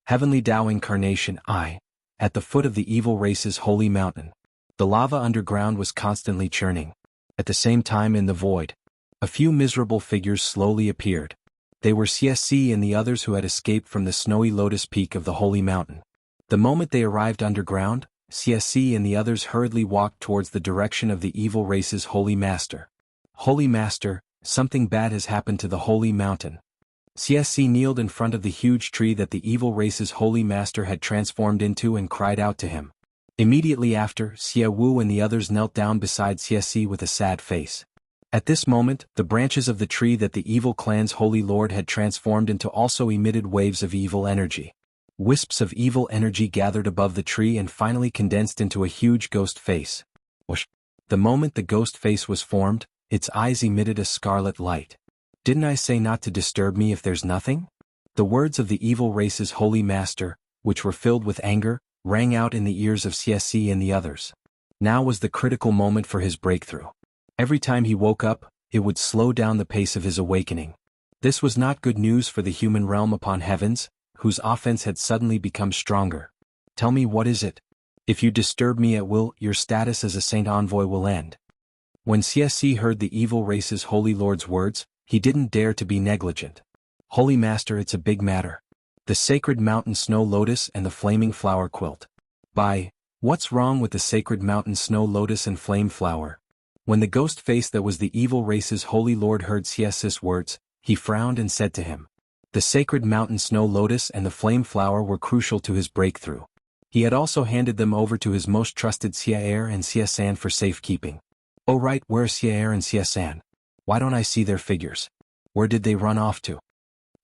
Heavenly Tao Incarnation I. At the foot of the evil race's holy mountain. The lava underground was constantly churning. At the same time in the void, a few miserable figures slowly appeared. They were CSC and the others who had escaped from the snowy lotus peak of the holy mountain. The moment they arrived underground, CSC and the others hurriedly walked towards the direction of the evil race's holy master. Holy Master, something bad has happened to the holy mountain. CSC kneeled in front of the huge tree that the evil race's holy master had transformed into and cried out to him. Immediately after, Xie Wu and the others knelt down beside CSC with a sad face. At this moment, the branches of the tree that the evil clan's holy lord had transformed into also emitted waves of evil energy. Wisps of evil energy gathered above the tree and finally condensed into a huge ghost face. Whoosh! The moment the ghost face was formed, its eyes emitted a scarlet light. Didn't I say not to disturb me if there's nothing? The words of the evil race's holy master, which were filled with anger, rang out in the ears of CSC and the others. Now was the critical moment for his breakthrough. Every time he woke up, it would slow down the pace of his awakening. This was not good news for the human realm upon heavens, whose offense had suddenly become stronger. Tell me, what is it? If you disturb me at will, your status as a saint envoy will end. When CSC heard the evil race's holy lord's words, he didn't dare to be negligent. Holy Master, it's a big matter. The sacred mountain snow lotus and the flaming flower quilt. What's wrong with the sacred mountain snow lotus and flame flower? When the ghost face that was the evil race's holy lord heard CSC's words, he frowned and said to him. The sacred mountain snow lotus and the flame flower were crucial to his breakthrough. He had also handed them over to his most trusted Xie and Xie for safekeeping. Oh right, where's Xie and Xie? Why don't I see their figures? Where did they run off to?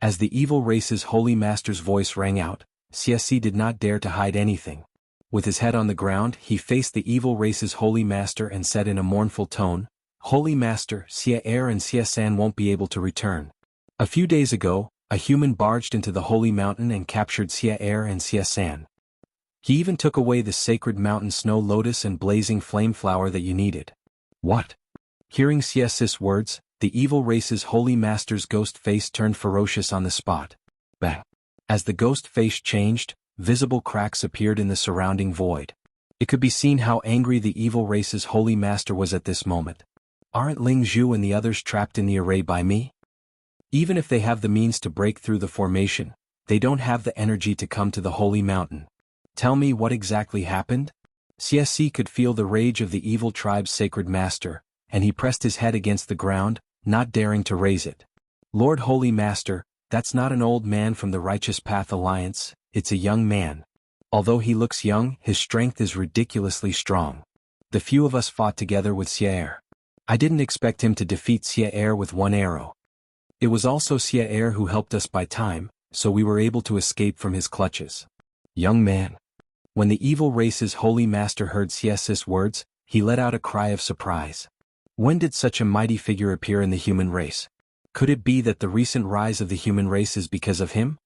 As the evil race's holy master's voice rang out, CSC did not dare to hide anything. With his head on the ground, he faced the evil race's holy master and said in a mournful tone, Holy Master, Xie and Xie won't be able to return. A few days ago, a human barged into the holy mountain and captured Xie and Xie. He even took away the sacred mountain snow lotus and blazing flame flower that you needed. What? Hearing CSC's words, the evil race's holy master's ghost face turned ferocious on the spot. Bang! As the ghost face changed, visible cracks appeared in the surrounding void. It could be seen how angry the evil race's holy master was at this moment. Aren't Ling Zhu and the others trapped in the array by me? Even if they have the means to break through the formation, they don't have the energy to come to the holy mountain. Tell me what exactly happened? CSC could feel the rage of the evil tribe's sacred master, and he pressed his head against the ground, not daring to raise it. Lord Holy Master, that's not an old man from the Righteous Path Alliance, it's a young man. Although he looks young, his strength is ridiculously strong. The few of us fought together with Xie. I didn't expect him to defeat Xie with one arrow. It was also Xie who helped us by time, so we were able to escape from his clutches. Young man. When the evil race's holy master heard CSC's words, he let out a cry of surprise. When did such a mighty figure appear in the human race? Could it be that the recent rise of the human race is because of him?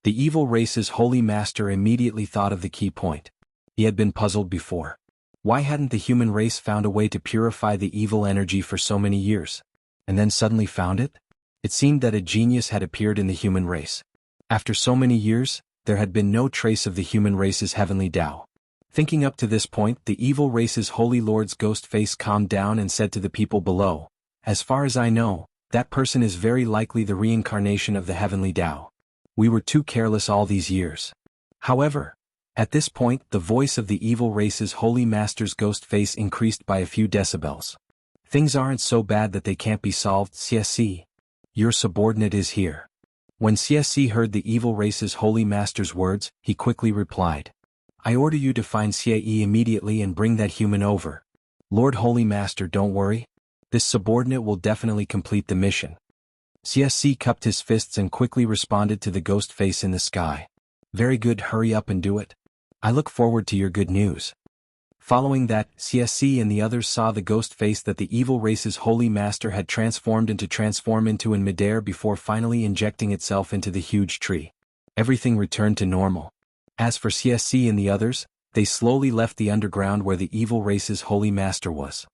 The evil race's holy master immediately thought of the key point. He had been puzzled before. Why hadn't the human race found a way to purify the evil energy for so many years? And then suddenly found it? It seemed that a genius had appeared in the human race. After so many years, there had been no trace of the human race's heavenly Tao. Thinking up to this point, the evil race's holy lord's ghost face calmed down and said to the people below, As far as I know, that person is very likely the reincarnation of the heavenly Tao. We were too careless all these years. However, at this point, the voice of the evil race's holy master's ghost face increased by a few decibels. Things aren't so bad that they can't be solved, CSC. Your subordinate is here. When CSC heard the evil race's holy master's words, he quickly replied. I order you to find Xie immediately and bring that human over. Lord Holy Master, don't worry. This subordinate will definitely complete the mission. CSC cupped his fists and quickly responded to the ghost face in the sky. Very good, hurry up and do it. I look forward to your good news. Following that, CSC and the others saw the ghost face that the evil race's holy master had transform into in midair before finally injecting itself into the huge tree. Everything returned to normal. As for CSC and the others, they slowly left the underground where the evil race's holy master was.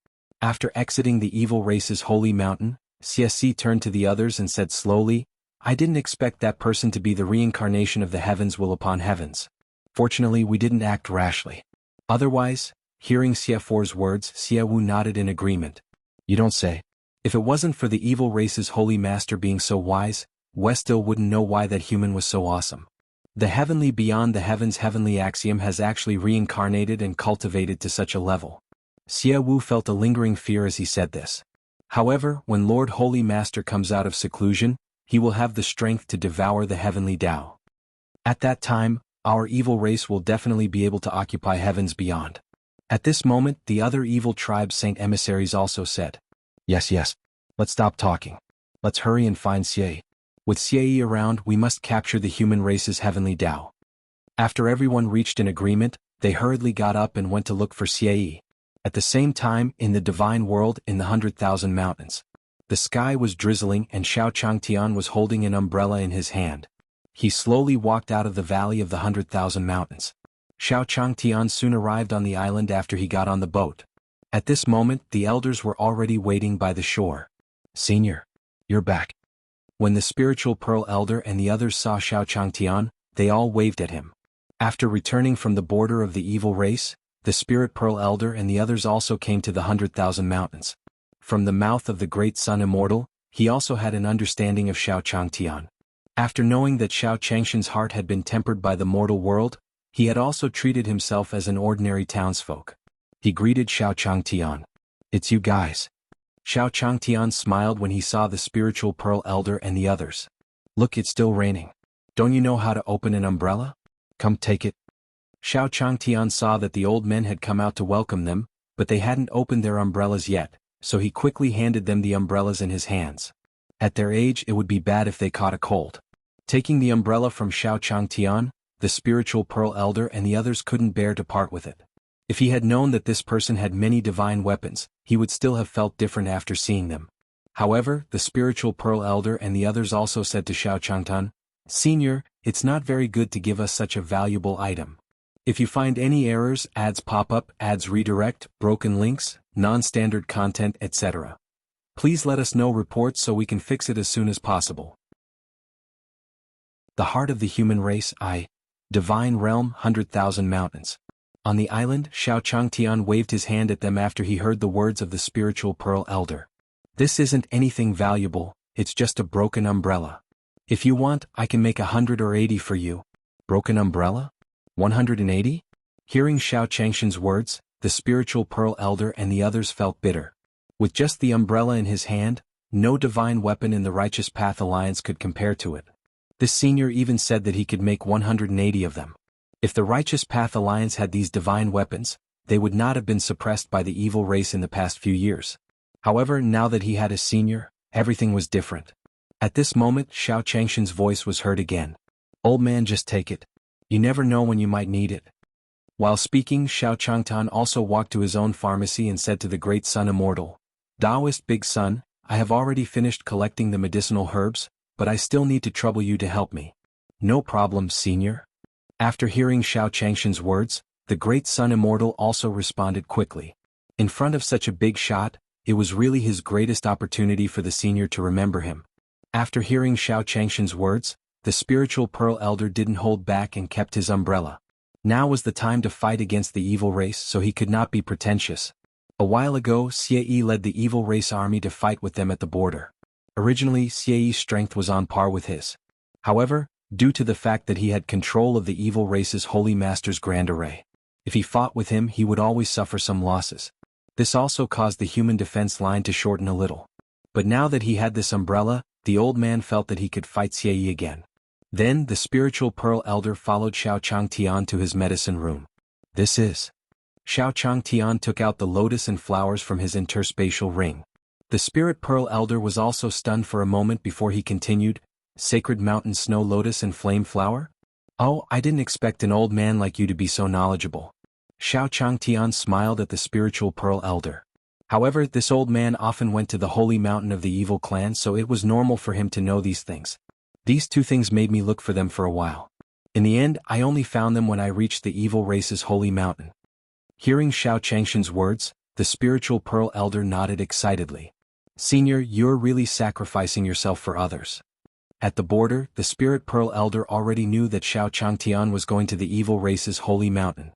After exiting the evil race's holy mountain, CSC turned to the others and said slowly, I didn't expect that person to be the reincarnation of the heavens will upon heavens. Fortunately, we didn't act rashly. Otherwise, hearing Xie For's words, Xie Wu nodded in agreement. You don't say. If it wasn't for the evil race's holy master being so wise, we still wouldn't know why that human was so awesome. The heavenly beyond the heavens heavenly axiom has actually reincarnated and cultivated to such a level. Xie Wu felt a lingering fear as he said this. However, when Lord Holy Master comes out of seclusion, he will have the strength to devour the heavenly Tao. At that time, our evil race will definitely be able to occupy heavens beyond. At this moment, the other evil tribe's saint emissaries also said, Yes. Let's stop talking. Let's hurry and find Xie. With Xie around, we must capture the human race's heavenly Tao. After everyone reached an agreement, they hurriedly got up and went to look for Xie. At the same time, in the divine world in the 100,000 mountains, the sky was drizzling and Xiao Changtian was holding an umbrella in his hand. He slowly walked out of the valley of the 100,000 mountains. Xiao Changtian soon arrived on the island after he got on the boat. At this moment, the elders were already waiting by the shore. Senior, you're back. When the spiritual pearl elder and the others saw Xiao Changtian, they all waved at him. After returning from the border of the evil race, the spirit pearl elder and the others also came to the 100,000 mountains. From the mouth of the great sun immortal, he also had an understanding of Xiao Changtian. After knowing that Xiao Changshan's heart had been tempered by the mortal world, he had also treated himself as an ordinary townsfolk. He greeted Xiao Changtian. It's you guys. Xiao Changtian smiled when he saw the spiritual pearl elder and the others. Look, it's still raining. Don't you know how to open an umbrella? Come take it. Xiao Changtian saw that the old men had come out to welcome them, but they hadn't opened their umbrellas yet, so he quickly handed them the umbrellas in his hands. At their age, it would be bad if they caught a cold. Taking the umbrella from Xiao Changtian, the spiritual pearl elder and the others couldn't bear to part with it. If he had known that this person had many divine weapons, he would still have felt different after seeing them. However, the spiritual pearl elder and the others also said to Xiao Changtian, Senior, it's not very good to give us such a valuable item. If you find any errors, ads pop up, ads redirect, broken links, non-standard content, etc., please let us know reports so we can fix it as soon as possible. The heart of the human race, Divine Realm, 100,000 mountains. On the island, Xiao Changtian waved his hand at them after he heard the words of the spiritual pearl elder. This isn't anything valuable, it's just a broken umbrella. If you want, I can make 100 or 80 for you. Broken umbrella? 180? Hearing Xiao Changshan's words, the spiritual pearl elder and the others felt bitter. With just the umbrella in his hand, no divine weapon in the Righteous Path Alliance could compare to it. This senior even said that he could make 180 of them. If the Righteous Path Alliance had these divine weapons, they would not have been suppressed by the evil race in the past few years. However, now that he had a senior, everything was different. At this moment, Xiao Changshan's voice was heard again. Old man, just take it. You never know when you might need it. While speaking, Xiao Changtian also walked to his own pharmacy and said to the great sun immortal, Taoist Big Sun, I have already finished collecting the medicinal herbs, but I still need to trouble you to help me. No problem, senior. After hearing Xiao Changshan's words, the great sun immortal also responded quickly. In front of such a big shot, it was really his greatest opportunity for the senior to remember him. After hearing Xiao Changshan's words, the spiritual pearl elder didn't hold back and kept his umbrella. Now was the time to fight against the evil race, so he could not be pretentious. A while ago, Xie led the evil race army to fight with them at the border. Originally, Xie's strength was on par with his. However, due to the fact that he had control of the evil race's holy master's grand array, if he fought with him, he would always suffer some losses. This also caused the human defense line to shorten a little. But now that he had this umbrella, the old man felt that he could fight Xie again. Then, the spiritual pearl elder followed Xiao Changtian to his medicine room. This is. Xiao Changtian took out the lotus and flowers from his interspatial ring. The spirit pearl elder was also stunned for a moment before he continued, Sacred Mountain Snow Lotus and Flame Flower? Oh, I didn't expect an old man like you to be so knowledgeable. Xiao Changtian smiled at the spiritual pearl elder. However, this old man often went to the holy mountain of the evil clan, so it was normal for him to know these things. These two things made me look for them for a while. In the end, I only found them when I reached the evil race's holy mountain. Hearing Xiao Changshan's words, the spiritual pearl elder nodded excitedly. Senior, you're really sacrificing yourself for others. At the border, the Spirit Pearl Elder already knew that Xiao Changtian was going to the evil race's holy mountain.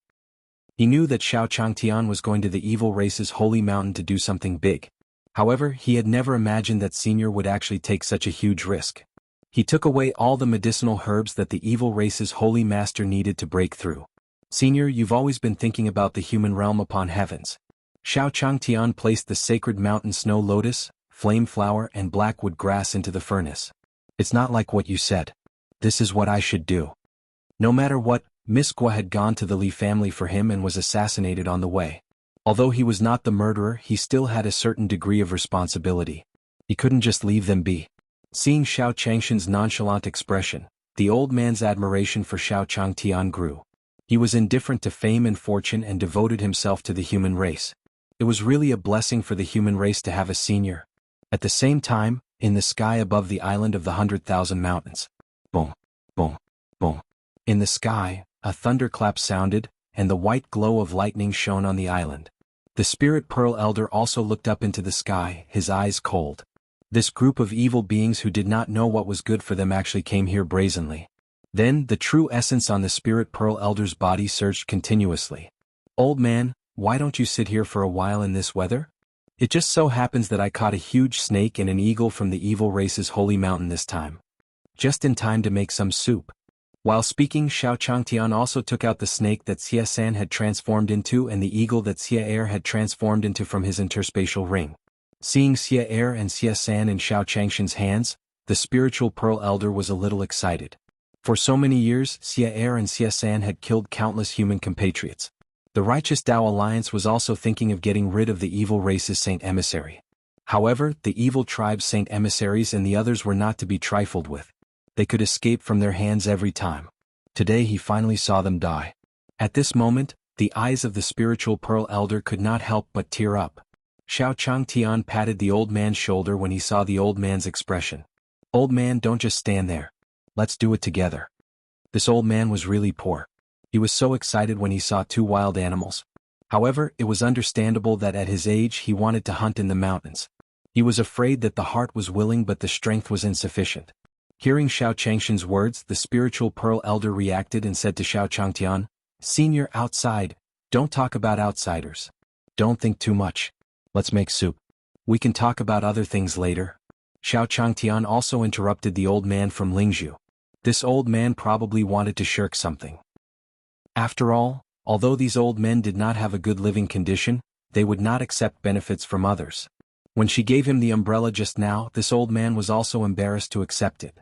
He knew that Xiao Changtian was going to the evil race's holy mountain to do something big. However, he had never imagined that Senior would actually take such a huge risk. He took away all the medicinal herbs that the evil race's holy master needed to break through. Senior, you've always been thinking about the human realm upon heavens. Xiao Changtian placed the sacred mountain snow lotus, flame flower and blackwood grass into the furnace. It's not like what you said. This is what I should do. No matter what, Miss Gua had gone to the Li family for him and was assassinated on the way. Although he was not the murderer, he still had a certain degree of responsibility. He couldn't just leave them be. Seeing Xiao Changshan's nonchalant expression, the old man's admiration for Xiao Changtian grew. He was indifferent to fame and fortune and devoted himself to the human race. It was really a blessing for the human race to have a senior. At the same time, in the sky above the island of the 100,000 mountains. Boom, boom, boom. In the sky, a thunderclap sounded, and the white glow of lightning shone on the island. The Spirit Pearl Elder also looked up into the sky, his eyes cold. This group of evil beings who did not know what was good for them actually came here brazenly. Then, the true essence on the Spirit Pearl Elder's body surged continuously. Old man, why don't you sit here for a while in this weather? It just so happens that I caught a huge snake and an eagle from the evil race's holy mountain this time. Just in time to make some soup. While speaking, Xiao Changtian also took out the snake that Xie San had transformed into and the eagle that Xie Er had transformed into from his interspatial ring. Seeing Xie Er and Xie San in Xiao Changshan's hands, the spiritual Pearl Elder was a little excited. For so many years, Xie Er and Xie San had killed countless human compatriots. The Righteous Tao Alliance was also thinking of getting rid of the evil race's Saint Emissary. However, the evil tribe's Saint Emissaries and the others were not to be trifled with. They could escape from their hands every time. Today he finally saw them die. At this moment, the eyes of the spiritual Pearl Elder could not help but tear up. Xiao Changtian patted the old man's shoulder when he saw the old man's expression. Old man, don't just stand there. Let's do it together. This old man was really poor. He was so excited when he saw two wild animals. However, it was understandable that at his age he wanted to hunt in the mountains. He was afraid that the heart was willing but the strength was insufficient. Hearing Xiao Changshan's words, the spiritual Pearl Elder reacted and said to Xiao Changtian, Senior, outside, don't talk about outsiders. Don't think too much. Let's make soup. We can talk about other things later. Xiao Changtian also interrupted the old man from Lingzhu. This old man probably wanted to shirk something. After all, although these old men did not have a good living condition, they would not accept benefits from others. When she gave him the umbrella just now, this old man was also embarrassed to accept it.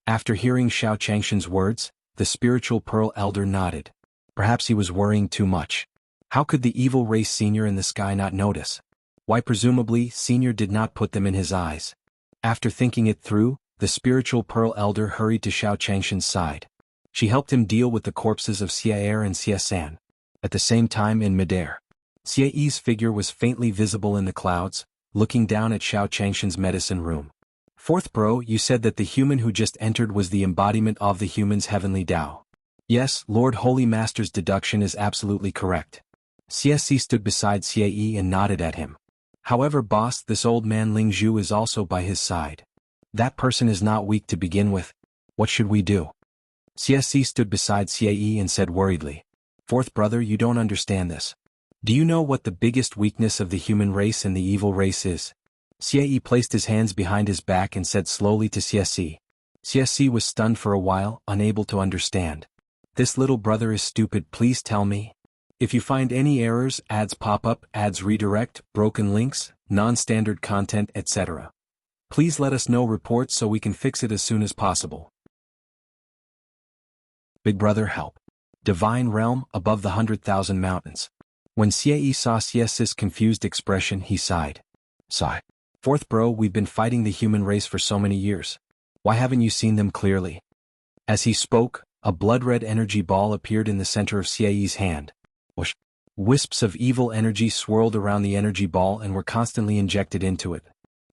After hearing Xiao Changshan's words, the spiritual Pearl Elder nodded. Perhaps he was worrying too much. How could the evil race senior in the sky not notice? Why presumably, senior did not put them in his eyes. After thinking it through, the spiritual Pearl Elder hurried to Xiao Changshan's side. She helped him deal with the corpses of Xie Er and Xie San. At the same time in midair, Xie Yi's figure was faintly visible in the clouds, looking down at Xiao Changshan's medicine room. Fourth bro, you said that the human who just entered was the embodiment of the human's heavenly Tao. Yes, Lord Holy Master's deduction is absolutely correct. Xie stood beside Xie Yi and nodded at him. However, boss, this old man Ling Zhu is also by his side. That person is not weak to begin with. What should we do? Xie stood beside Xie Yi and said worriedly. Fourth brother, you don't understand this. Do you know what the biggest weakness of the human race and the evil race is? Xie Yi placed his hands behind his back and said slowly to Xie. Xie was stunned for a while, unable to understand. This little brother is stupid, please tell me. If you find any errors, ads pop up, ads redirect, broken links, non-standard content, etc. Please let us know reports so we can fix it as soon as possible. Big brother help. Divine realm, above the 100,000 mountains. When Xie saw Xie's confused expression, he sighed. Sigh. Fourth bro, we've been fighting the human race for so many years. Why haven't you seen them clearly? As he spoke, a blood-red energy ball appeared in the center of Xie's hand. Whoosh. Wisps of evil energy swirled around the energy ball and were constantly injected into it.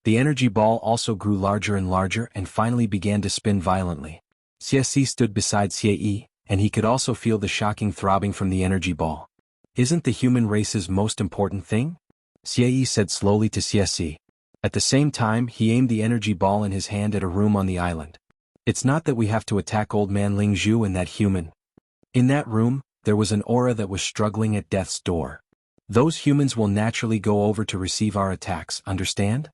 The energy ball also grew larger and larger and finally began to spin violently. Xie stood beside Xie, and he could also feel the shocking throbbing from the energy ball. Isn't the human race's most important thing? Xie said slowly to Xie. At the same time, he aimed the energy ball in his hand at a room on the island. It's not that we have to attack old man Ling Zhu and that human. In that room, there was an aura that was struggling at death's door. Those humans will naturally go over to receive our attacks, understand?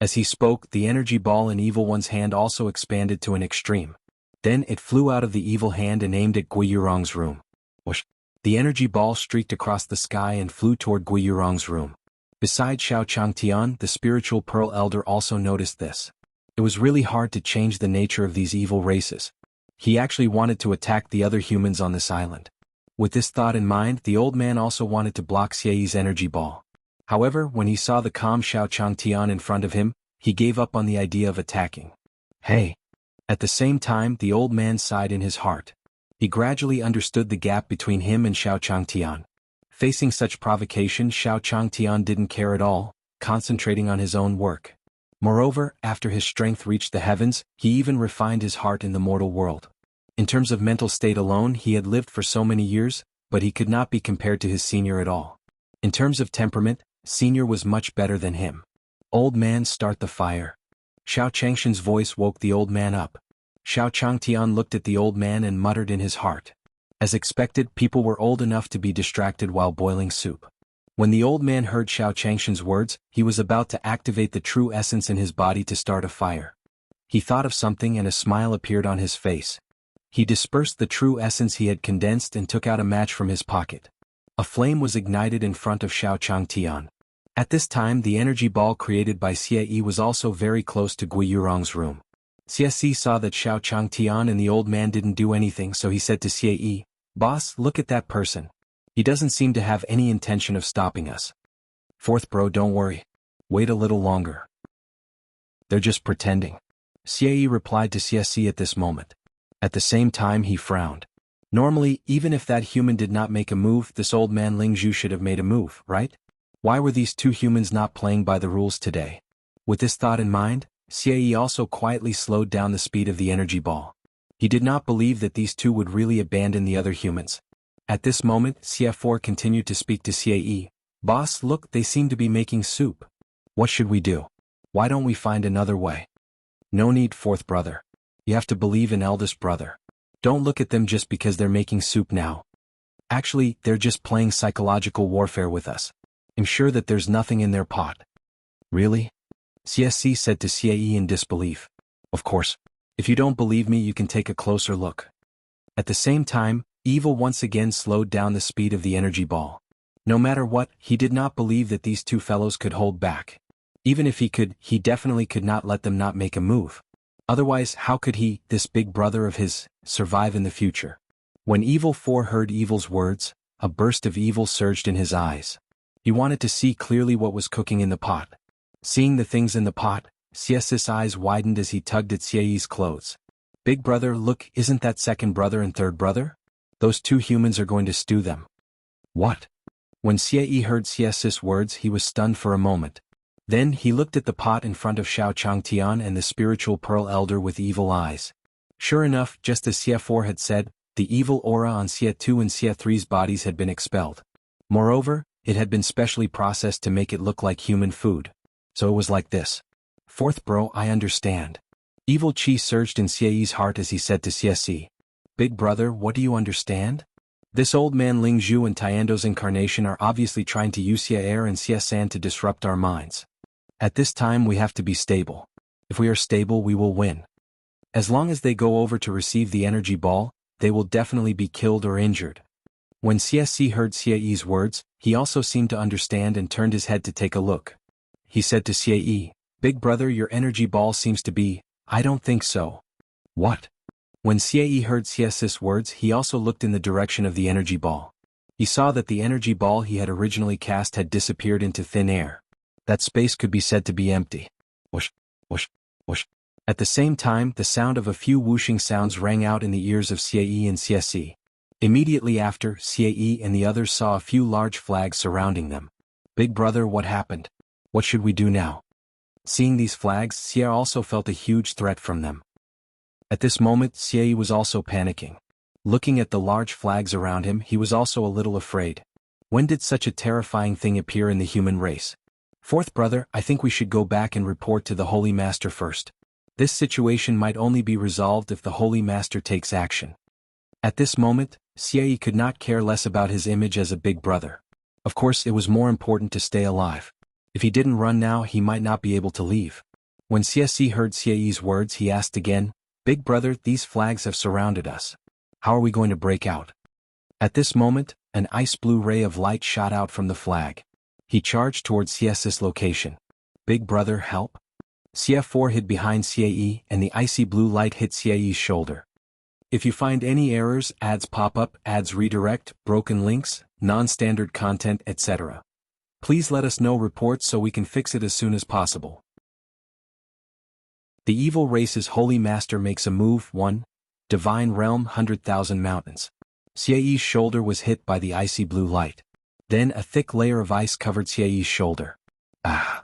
As he spoke, the energy ball in Evil One's hand also expanded to an extreme. Then it flew out of the evil hand and aimed at Gui Yurong's room. Whoosh! The energy ball streaked across the sky and flew toward Gui Yurong's room. Besides Xiao Changtian, the spiritual Pearl Elder also noticed this. It was really hard to change the nature of these evil races. He actually wanted to attack the other humans on this island. With this thought in mind, the old man also wanted to block Xie's energy ball. However, when he saw the calm Xiao Changtian in front of him, he gave up on the idea of attacking. Hey! At the same time, the old man sighed in his heart. He gradually understood the gap between him and Xiao Changtian. Facing such provocation, Xiao Changtian didn't care at all, concentrating on his own work. Moreover, after his strength reached the heavens, he even refined his heart in the mortal world. In terms of mental state alone, he had lived for so many years, but he could not be compared to his senior at all. In terms of temperament, senior was much better than him. Old man, start the fire. Xiao Changshan's voice woke the old man up. Xiao Changtian looked at the old man and muttered in his heart. As expected, people were old enough to be distracted while boiling soup. When the old man heard Xiao Changshan's words, he was about to activate the true essence in his body to start a fire. He thought of something and a smile appeared on his face. He dispersed the true essence he had condensed and took out a match from his pocket. A flame was ignited in front of Xiao Changtian. At this time, the energy ball created by Xie was also very close to Gui Yurong's room. Xie saw that Xiao Changtian and the old man didn't do anything, so he said to Xie, "Boss, look at that person. He doesn't seem to have any intention of stopping us." "Fourth bro, don't worry. Wait a little longer. They're just pretending." Xie replied to Xie at this moment. At the same time he frowned. Normally, even if that human did not make a move, this old man Ling Zhu should have made a move, right? Why were these two humans not playing by the rules today? With this thought in mind, Xie also quietly slowed down the speed of the energy ball. He did not believe that these two would really abandon the other humans. At this moment, Xie continued to speak to Xie. "Boss, look, they seem to be making soup. What should we do? Why don't we find another way?" "No need, fourth brother. You have to believe in eldest brother. Don't look at them just because they're making soup now. Actually, they're just playing psychological warfare with us. I'm sure that there's nothing in their pot." "Really?" Xie said to Xie in disbelief. "Of course. If you don't believe me, you can take a closer look." At the same time, Evil once again slowed down the speed of the energy ball. No matter what, he did not believe that these two fellows could hold back. Even if he could, he definitely could not let them not make a move. Otherwise, how could he, this big brother of his, survive in the future? When Evil 4 heard Evil's words, a burst of evil surged in his eyes. He wanted to see clearly what was cooking in the pot. Seeing the things in the pot, Xie's eyes widened as he tugged at Xie's clothes. "Big brother, look, isn't that second brother and third brother? Those two humans are going to stew them." "What?" When Xie heard Xie's words, he was stunned for a moment. Then he looked at the pot in front of Xiao Changtian and the spiritual Pearl Elder with evil eyes. Sure enough, just as Xie had said, the evil aura on Xie 2 and Xie 3's bodies had been expelled. Moreover, it had been specially processed to make it look like human food. So it was like this. "Fourth bro, I understand." Evil chi surged in Xie's heart as he said to Xie, "Big brother, what do you understand? This old man Ling Zhu and Tiando's incarnation are obviously trying to use Xie and Xie San to disrupt our minds. At this time we have to be stable. If we are stable, we will win. As long as they go over to receive the energy ball, they will definitely be killed or injured." When Xie heard Xie's words, he also seemed to understand and turned his head to take a look. He said to Xie, "Big brother, your energy ball seems to be—" "I don't think so." "What?" When Xie heard Xie's words, he also looked in the direction of the energy ball. He saw that the energy ball he had originally cast had disappeared into thin air. That space could be said to be empty. Whoosh, whoosh, whoosh. At the same time, the sound of a few whooshing sounds rang out in the ears of Xie and Xie. Immediately after, Xie and the others saw a few large flags surrounding them. "Big brother, what happened? What should we do now?" Seeing these flags, Xie also felt a huge threat from them. At this moment, Xie was also panicking. Looking at the large flags around him, he was also a little afraid. When did such a terrifying thing appear in the human race? "Fourth brother, I think we should go back and report to the Holy Master first. This situation might only be resolved if the Holy Master takes action. At this moment, Xie could not care less about his image as a big brother. Of course, it was more important to stay alive. If he didn't run now, he might not be able to leave. When Xie heard Xie's words, he asked again, "Big brother, these flags have surrounded us. How are we going to break out?" At this moment, an ice blue ray of light shot out from the flag. He charged towards Xie's location. "Big brother, help." Xie hid behind Xie, and the icy blue light hit Xie's shoulder. If you find any errors, ads pop up, ads redirect, broken links, non-standard content, etc., please let us know reports so we can fix it as soon as possible. The evil race's Holy Master makes a move. 1. Divine Realm 100,000 Mountains. Xie's shoulder was hit by the icy blue light. Then a thick layer of ice covered Xie's shoulder. Ah!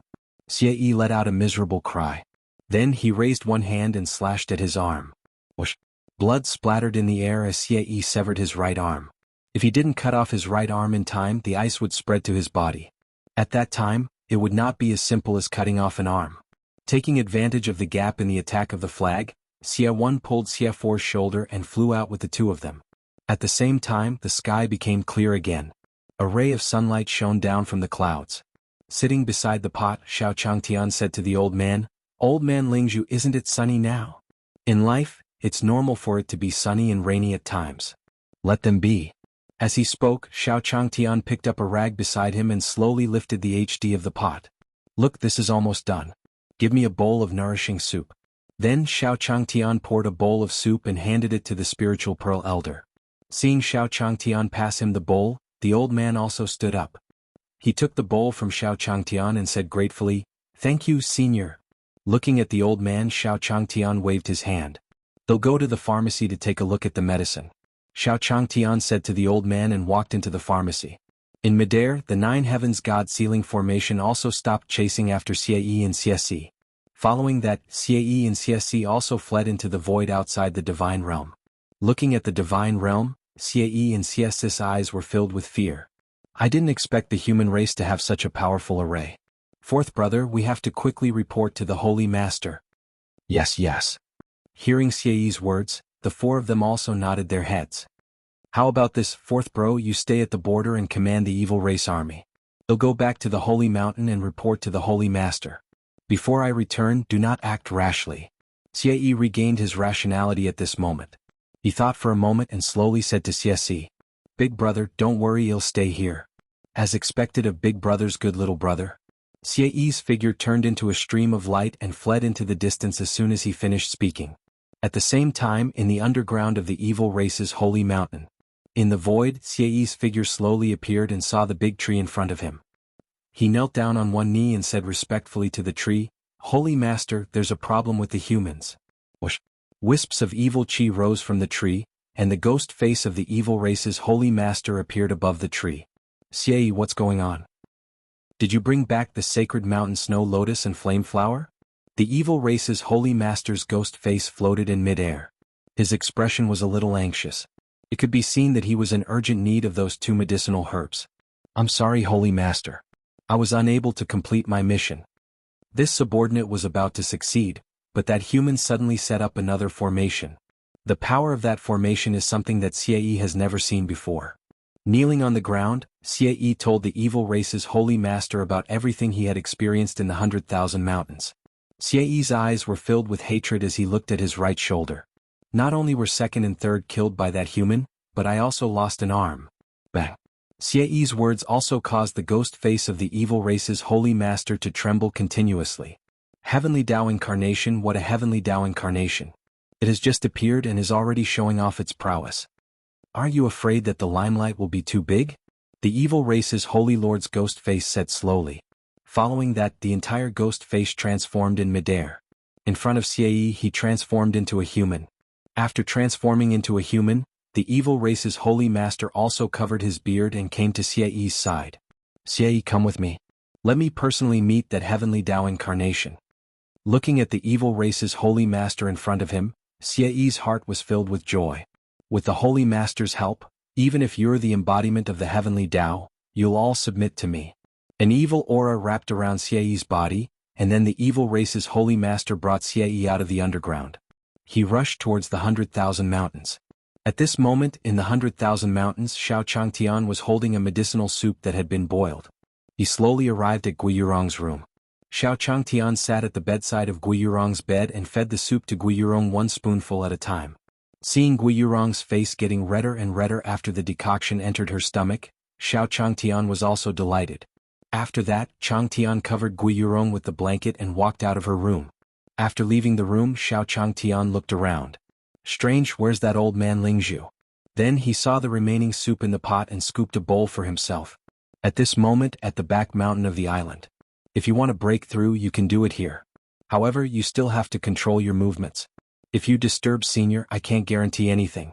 Xie let out a miserable cry. Then he raised one hand and slashed at his arm. Whoosh! Blood splattered in the air as Xie severed his right arm. If he didn't cut off his right arm in time, the ice would spread to his body. At that time, it would not be as simple as cutting off an arm. Taking advantage of the gap in the attack of the flag, Xie pulled Xie shoulder and flew out with the two of them. At the same time, the sky became clear again. A ray of sunlight shone down from the clouds. Sitting beside the pot, Xiao Changtian said to the old man, "Old man Lingzhu, isn't it sunny now? In life, it's normal for it to be sunny and rainy at times. Let them be." As he spoke, Xiao Changtian picked up a rag beside him and slowly lifted the HD of the pot. "Look, this is almost done. Give me a bowl of nourishing soup." Then Xiao Changtian poured a bowl of soup and handed it to the spiritual pearl elder. Seeing Xiao Changtian pass him the bowl, the old man also stood up. He took the bowl from Xiao Changtian and said gratefully, "Thank you, senior." Looking at the old man, Xiao Changtian waved his hand. "They'll go to the pharmacy to take a look at the medicine," Xiao Changtian said to the old man and walked into the pharmacy. In midair, the Nine Heavens God Sealing Formation also stopped chasing after Xie and Xie. Following that, Xie and Xie also fled into the void outside the Divine Realm. Looking at the Divine Realm, Xie and Xie's eyes were filled with fear. "I didn't expect the human race to have such a powerful array. Fourth brother, we have to quickly report to the Holy Master." "Yes, yes." Hearing Xie's words, the four of them also nodded their heads. "How about this, fourth bro, you stay at the border and command the evil race army. They'll go back to the Holy Mountain and report to the Holy Master. Before I return, do not act rashly." Xie regained his rationality at this moment. He thought for a moment and slowly said to Xie, "Big brother, don't worry, he'll stay here." As expected of big brother's good little brother, Xie's figure turned into a stream of light and fled into the distance as soon as he finished speaking. At the same time, in the underground of the evil race's holy mountain, in the void, Xie's figure slowly appeared and saw the big tree in front of him. He knelt down on one knee and said respectfully to the tree, "Holy Master, there's a problem with the humans." Whoosh! Wisps of evil chi rose from the tree, and the ghost face of the evil race's Holy Master appeared above the tree. "Xie, what's going on? Did you bring back the sacred mountain snow lotus and flame flower?" The evil race's Holy Master's ghost face floated in midair. His expression was a little anxious. It could be seen that he was in urgent need of those two medicinal herbs. "I'm sorry, Holy Master. I was unable to complete my mission." This subordinate was about to succeed, but that human suddenly set up another formation. The power of that formation is something that Xie has never seen before. Kneeling on the ground, Xie told the evil race's Holy Master about everything he had experienced in the 100,000 mountains. Xie's eyes were filled with hatred as he looked at his right shoulder. "Not only were second and third killed by that human, but I also lost an arm." Bang! Xie's words also caused the ghost face of the evil race's Holy Master to tremble continuously. Heavenly Tao Incarnation, what a Heavenly Tao Incarnation. It has just appeared and is already showing off its prowess. "Are you afraid that the limelight will be too big?" The evil race's Holy Lord's ghost face said slowly. Following that, the entire ghost face transformed in midair. In front of Xie, he transformed into a human. After transforming into a human, the evil race's Holy Master also covered his beard and came to Xie's side. "Xie, come with me. Let me personally meet that Heavenly Tao Incarnation." Looking at the evil race's Holy Master in front of him, Xie's heart was filled with joy. With the Holy Master's help, even if you're the embodiment of the Heavenly Tao, you'll all submit to me. An evil aura wrapped around Xie's body, and then the evil race's holy master brought Xie out of the underground. He rushed towards the 100,000 mountains. At this moment in the 100,000 mountains, Xiao Changtian was holding a medicinal soup that had been boiled. He slowly arrived at Gui Yurong's room. Xiao Changtian sat at the bedside of Gui Yurong's bed and fed the soup to Gui Yurong one spoonful at a time. Seeing Gui Yurong's face getting redder and redder after the decoction entered her stomach, Xiao Changtian was also delighted. After that, Changtian covered Gui Yurong with the blanket and walked out of her room. After leaving the room, Xiao Changtian looked around. Strange, where's that old man Lingzhu? Then he saw the remaining soup in the pot and scooped a bowl for himself. At this moment, at the back mountain of the island. If you want to break through, you can do it here. However, you still have to control your movements. If you disturb Senior, I can't guarantee anything.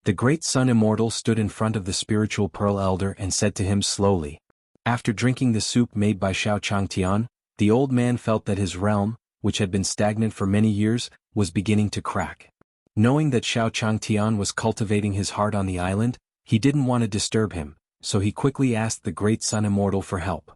The great Sun Immortal stood in front of the spiritual Pearl Elder and said to him slowly. After drinking the soup made by Xiao Changtian, the old man felt that his realm, which had been stagnant for many years, was beginning to crack. Knowing that Xiao Changtian was cultivating his heart on the island, he didn't want to disturb him, so he quickly asked the great Sun Immortal for help.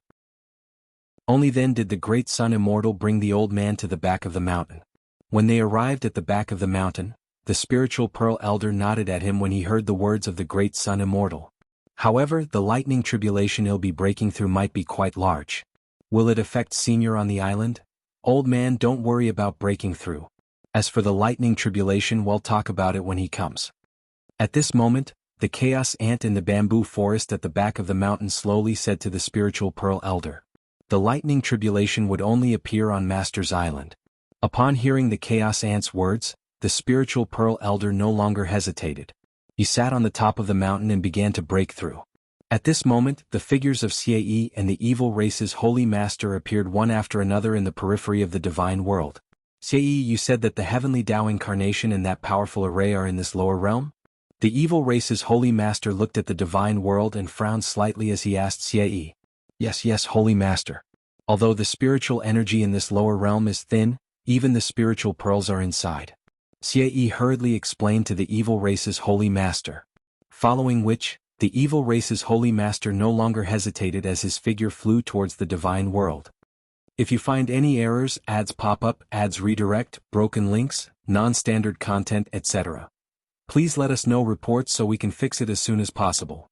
Only then did the great Sun Immortal bring the old man to the back of the mountain. When they arrived at the back of the mountain, the spiritual Pearl Elder nodded at him when he heard the words of the great Sun Immortal. However, the lightning tribulation he'll be breaking through might be quite large. Will it affect Senior on the island? Old man, don't worry about breaking through. As for the lightning tribulation, we'll talk about it when he comes. At this moment, the chaos ant in the bamboo forest at the back of the mountain slowly said to the spiritual Pearl Elder. The lightning tribulation would only appear on Master's Island. Upon hearing the chaos ant's words, the spiritual Pearl Elder no longer hesitated. He sat on the top of the mountain and began to break through. At this moment, the figures of Xie and the evil race's holy master appeared one after another in the periphery of the divine world. Xie, you said that the heavenly Tao incarnation and that powerful array are in this lower realm? The evil race's holy master looked at the divine world and frowned slightly as he asked Xie. Yes, holy master. Although the spiritual energy in this lower realm is thin, even the spiritual pearls are inside. Xie hurriedly explained to the evil race's holy master. Following which, the evil race's holy master no longer hesitated as his figure flew towards the divine world. If you find any errors, ads pop up, ads redirect, broken links, non-standard content, etc., please let us know reports so we can fix it as soon as possible.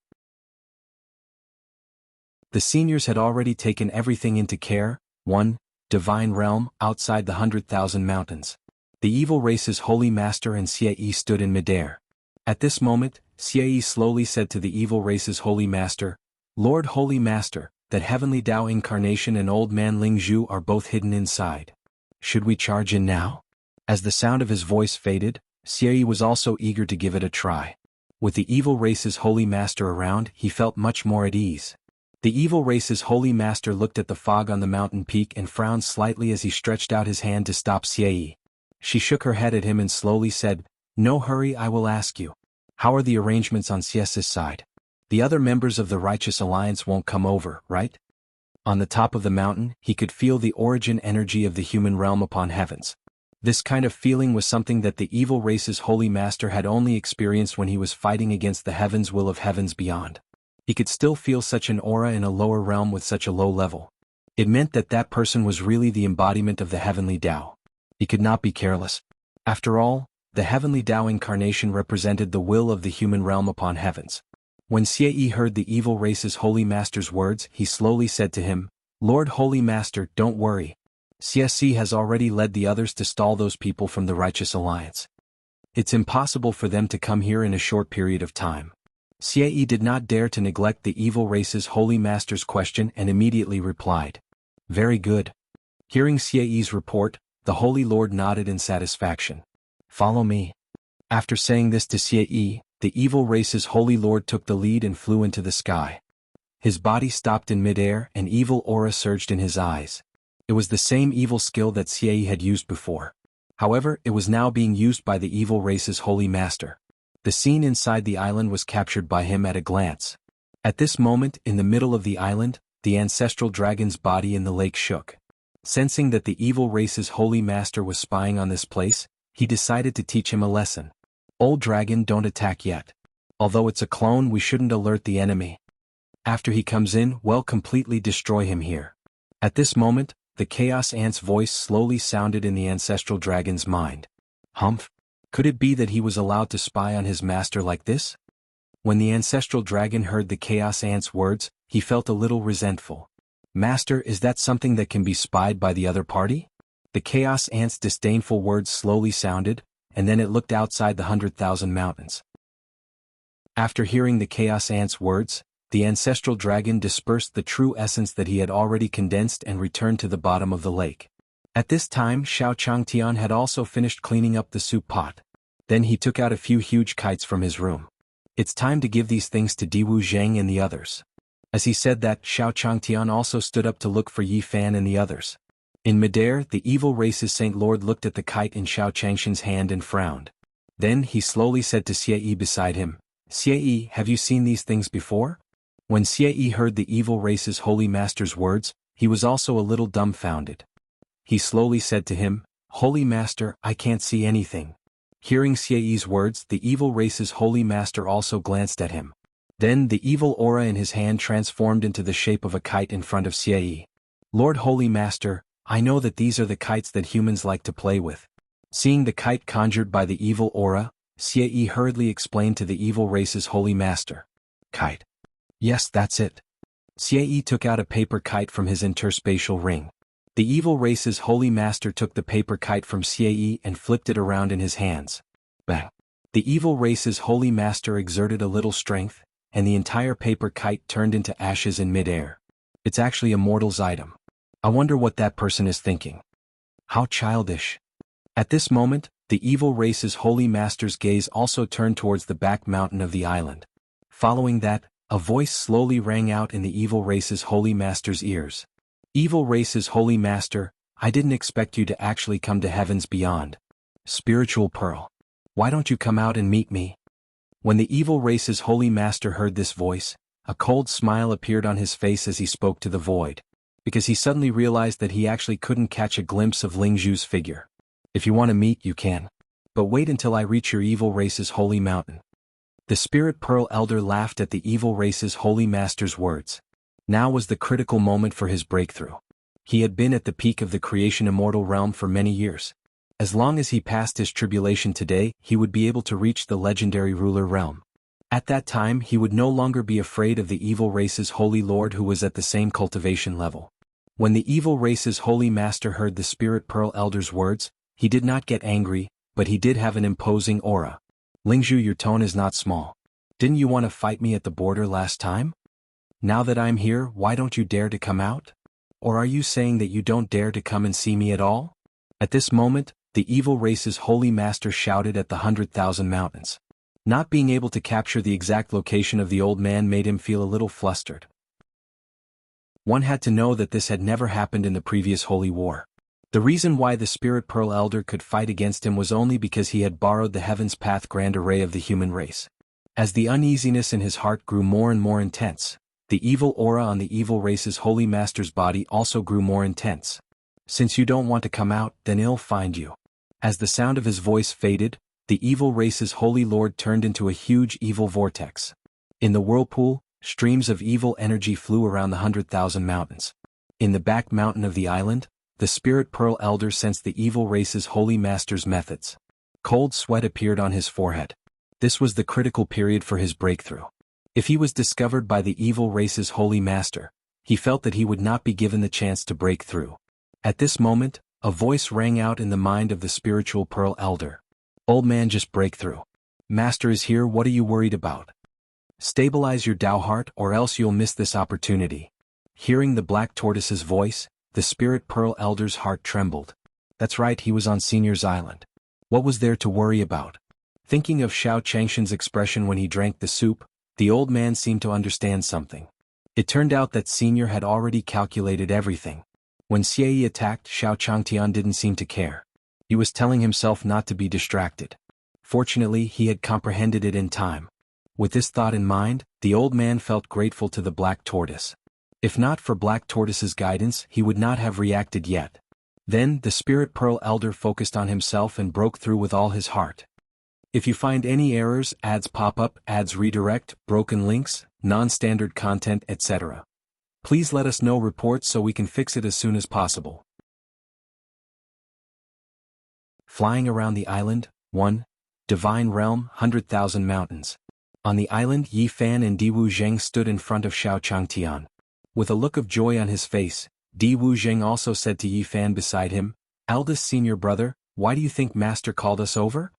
The seniors had already taken everything into care. 1. Divine realm, outside the 100,000 mountains. The evil race's holy master and Xie stood in midair. At this moment, Xie slowly said to the evil race's holy master, Lord Holy Master, that heavenly Tao incarnation and old man Lingzhu are both hidden inside. Should we charge in now? As the sound of his voice faded, Xie was also eager to give it a try. With the evil race's holy master around, he felt much more at ease. The evil race's holy master looked at the fog on the mountain peak and frowned slightly as he stretched out his hand to stop Xie. She shook her head at him and slowly said, No hurry, I will ask you. How are the arrangements on Xie's side? The other members of the Righteous Alliance won't come over, right? On the top of the mountain, he could feel the origin energy of the human realm upon heavens. This kind of feeling was something that the evil race's holy master had only experienced when he was fighting against the heavens will of heavens beyond. He could still feel such an aura in a lower realm with such a low level. It meant that that person was really the embodiment of the heavenly Tao. He could not be careless. After all, the heavenly Tao incarnation represented the will of the human realm upon heavens. When Xie heard the evil race's holy master's words, he slowly said to him, Lord Holy Master, don't worry. Xie has already led the others to stall those people from the Righteous Alliance. It's impossible for them to come here in a short period of time. Xie did not dare to neglect the evil race's holy master's question and immediately replied. Very good. Hearing Xie's report, the Holy Lord nodded in satisfaction. Follow me. After saying this to Xie, the evil race's Holy Lord took the lead and flew into the sky. His body stopped in midair and evil aura surged in his eyes. It was the same evil skill that Xie had used before. However, it was now being used by the evil race's holy master. The scene inside the island was captured by him at a glance. At this moment, in the middle of the island, the ancestral dragon's body in the lake shook. Sensing that the evil race's holy master was spying on this place, he decided to teach him a lesson. Old dragon, don't attack yet. Although it's a clone, we shouldn't alert the enemy. After he comes in, we'll completely destroy him here. At this moment, the Chaos Ant's voice slowly sounded in the ancestral dragon's mind. Humph! Could it be that he was allowed to spy on his master like this? When the ancestral dragon heard the Chaos Ant's words, he felt a little resentful. Master, is that something that can be spied by the other party? The Chaos Ant's disdainful words slowly sounded, and then it looked outside the 100,000 mountains. After hearing the Chaos Ant's words, the ancestral dragon dispersed the true essence that he had already condensed and returned to the bottom of the lake. At this time, Xiao Changtian had also finished cleaning up the soup pot. Then he took out a few huge kites from his room. It's time to give these things to Diwu Zhang and the others. As he said that, Xiao Changtian also stood up to look for Yi Fan and the others. In midair, the evil race's Saint Lord looked at the kite in Xiao Changshan's hand and frowned. Then he slowly said to Xie Yi beside him, Xie Yi, have you seen these things before? When Xie Yi heard the evil race's holy master's words, he was also a little dumbfounded. He slowly said to him, Holy Master, I can't see anything. Hearing Xie Yi's words, the evil race's holy master also glanced at him. Then the evil aura in his hand transformed into the shape of a kite in front of Xie Yi. Lord Holy Master, I know that these are the kites that humans like to play with. Seeing the kite conjured by the evil aura, Xie Yi hurriedly explained to the evil race's holy master. Kite. Yes, that's it. Xie Yi took out a paper kite from his interspatial ring. The evil race's holy master took the paper kite from Xie Yi and flipped it around in his hands. Bang! The evil race's holy master exerted a little strength, and the entire paper kite turned into ashes in midair. It's actually a mortal's item. I wonder what that person is thinking. How childish. At this moment, the evil race's holy master's gaze also turned towards the back mountain of the island. Following that, a voice slowly rang out in the evil race's holy master's ears. Evil race's holy master, I didn't expect you to actually come to heavens beyond. Spiritual Pearl. Why don't you come out and meet me? When the evil race's holy master heard this voice, a cold smile appeared on his face as he spoke to the void, because he suddenly realized that he actually couldn't catch a glimpse of Ling Zhu's figure. If you want to meet, you can. But wait until I reach your evil race's holy mountain. The Spirit Pearl Elder laughed at the evil race's holy master's words. Now was the critical moment for his breakthrough. He had been at the peak of the creation immortal realm for many years. As long as he passed his tribulation today, he would be able to reach the legendary ruler realm. At that time, he would no longer be afraid of the evil race's holy lord who was at the same cultivation level. When the evil race's holy master heard the Spirit Pearl Elder's words, he did not get angry, but he did have an imposing aura. Lingzhu, your tone is not small. Didn't you want to fight me at the border last time? Now that I'm here, why don't you dare to come out? Or are you saying that you don't dare to come and see me at all? At this moment, the evil race's holy master shouted at the 100,000 mountains. Not being able to capture the exact location of the old man made him feel a little flustered. One had to know that this had never happened in the previous holy war. The reason why the Spirit Pearl Elder could fight against him was only because he had borrowed the Heaven's Path grand array of the human race. As the uneasiness in his heart grew more and more intense, the evil aura on the evil race's holy master's body also grew more intense. Since you don't want to come out, then I'll find you. As the sound of his voice faded, the evil race's holy lord turned into a huge evil vortex. In the whirlpool, streams of evil energy flew around the 100,000 mountains. In the back mountain of the island, the Spirit Pearl Elder sensed the evil race's holy master's methods. Cold sweat appeared on his forehead. This was the critical period for his breakthrough. If he was discovered by the evil race's holy master, he felt that he would not be given the chance to break through. At this moment, a voice rang out in the mind of the Spiritual Pearl Elder. Old man, just break through. Master is here, what are you worried about? Stabilize your Tao heart or else you'll miss this opportunity. Hearing the Black Tortoise's voice, the Spirit Pearl Elder's heart trembled. That's right, he was on Senior's Island. What was there to worry about? Thinking of Xiao Changshan's expression when he drank the soup, the old man seemed to understand something. It turned out that Senior had already calculated everything. When Xie Yi attacked, Xiao Changtian didn't seem to care. He was telling himself not to be distracted. Fortunately, he had comprehended it in time. With this thought in mind, the old man felt grateful to the Black Tortoise. If not for Black Tortoise's guidance, he would not have reacted yet. Then, the Spirit Pearl Elder focused on himself and broke through with all his heart. If you find any errors, ads pop up, ads redirect, broken links, non-standard content, etc., Please let us know reports so we can fix it as soon as possible. Flying around the island, 1. Divine Realm, 100,000 Mountains. On the island, Yi Fan and Di Wu Zheng stood in front of Xiao Changtian. With a look of joy on his face, Di Wu Zheng also said to Yi Fan beside him, "Eldest senior brother, why do you think Master called us over?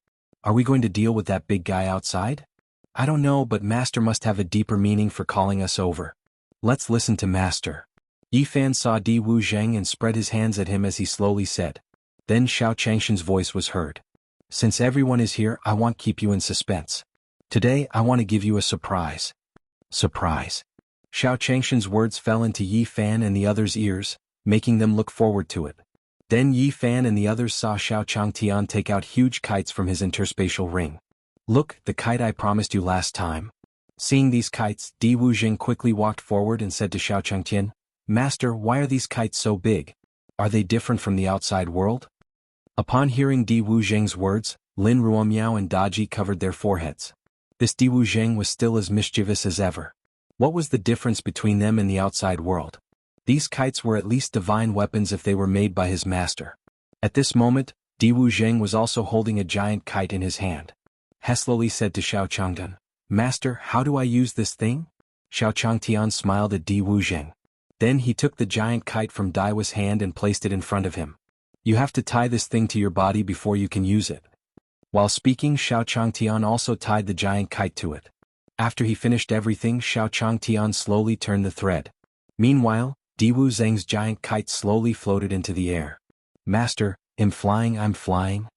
Are we going to deal with that big guy outside? I don't know, but Master must have a deeper meaning for calling us over. Let's listen to Master." Yi Fan saw Di Wu Zheng and spread his hands at him as he slowly said. Then Xiao Changshan's voice was heard. "Since everyone is here, I won't keep you in suspense. Today I want to give you a surprise." Surprise. Xiao Changshan's words fell into Yi Fan and the others' ears, making them look forward to it. Then Yi Fan and the others saw Xiao Changtian take out huge kites from his interspatial ring. "Look, the kite I promised you last time." Seeing these kites, Di Wu Zheng quickly walked forward and said to Xiao Changtian, "Master, why are these kites so big? Are they different from the outside world?" Upon hearing Di Wu Zheng's words, Lin Ruomiao and Daji covered their foreheads. This Di Wu Zheng was still as mischievous as ever. What was the difference between them and the outside world? These kites were at least divine weapons if they were made by his master. At this moment, Di Wu Zheng was also holding a giant kite in his hand. He slowly said to Xiao Changtian, "Master, how do I use this thing?" Xiao Changtian smiled at Di Wu Zheng. Then he took the giant kite from Daiwa's hand and placed it in front of him. "You have to tie this thing to your body before you can use it." While speaking, Xiao Changtian also tied the giant kite to it. After he finished everything, Xiao Changtian slowly turned the thread. Meanwhile, Di Wu Zheng's giant kite slowly floated into the air. "Master, I'm flying."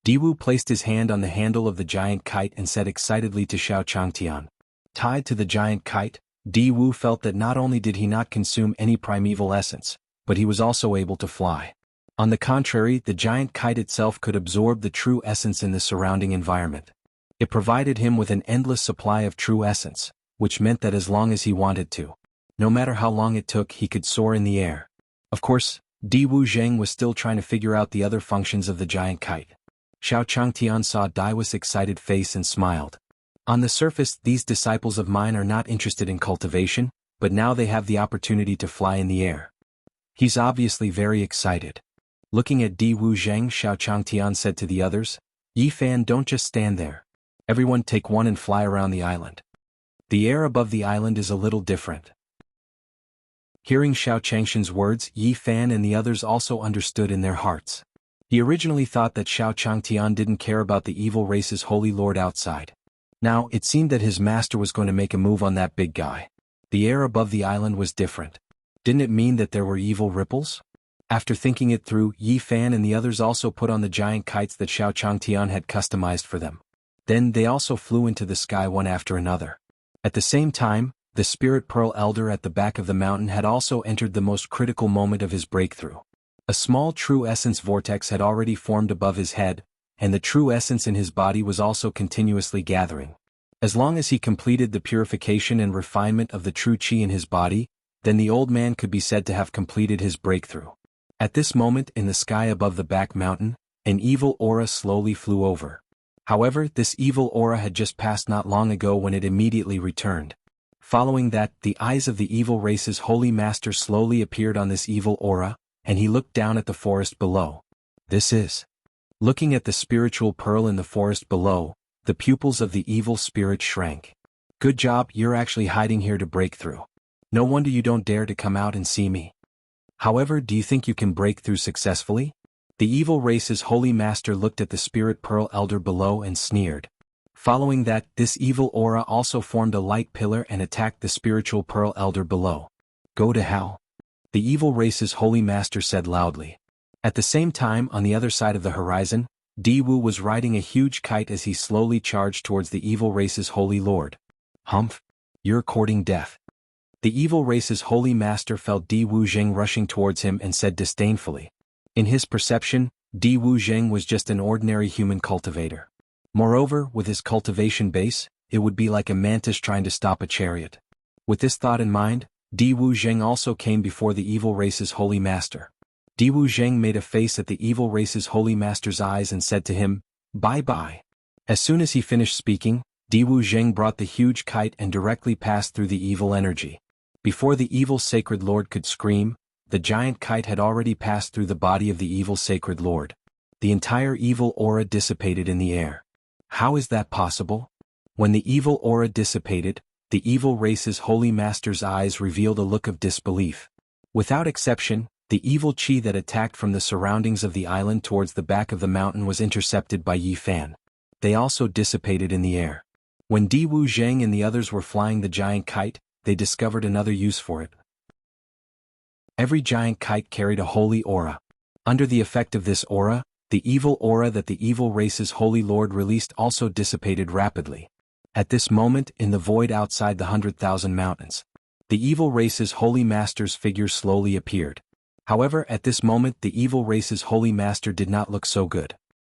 Di Wu placed his hand on the handle of the giant kite and said excitedly to Xiao Changtian. Tied to the giant kite, Di Wu felt that not only did he not consume any primeval essence, but he was also able to fly. On the contrary, the giant kite itself could absorb the true essence in the surrounding environment. It provided him with an endless supply of true essence, which meant that as long as he wanted to, no matter how long it took, he could soar in the air. Of course, Di Wu Zheng was still trying to figure out the other functions of the giant kite. Xiao Changtian saw Daiwa's excited face and smiled. On the surface, these disciples of mine are not interested in cultivation, but now they have the opportunity to fly in the air. He's obviously very excited. Looking at Di Wu Zheng, Xiao Changtian said to the others, "Yi Fan, don't just stand there. Everyone take one and fly around the island. The air above the island is a little different." Hearing Xiao Changshan's words, Yi Fan and the others also understood in their hearts. He originally thought that Xiao Changtian didn't care about the evil race's holy lord outside. Now, it seemed that his master was going to make a move on that big guy. The air above the island was different. Didn't it mean that there were evil ripples? After thinking it through, Yi Fan and the others also put on the giant kites that Xiao Changtian had customized for them. Then they also flew into the sky one after another. At the same time, the Spirit Pearl Elder at the back of the mountain had also entered the most critical moment of his breakthrough. A small true essence vortex had already formed above his head, and the true essence in his body was also continuously gathering. As long as he completed the purification and refinement of the true qi in his body, then the old man could be said to have completed his breakthrough. At this moment, in the sky above the back mountain, an evil aura slowly flew over. However, this evil aura had just passed not long ago when it immediately returned. Following that, the eyes of the evil race's holy master slowly appeared on this evil aura, and he looked down at the forest below. This is. Looking at the spiritual pearl in the forest below, the pupils of the evil spirit shrank. "Good job, you're actually hiding here to break through. No wonder you don't dare to come out and see me. However, do you think you can break through successfully?" The evil race's holy master looked at the Spirit Pearl Elder below and sneered. Following that, this evil aura also formed a light pillar and attacked the Spiritual Pearl Elder below. "Go to hell," the evil race's holy master said loudly. At the same time, on the other side of the horizon, Di Wu was riding a huge kite as he slowly charged towards the evil race's holy lord. "Humph! You're courting death." The evil race's holy master felt Di Wu Zheng rushing towards him and said disdainfully. In his perception, Di Wu Zheng was just an ordinary human cultivator. Moreover, with his cultivation base, it would be like a mantis trying to stop a chariot. With this thought in mind, Di Wu Zheng also came before the evil race's holy master. Di Wu Zheng made a face at the evil race's holy master's eyes and said to him, "Bye-bye." As soon as he finished speaking, Di Wu Zheng brought the huge kite and directly passed through the evil energy. Before the evil sacred lord could scream, the giant kite had already passed through the body of the evil sacred lord. The entire evil aura dissipated in the air. How is that possible? When the evil aura dissipated, the evil race's holy master's eyes revealed a look of disbelief. Without exception, the evil chi that attacked from the surroundings of the island towards the back of the mountain was intercepted by Yi Fan. They also dissipated in the air. When Di Wu Zhang and the others were flying the giant kite, they discovered another use for it. Every giant kite carried a holy aura. Under the effect of this aura, the evil aura that the evil race's holy lord released also dissipated rapidly. At this moment, in the void outside the 100,000 mountains, the evil race's holy master's figure slowly appeared. However, at this moment the evil race's holy master did not look so good.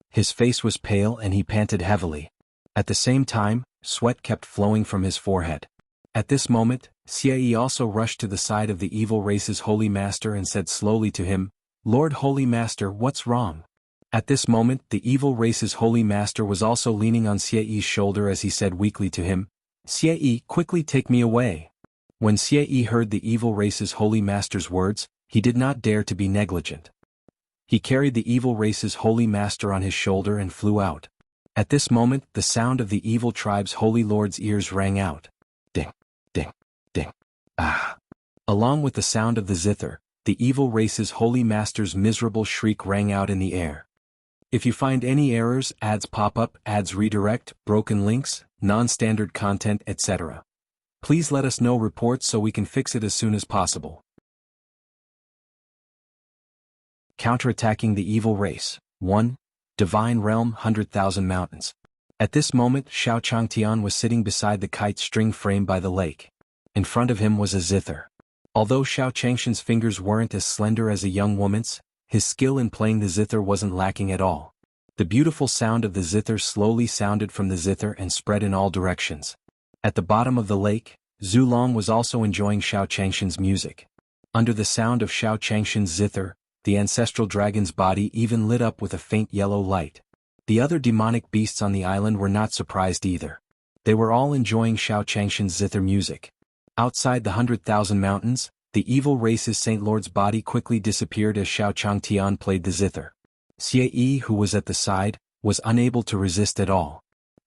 His face was pale and he panted heavily. At the same time, sweat kept flowing from his forehead. At this moment, Xie also rushed to the side of the evil race's holy master and said slowly to him, "Lord Holy Master, what's wrong?" At this moment the evil race's holy master was also leaning on Xie's shoulder as he said weakly to him, "Xie, quickly take me away." When Xie heard the evil race's holy master's words, he did not dare to be negligent. He carried the evil race's holy master on his shoulder and flew out. At this moment the sound of the evil tribe's holy lord's ears rang out. Ding, ding, ding, ah. Along with the sound of the zither, the evil race's holy master's miserable shriek rang out in the air. If you find any errors, ads pop up, ads redirect, broken links, non-standard content, etc., please let us know reports so we can fix it as soon as possible. Counterattacking the evil race. 1. Divine Realm 100,000 Mountains. At this moment Xiao Changtian was sitting beside the kite string frame by the lake. In front of him was a zither. Although Xiao Changshan's fingers weren't as slender as a young woman's, his skill in playing the zither wasn't lacking at all. The beautiful sound of the zither slowly sounded from the zither and spread in all directions. At the bottom of the lake, Zhu Long was also enjoying Xiao Changshan's music. Under the sound of Xiao Changshan's zither, the ancestral dragon's body even lit up with a faint yellow light. The other demonic beasts on the island were not surprised either. They were all enjoying Xiao Changshan's zither music. Outside the 100,000 mountains, the evil race's Saint Lord's body quickly disappeared as Xiao Changtian played the zither. Xie, who was at the side, was unable to resist at all.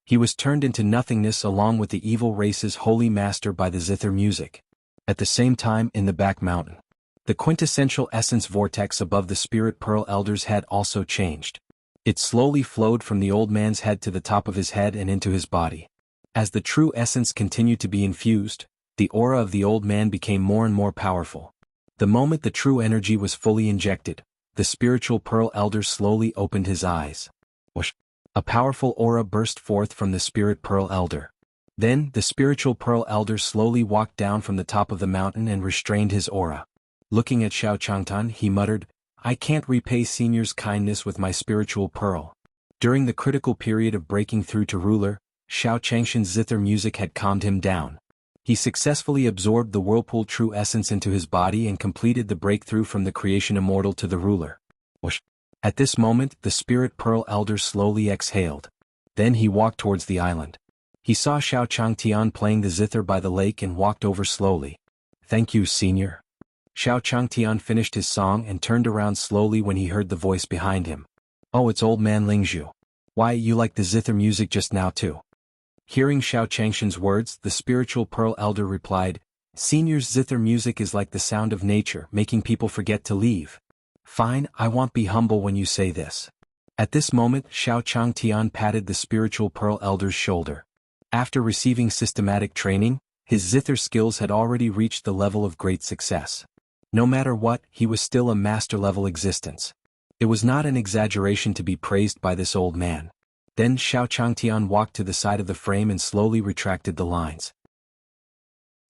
He was turned into nothingness along with the evil race's holy master by the zither music. At the same time in the back mountain, the quintessential essence vortex above the spirit pearl elder's head also changed. It slowly flowed from the old man's head to the top of his head and into his body. As the true essence continued to be infused, the aura of the old man became more and more powerful. The moment the true energy was fully injected, the spiritual pearl elder slowly opened his eyes. Whoosh! A powerful aura burst forth from the spirit pearl elder. Then, the spiritual pearl elder slowly walked down from the top of the mountain and restrained his aura. Looking at Xiao Changtan, he muttered, "I can't repay senior's kindness with my spiritual pearl." During the critical period of breaking through to ruler, Xiao Changshan's zither music had calmed him down. He successfully absorbed the whirlpool true essence into his body and completed the breakthrough from the creation immortal to the ruler. Whoosh! At this moment, the spirit pearl elder slowly exhaled. Then he walked towards the island. He saw Xiao Changtian playing the zither by the lake and walked over slowly. "Thank you, senior." Xiao Changtian finished his song and turned around slowly when he heard the voice behind him. "Oh, it's old man Lingzhu. Why, you like the zither music just now too?" Hearing Xiao Changshan's words, the spiritual pearl elder replied, "Senior's zither music is like the sound of nature, making people forget to leave." "Fine, I won't be humble when you say this." At this moment, Xiao Changtian patted the spiritual pearl elder's shoulder. After receiving systematic training, his zither skills had already reached the level of great success. No matter what, he was still a master-level existence. It was not an exaggeration to be praised by this old man. Then Xiao Changtian walked to the side of the frame and slowly retracted the lines.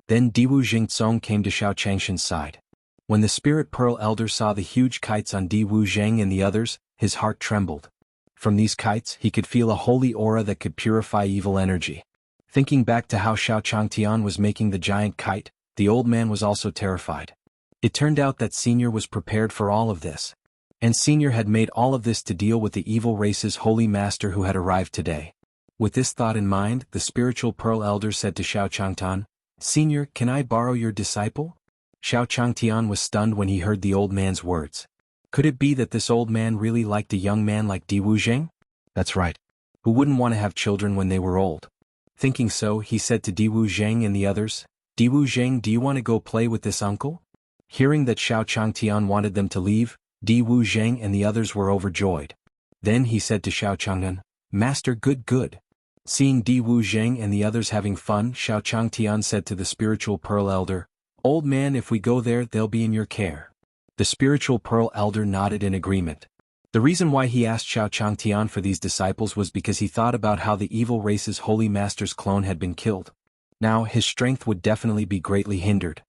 Then Diwu Jingzong came to Xiao Changshan's side. When the spirit pearl elder saw the huge kites on Diwu Zhang and the others, his heart trembled. From these kites he could feel a holy aura that could purify evil energy. Thinking back to how Xiao Changtian was making the giant kite, the old man was also terrified. It turned out that Senior was prepared for all of this. And Senior had made all of this to deal with the evil race's holy master who had arrived today. With this thought in mind, the spiritual pearl elder said to Xiao Changtan, "Senior, can I borrow your disciple?" Xiao Changtian was stunned when he heard the old man's words. Could it be that this old man really liked a young man like Di Wuzheng? That's right. Who wouldn't want to have children when they were old? Thinking so, he said to Di Wuzheng and the others, "Di Wuzheng, do you want to go play with this uncle?" Hearing that Xiao Changtian wanted them to leave, Di Wuzheng and the others were overjoyed. Then he said to Xiao Changtian, "Master, good." Seeing Di Wuzheng and the others having fun, Xiao Changtian said to the spiritual pearl elder, "Old man, if we go there, they'll be in your care." The spiritual pearl elder nodded in agreement. The reason why he asked Xiao Changtian for these disciples was because he thought about how the evil race's holy master's clone had been killed. Now his strength would definitely be greatly hindered.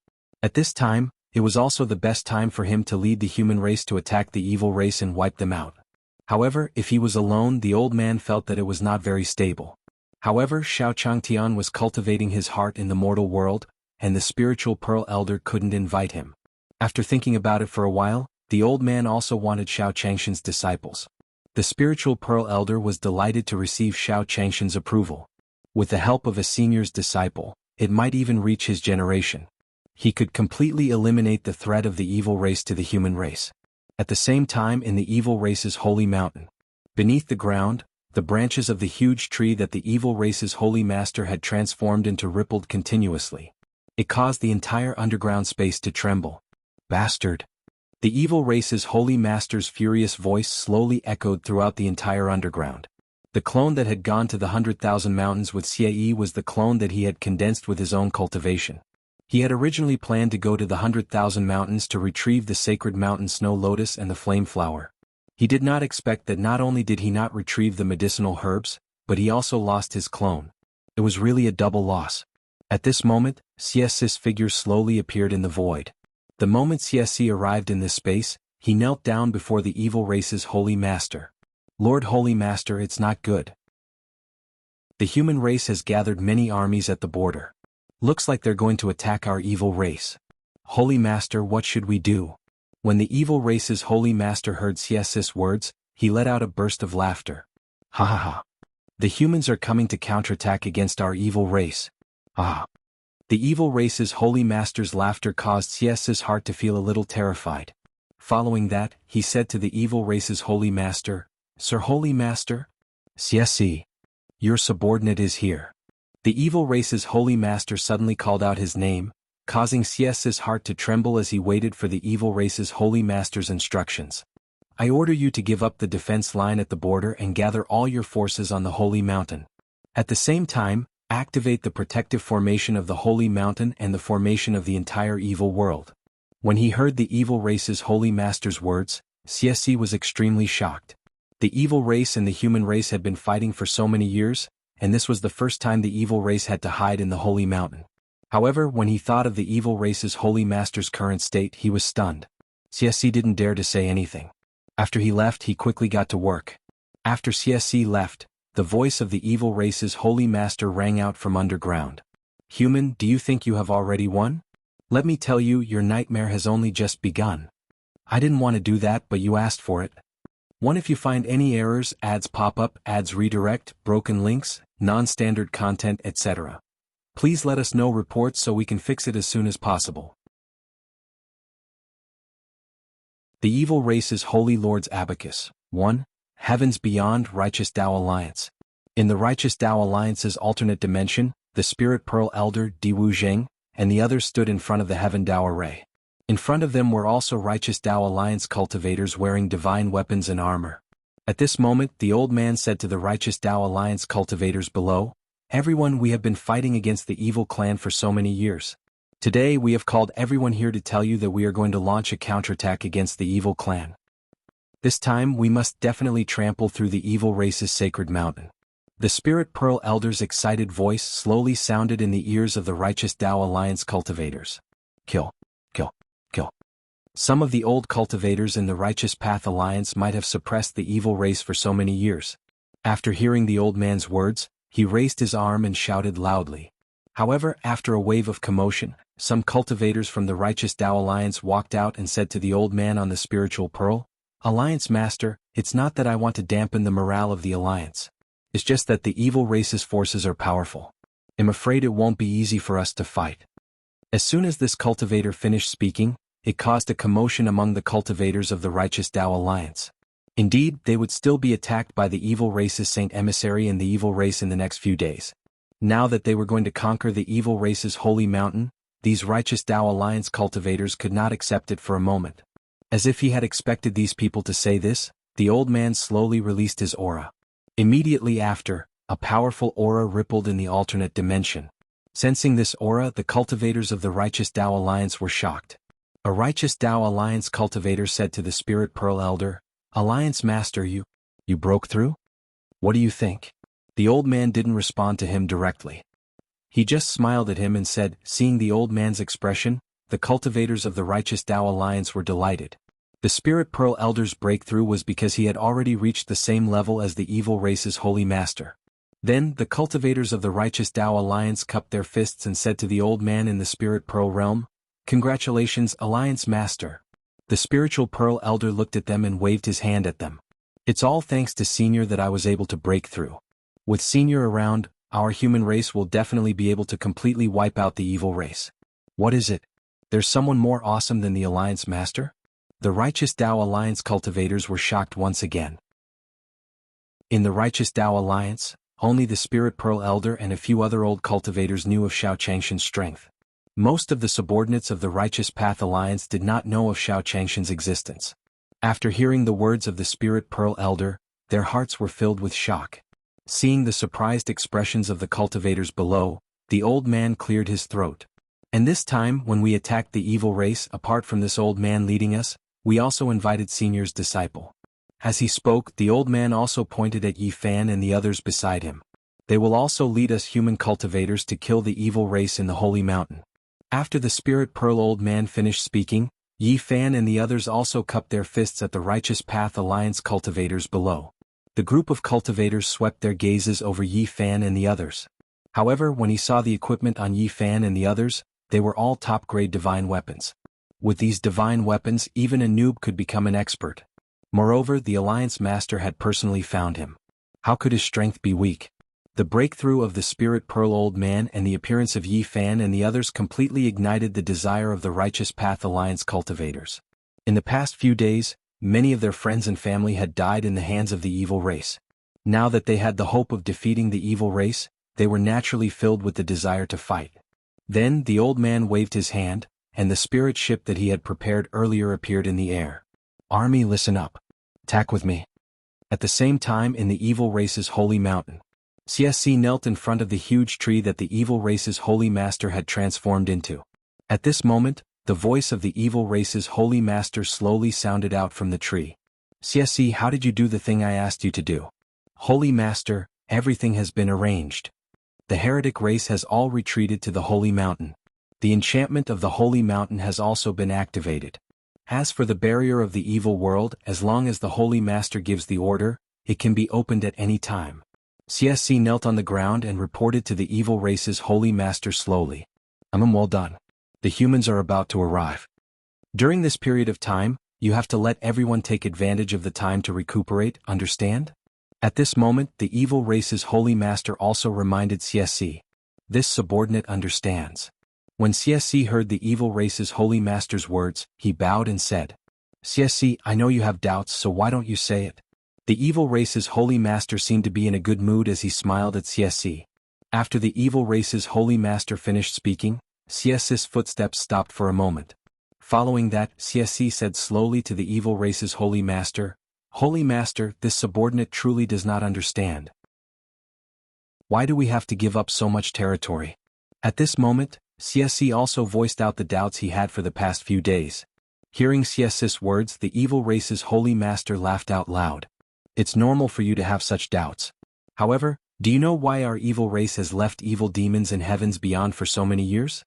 At this time, it was also the best time for him to lead the human race to attack the evil race and wipe them out. However, if he was alone, the old man felt that it was not very stable. However, Xiao Changtian was cultivating his heart in the mortal world, and the spiritual pearl elder couldn't invite him. After thinking about it for a while, the old man also wanted Xiao Changshan's disciples. The spiritual pearl elder was delighted to receive Xiao Changshan's approval. With the help of a senior's disciple, it might even reach his generation. He could completely eliminate the threat of the evil race to the human race. At the same time, in the evil race's holy mountain, beneath the ground, the branches of the huge tree that the evil race's holy master had transformed into rippled continuously. It caused the entire underground space to tremble. "Bastard!" The evil race's holy master's furious voice slowly echoed throughout the entire underground. The clone that had gone to the 100,000 mountains with Xie was the clone that he had condensed with his own cultivation. He had originally planned to go to the 100,000 mountains to retrieve the sacred mountain snow lotus and the flame flower. He did not expect that not only did he not retrieve the medicinal herbs, but he also lost his clone. It was really a double loss. At this moment, Xie's figure slowly appeared in the void. The moment Xie arrived in this space, he knelt down before the evil race's holy master. "Lord Holy Master, it's not good. The human race has gathered many armies at the border. Looks like they're going to attack our evil race. Holy Master, what should we do?" When the evil race's holy master heard Xie's words, he let out a burst of laughter. "Ha ha ha. The humans are coming to counterattack against our evil race. Ah." The evil race's holy master's laughter caused Xie's heart to feel a little terrified. Following that, he said to the evil race's holy master, "Sir Holy Master? Xie, your subordinate is here." The evil race's holy master suddenly called out his name, causing Xie's heart to tremble as he waited for the evil race's holy master's instructions. "I order you to give up the defense line at the border and gather all your forces on the holy mountain. At the same time, activate the protective formation of the holy mountain and the formation of the entire evil world." When he heard the evil race's holy master's words, Xie was extremely shocked. The evil race and the human race had been fighting for so many years, and this was the first time the evil race had to hide in the holy mountain. However, when he thought of the evil race's holy master's current state, he was stunned. Xie didn't dare to say anything. After he left, he quickly got to work. After Xie left, the voice of the evil race's holy master rang out from underground. "Human, do you think you have already won? Let me tell you, your nightmare has only just begun. I didn't want to do that, but you asked for it. One, if you find any errors, ads pop up, ads redirect, broken links, non-standard content, etc. Please let us know reports so we can fix it as soon as possible." The evil race's holy lord's abacus. 1. Heavens Beyond Righteous Tao Alliance. In the Righteous Tao Alliance's alternate dimension, the Spirit Pearl Elder Di Wuzheng and the others stood in front of the Heaven Tao array. In front of them were also Righteous Tao Alliance cultivators wearing divine weapons and armor. At this moment, the old man said to the Righteous Tao Alliance cultivators below, "Everyone, we have been fighting against the evil clan for so many years. Today we have called everyone here to tell you that we are going to launch a counterattack against the evil clan. This time we must definitely trample through the evil race's sacred mountain." The Spirit Pearl Elder's excited voice slowly sounded in the ears of the Righteous Tao Alliance cultivators. "Kill, kill, kill." Some of the old cultivators in the Righteous Path Alliance might have suppressed the evil race for so many years. After hearing the old man's words, he raised his arm and shouted loudly. However, after a wave of commotion, some cultivators from the Righteous Tao Alliance walked out and said to the old man on the spiritual pearl, "Alliance Master, it's not that I want to dampen the morale of the Alliance. It's just that the evil race's forces are powerful. I'm afraid it won't be easy for us to fight. As soon as this cultivator finished speaking, it caused a commotion among the cultivators of the Righteous Tao Alliance. Indeed, they would still be attacked by the evil race's Saint Emissary and the evil race in the next few days. Now that they were going to conquer the evil race's holy mountain, these Righteous Tao Alliance cultivators could not accept it for a moment. As if he had expected these people to say this, the old man slowly released his aura. Immediately after, a powerful aura rippled in the alternate dimension. Sensing this aura, the cultivators of the Righteous Tao Alliance were shocked. A Righteous Tao Alliance cultivator said to the Spirit Pearl Elder, "Alliance Master, you broke through? What do you think?" The old man didn't respond to him directly. He just smiled at him and said, seeing the old man's expression, the cultivators of the Righteous Tao Alliance were delighted. The Spirit Pearl Elder's breakthrough was because he had already reached the same level as the evil race's holy master. Then, the cultivators of the Righteous Tao Alliance cupped their fists and said to the old man in the Spirit Pearl realm, "Congratulations, Alliance Master." The Spiritual Pearl Elder looked at them and waved his hand at them. "It's all thanks to Senior that I was able to break through. With Senior around, our human race will definitely be able to completely wipe out the evil race." "What is it? There's someone more awesome than the Alliance Master?" The Righteous Tao Alliance cultivators were shocked once again. In the Righteous Tao Alliance, only the Spirit Pearl Elder and a few other old cultivators knew of Xiao Changshan's strength. Most of the subordinates of the Righteous Path Alliance did not know of Xiao Changshan's existence. After hearing the words of the Spirit Pearl Elder, their hearts were filled with shock. Seeing the surprised expressions of the cultivators below, the old man cleared his throat. "And this time, when we attacked the evil race, apart from this old man leading us, we also invited Senior's disciple." As he spoke, the old man also pointed at Yi Fan and the others beside him. "They will also lead us human cultivators to kill the evil race in the Holy Mountain." After the Spirit Pearl old man finished speaking, Yi Fan and the others also cupped their fists at the Righteous Path Alliance cultivators below. The group of cultivators swept their gazes over Yi Fan and the others. However, when he saw the equipment on Yi Fan and the others, they were all top-grade divine weapons. With these divine weapons, even a noob could become an expert. Moreover, the Alliance Master had personally found him. How could his strength be weak? The breakthrough of the Spirit Pearl old man and the appearance of Yi Fan and the others completely ignited the desire of the Righteous Path Alliance cultivators. In the past few days, many of their friends and family had died in the hands of the evil race. Now that they had the hope of defeating the evil race, they were naturally filled with the desire to fight. Then the old man waved his hand, and the spirit ship that he had prepared earlier appeared in the air. "Army, listen up. Attack with me." At the same time, in the evil race's holy mountain, CSC knelt in front of the huge tree that the evil race's holy master had transformed into. At this moment, the voice of the evil race's holy master slowly sounded out from the tree. "CSC, how did you do the thing I asked you to do?" "Holy Master, everything has been arranged. The heretic race has all retreated to the holy mountain. The enchantment of the holy mountain has also been activated. As for the barrier of the evil world, as long as the holy master gives the order, it can be opened at any time." CSC knelt on the ground and reported to the evil race's holy master slowly. Well done. The humans are about to arrive. During this period of time, you have to let everyone take advantage of the time to recuperate, understand?" At this moment, the evil race's holy master also reminded CSC. This subordinate understands. When CSC heard the evil race's holy master's words, he bowed and said, "CSC, I know you have doubts, so why don't you say it?" The evil race's holy master seemed to be in a good mood as he smiled at CSC. After the evil race's holy master finished speaking, CSC's footsteps stopped for a moment. Following that, CSC said slowly to the evil race's holy master, "Holy Master, this subordinate truly does not understand. Why do we have to give up so much territory?" At this moment, CSC also voiced out the doubts he had for the past few days. Hearing CSC's words, the evil race's holy master laughed out loud. "It's normal for you to have such doubts. However, do you know why our evil race has left evil demons in heavens beyond for so many years?"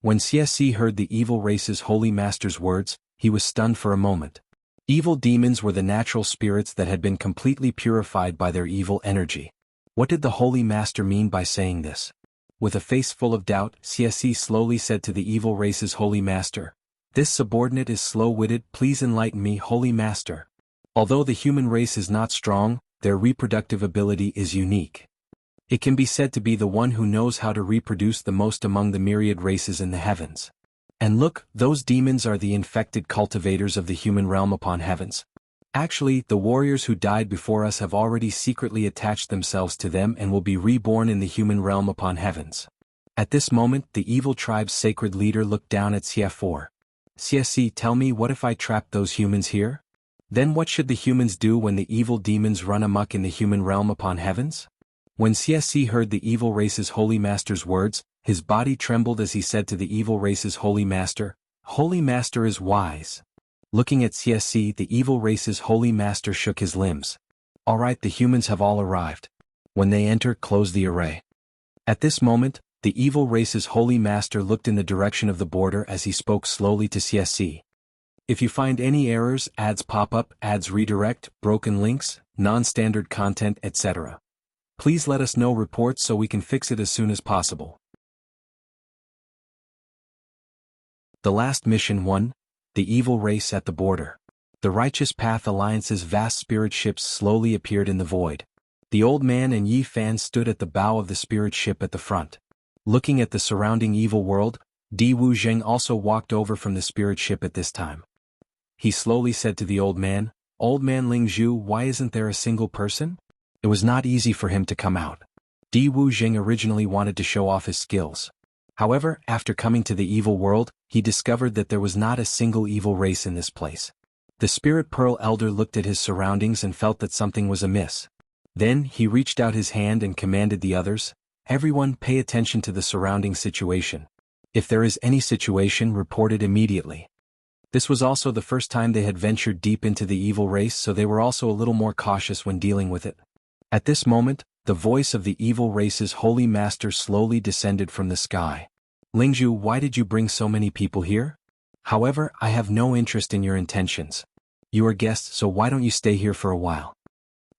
When CSC heard the evil race's holy master's words, he was stunned for a moment. Evil demons were the natural spirits that had been completely purified by their evil energy. What did the holy master mean by saying this? With a face full of doubt, CSC slowly said to the evil race's holy master, "This subordinate is slow-witted, please enlighten me, holy master." Although the human race is not strong, their reproductive ability is unique. It can be said to be the one who knows how to reproduce the most among the myriad races in the heavens. And look, those demons are the infected cultivators of the human realm upon heavens. Actually, the warriors who died before us have already secretly attached themselves to them and will be reborn in the human realm upon heavens. At this moment, the evil tribe's sacred leader looked down at CF4. CSC, tell me, what if I trap those humans here? Then what should the humans do when the evil demons run amok in the human realm upon heavens? When CSC heard the evil race's holy master's words, his body trembled as he said to the evil race's holy master, "Holy master is wise." Looking at CSC, the evil race's holy master shook his limbs. "Alright, the humans have all arrived. When they enter, close the array." At this moment, the evil race's holy master looked in the direction of the border as he spoke slowly to CSC. "If you find any errors, ads pop up, ads redirect, broken links, non-standard content, etc. please let us know reports so we can fix it as soon as possible." The last mission 1. The evil race at the border. The Righteous Path Alliance's vast spirit ships slowly appeared in the void. The old man and Yi Fan stood at the bow of the spirit ship at the front. Looking at the surrounding evil world, Di Wu Zheng also walked over from the spirit ship at this time. He slowly said to the old man, "Old man Ling Zhu, why isn't there a single person?" It was not easy for him to come out. Di Wu Zheng originally wanted to show off his skills. However, after coming to the evil world, he discovered that there was not a single evil race in this place. The Spirit Pearl Elder looked at his surroundings and felt that something was amiss. Then, he reached out his hand and commanded the others, "Everyone pay attention to the surrounding situation. If there is any situation, report it immediately." This was also the first time they had ventured deep into the evil race, so they were also a little more cautious when dealing with it. At this moment, the voice of the evil race's holy master slowly descended from the sky. "Lingzhu, why did you bring so many people here? However, I have no interest in your intentions. You are guests, so why don't you stay here for a while?"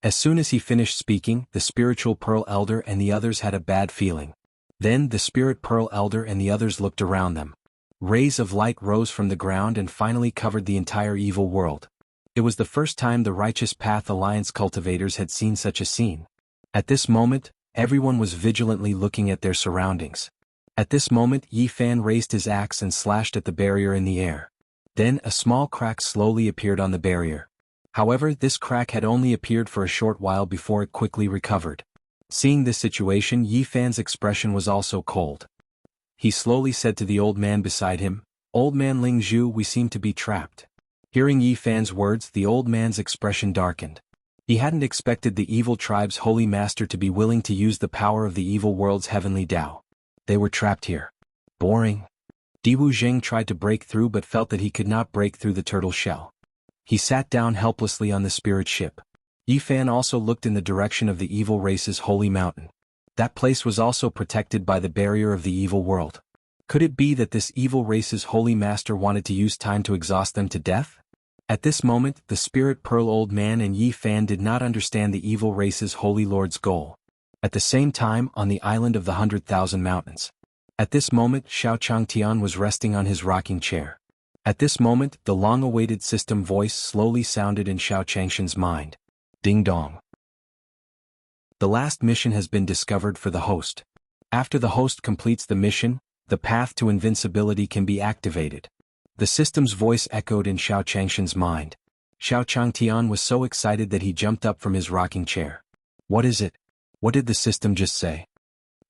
As soon as he finished speaking, the Spiritual Pearl Elder and the others had a bad feeling. Then the Spirit Pearl Elder and the others looked around them. Rays of light rose from the ground and finally covered the entire evil world. It was the first time the Righteous Path Alliance cultivators had seen such a scene. At this moment, everyone was vigilantly looking at their surroundings. At this moment, Yi Fan raised his axe and slashed at the barrier in the air. Then a small crack slowly appeared on the barrier. However, this crack had only appeared for a short while before it quickly recovered. Seeing this situation, Yi Fan's expression was also cold. He slowly said to the old man beside him, "Old man Ling Zhu, we seem to be trapped." Hearing Yi Fan's words, the old man's expression darkened. He hadn't expected the evil tribe's holy master to be willing to use the power of the evil world's heavenly Tao. They were trapped here. Boring. Di Wu Zheng tried to break through but felt that he could not break through the turtle shell. He sat down helplessly on the spirit ship. Yi Fan also looked in the direction of the evil race's holy mountain. That place was also protected by the barrier of the evil world. Could it be that this evil race's holy master wanted to use time to exhaust them to death? At this moment, the Spirit Pearl Old Man and Yi Fan did not understand the evil race's holy lord's goal. At the same time, on the island of the 100,000 mountains. At this moment, Xiao Changtian was resting on his rocking chair. At this moment, the long-awaited system voice slowly sounded in Xiao Changshan's mind. Ding dong. The last mission has been discovered for the host. After the host completes the mission, the path to invincibility can be activated. The system's voice echoed in Xiao Changshan's mind. Xiao Changtian was so excited that he jumped up from his rocking chair. "What is it? What did the system just say?"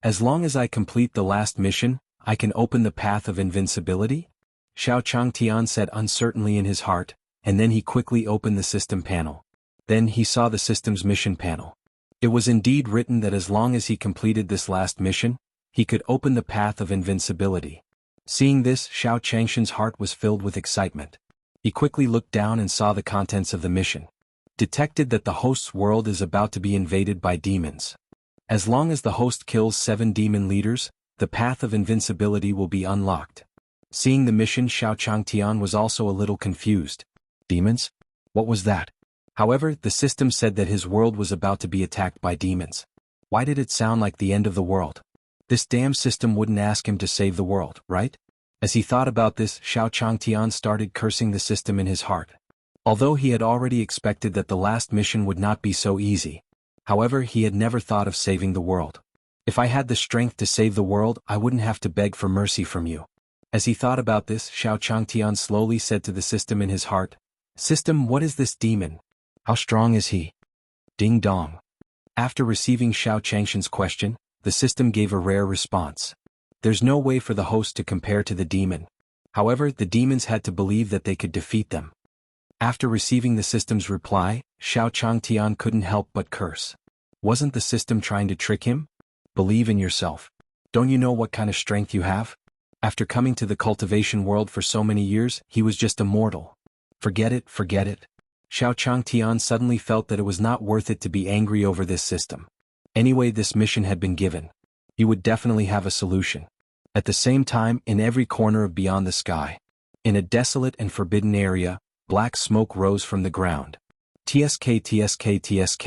"As long as I complete the last mission, I can open the path of invincibility?" Xiao Changtian said uncertainly in his heart, and then he quickly opened the system panel. Then he saw the system's mission panel. It was indeed written that as long as he completed this last mission, he could open the path of invincibility. Seeing this, Xiao Changshan's heart was filled with excitement. He quickly looked down and saw the contents of the mission. Detected that the host's world is about to be invaded by demons. As long as the host kills 7 demon leaders, the path of invincibility will be unlocked. Seeing the mission, Xiao Changtian was also a little confused. Demons? What was that? However, the system said that his world was about to be attacked by demons. Why did it sound like the end of the world? This damn system wouldn't ask him to save the world, right? As he thought about this, Xiao Changtian started cursing the system in his heart. Although he had already expected that the last mission would not be so easy. However, he had never thought of saving the world. If I had the strength to save the world, I wouldn't have to beg for mercy from you. As he thought about this, Xiao Changtian slowly said to the system in his heart, System, what is this demon? How strong is he? Ding dong. After receiving Xiao Changshan's question, the system gave a rare response. There's no way for the host to compare to the demon. However, the demons had to believe that they could defeat them. After receiving the system's reply, Xiao Changtian couldn't help but curse. Wasn't the system trying to trick him? Believe in yourself. Don't you know what kind of strength you have? After coming to the cultivation world for so many years, he was just a mortal. Forget it, forget it. Xiao Changtian suddenly felt that it was not worth it to be angry over this system. Anyway, this mission had been given. He would definitely have a solution. At the same time, in every corner of Beyond the Sky, in a desolate and forbidden area, black smoke rose from the ground. TSK, TSK, TSK.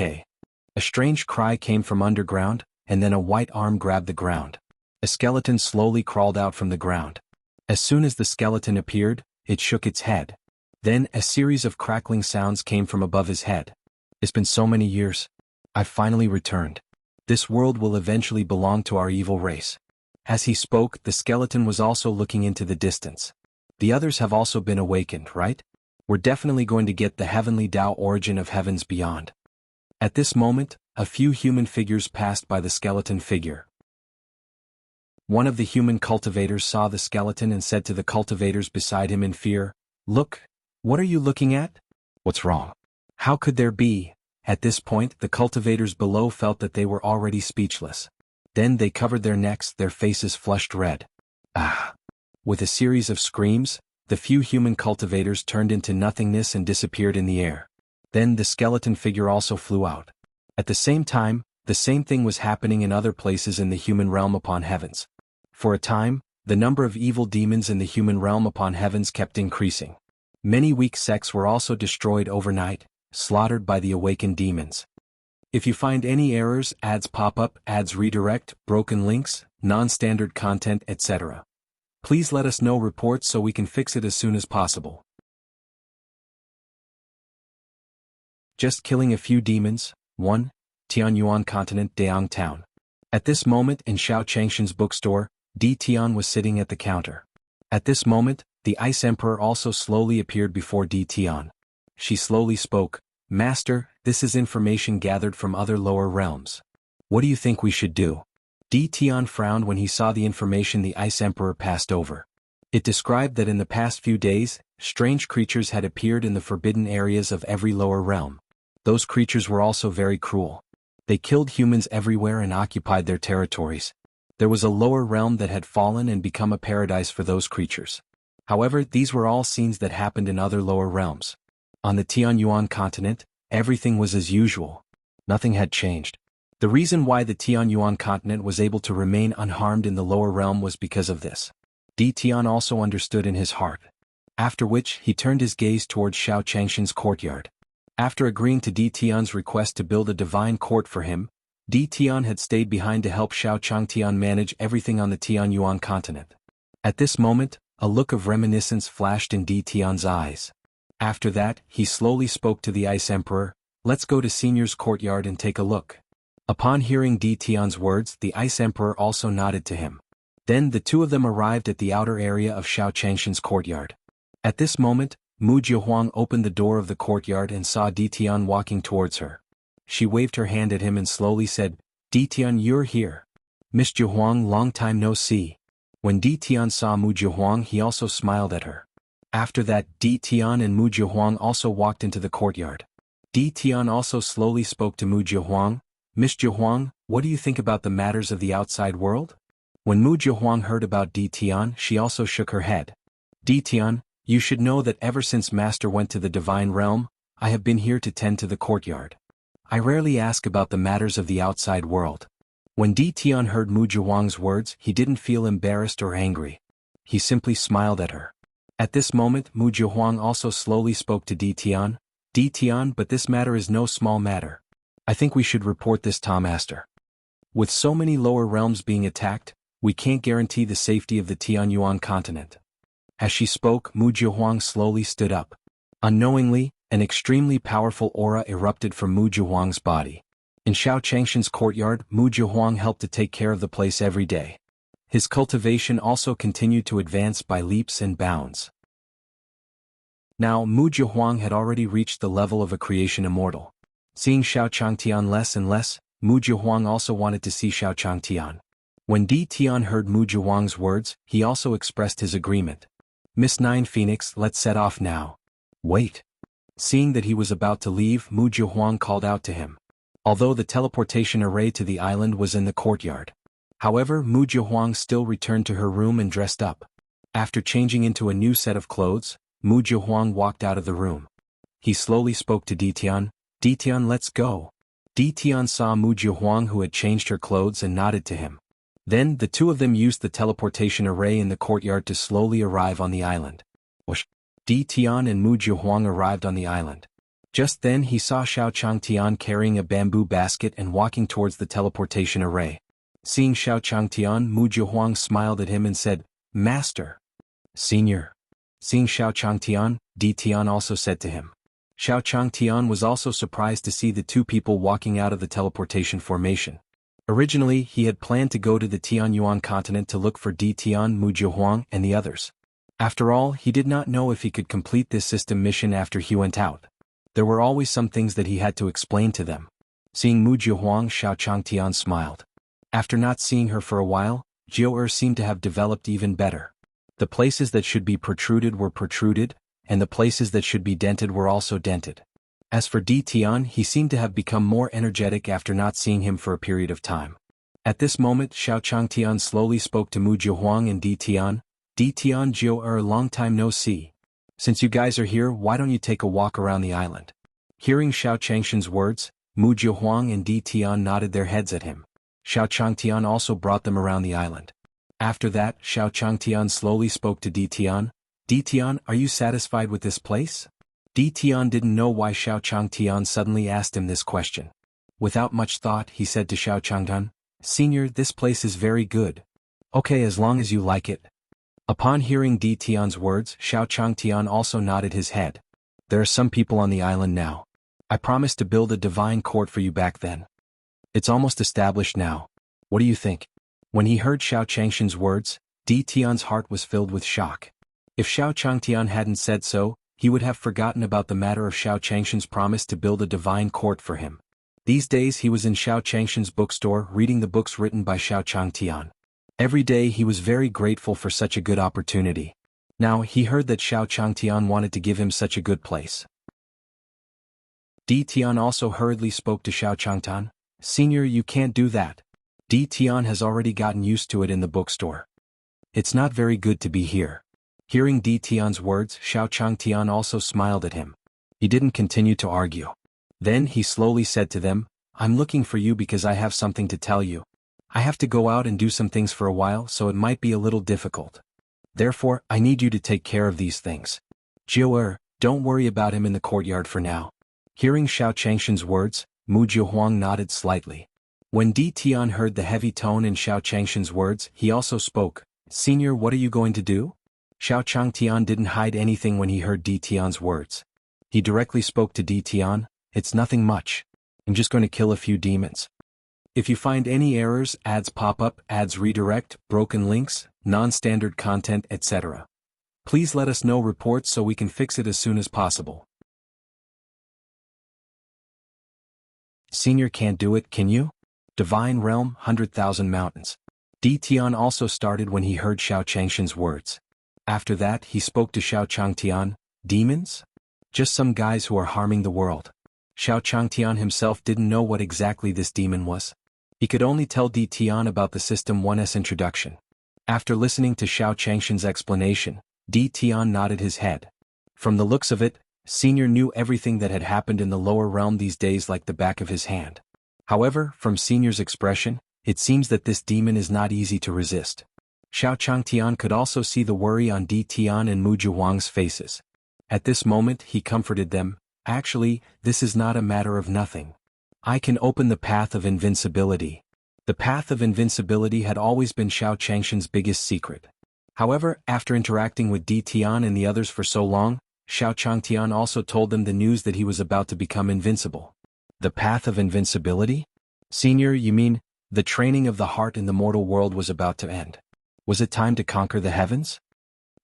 A strange cry came from underground, and then a white arm grabbed the ground. A skeleton slowly crawled out from the ground. As soon as the skeleton appeared, it shook its head. Then a series of crackling sounds came from above his head. It's been so many years. I've finally returned. This world will eventually belong to our evil race. As he spoke, the skeleton was also looking into the distance. The others have also been awakened, right? We're definitely going to get the heavenly Tao origin of heavens beyond. At this moment, a few human figures passed by the skeleton figure. One of the human cultivators saw the skeleton and said to the cultivators beside him in fear, Look, what are you looking at? What's wrong? How could there be? At this point, the cultivators below felt that they were already speechless. Then they covered their necks, their faces flushed red. Ah! With a series of screams, the few human cultivators turned into nothingness and disappeared in the air. Then the skeleton figure also flew out. At the same time, the same thing was happening in other places in the human realm upon heavens. For a time, the number of evil demons in the human realm upon heavens kept increasing. Many weak sects were also destroyed overnight, slaughtered by the awakened demons. If you find any errors, ads pop up, ads redirect, broken links, non-standard content, etc., please let us know reports so we can fix it as soon as possible. Just killing a few demons. 1. Tianyuan Continent, Daang Town. At this moment in Xiao Changshan's bookstore, Di Tian was sitting at the counter. At this moment, the Ice Emperor also slowly appeared before Di Tian. She slowly spoke, Master, this is information gathered from other lower realms. What do you think we should do? Di Tian frowned when he saw the information the Ice Emperor passed over. It described that in the past few days, strange creatures had appeared in the forbidden areas of every lower realm. Those creatures were also very cruel. They killed humans everywhere and occupied their territories. There was a lower realm that had fallen and become a paradise for those creatures. However, these were all scenes that happened in other lower realms. On the Tianyuan continent, everything was as usual. Nothing had changed. The reason why the Tianyuan continent was able to remain unharmed in the lower realm was because of this. Di Tian also understood in his heart. After which, he turned his gaze towards Xiao Changshan's courtyard. After agreeing to Di Tian's request to build a divine court for him, Di Tian had stayed behind to help Xiao Changtian manage everything on the Tianyuan continent. At this moment, a look of reminiscence flashed in Di Tian's eyes. After that, he slowly spoke to the Ice Emperor, Let's go to Senior's courtyard and take a look. Upon hearing Di Tian's words, the Ice Emperor also nodded to him. Then the two of them arrived at the outer area of Xiao Changshan's courtyard. At this moment, Mu Jiahuang opened the door of the courtyard and saw Di Tian walking towards her. She waved her hand at him and slowly said, Di Tian, you're here. Miss Jiahuang, long time no see. When Di Tian saw Mu Jiahuang, he also smiled at her. After that, Di Tian and Mu Jiahuang also walked into the courtyard. Di Tian also slowly spoke to Mu Jiahuang, Miss Jiahuang, what do you think about the matters of the outside world? When Mu Jiahuang heard about Di Tian, she also shook her head. Di Tian, you should know that ever since Master went to the divine realm, I have been here to tend to the courtyard. I rarely ask about the matters of the outside world. When Di Tian heard Mu Jiahuang's words, he didn't feel embarrassed or angry. He simply smiled at her. At this moment, Mu Jiahuang also slowly spoke to Di Tian, but this matter is no small matter. I think we should report this to Master. With so many lower realms being attacked, we can't guarantee the safety of the Tianyuan continent. As she spoke, Mu Jiahuang slowly stood up. Unknowingly, an extremely powerful aura erupted from Mu Jiahuang's body. In Xiao Changshan's courtyard, Mu Jiahuang helped to take care of the place every day. His cultivation also continued to advance by leaps and bounds. Now Mu Jiahuang had already reached the level of a creation immortal. Seeing Xiao Changtian less and less, Mu Jiahuang also wanted to see Xiao Changtian. When Di Tian heard Mu Jiahuang's words, he also expressed his agreement. Miss Nine Phoenix, let's set off now. Wait. Seeing that he was about to leave, Mu Jiahuang called out to him. Although the teleportation array to the island was in the courtyard. However, Mu Jiahuang still returned to her room and dressed up. After changing into a new set of clothes, Mu Jiahuang walked out of the room. He slowly spoke to Di Tian. Di Tian, let's go. Di Tian saw Mu Jiahuang, who had changed her clothes, and nodded to him. Then the two of them used the teleportation array in the courtyard to slowly arrive on the island. Di Tian and Mu Jiahuang arrived on the island. Just then he saw Xiao Changtian carrying a bamboo basket and walking towards the teleportation array. Seeing Xiao Changtian, Mu Jiahuang smiled at him and said, Master. Senior. Seeing Xiao Changtian, Di Tian also said to him. Xiao Changtian was also surprised to see the two people walking out of the teleportation formation. Originally, he had planned to go to the Tianyuan continent to look for Di Tian, Mu Jiahuang, and the others. After all, he did not know if he could complete this system mission after he went out. There were always some things that he had to explain to them. Seeing Mu Jiahuang, Xiao Changtian smiled. After not seeing her for a while, Jiao seemed to have developed even better. The places that should be protruded were protruded, and the places that should be dented were also dented. As for Di Tian, he seemed to have become more energetic after not seeing him for a period of time. At this moment, Xiao Changtian slowly spoke to Mu Jiahuang and Di Tian. Di Tian, Jiao, long time no see. Since you guys are here, why don't you take a walk around the island? Hearing Xiao Changshan's words, Mu Jiahuang and Di Tian nodded their heads at him. Xiao Changtian also brought them around the island. After that, Xiao Changtian slowly spoke to Di Tian. Di Tian, are you satisfied with this place? Di Tian didn't know why Xiao Changtian suddenly asked him this question. Without much thought, he said to Xiao Changtian, Senior, this place is very good. Okay, as long as you like it. Upon hearing Di Tian's words, Xiao Changtian also nodded his head. There are some people on the island now. I promised to build a divine court for you back then. It's almost established now. What do you think? When he heard Xiao Changshan's words, Di Tian's heart was filled with shock. If Xiao Changtian hadn't said so, he would have forgotten about the matter of Xiao Changshan's promise to build a divine court for him. These days he was in Xiao Changshan's bookstore reading the books written by Xiao Changtian. Every day he was very grateful for such a good opportunity. Now he heard that Xiao Changtian wanted to give him such a good place. Di Tian also hurriedly spoke to Xiao Changtian. Senior, you can't do that. Di Tian has already gotten used to it in the bookstore. It's not very good to be here. Hearing Di Tian's words, Xiao Changtian also smiled at him. He didn't continue to argue. Then he slowly said to them, I'm looking for you because I have something to tell you. I have to go out and do some things for a while, so it might be a little difficult. Therefore, I need you to take care of these things. Jiao, don't worry about him in the courtyard for now. Hearing Xiao Changshan's words, Mu Jiahuang nodded slightly. When Di Tian heard the heavy tone in Xiao Changshan's words, he also spoke. Senior, what are you going to do? Xiao Changtian didn't hide anything when he heard Di Tian's words. He directly spoke to Di Tian. It's nothing much. I'm just going to kill a few demons. If you find any errors, ads pop up, ads redirect, broken links, non-standard content, etc. Please let us know reports so we can fix it as soon as possible. Senior can't do it, can you? Divine Realm, 100,000 Mountains. Di Tian also started when he heard Xiao Changshan's words. After that, he spoke to Xiao Changtian. Demons? Just some guys who are harming the world. Xiao Changtian himself didn't know what exactly this demon was. He could only tell Di Tian about the System 1's introduction. After listening to Xiao Changshan's explanation, Di Tian nodded his head. From the looks of it, Senior knew everything that had happened in the lower realm these days like the back of his hand. However, from Senior's expression, it seems that this demon is not easy to resist. Xiao Changtian could also see the worry on Di Tian and Mu Jiahuang's faces. At this moment he comforted them. Actually, this is not a matter of nothing. I can open the path of invincibility. The path of invincibility had always been Xiao Changshan's biggest secret. However, after interacting with Di Tian and the others for so long, Xiao Changtian also told them the news that he was about to become invincible. The path of invincibility? Senior, you mean, the training of the heart in the mortal world was about to end? Was it time to conquer the heavens?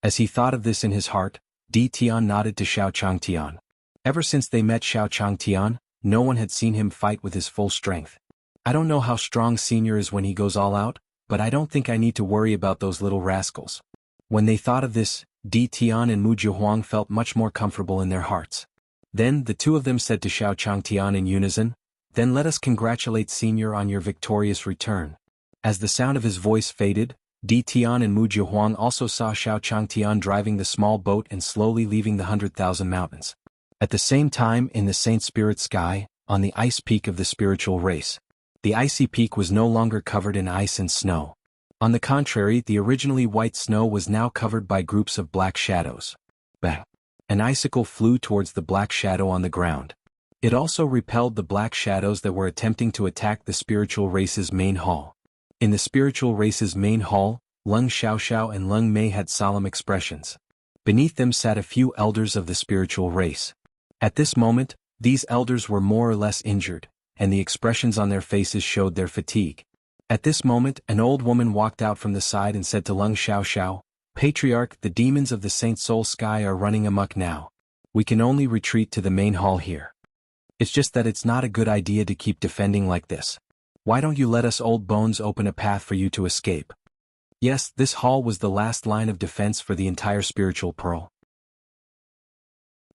As he thought of this in his heart, Di Tian nodded to Xiao Changtian. Ever since they met Xiao Changtian, no one had seen him fight with his full strength. I don't know how strong Senior is when he goes all out, but I don't think I need to worry about those little rascals. When they thought of this, Di Tian and Mu Jihuang felt much more comfortable in their hearts. Then the two of them said to Xiao Changtian in unison, "Then let us congratulate Senior on your victorious return." As the sound of his voice faded, Di Tian and Mu Jihuang also saw Xiao Changtian driving the small boat and slowly leaving the 100,000 mountains. At the same time, in the Saint Spirit sky, on the ice peak of the spiritual race, the icy peak was no longer covered in ice and snow. On the contrary, the originally white snow was now covered by groups of black shadows. Bang! An icicle flew towards the black shadow on the ground. It also repelled the black shadows that were attempting to attack the spiritual race's main hall. In the spiritual race's main hall, Lung Xiaoxiao and Lung Mei had solemn expressions. Beneath them sat a few elders of the spiritual race. At this moment, these elders were more or less injured, and the expressions on their faces showed their fatigue. At this moment, an old woman walked out from the side and said to Lung Xiaoxiao, "Patriarch, the demons of the Saint Soul Sky are running amok now. We can only retreat to the main hall here. It's just that it's not a good idea to keep defending like this. Why don't you let us old bones open a path for you to escape?" Yes, this hall was the last line of defense for the entire spiritual pearl.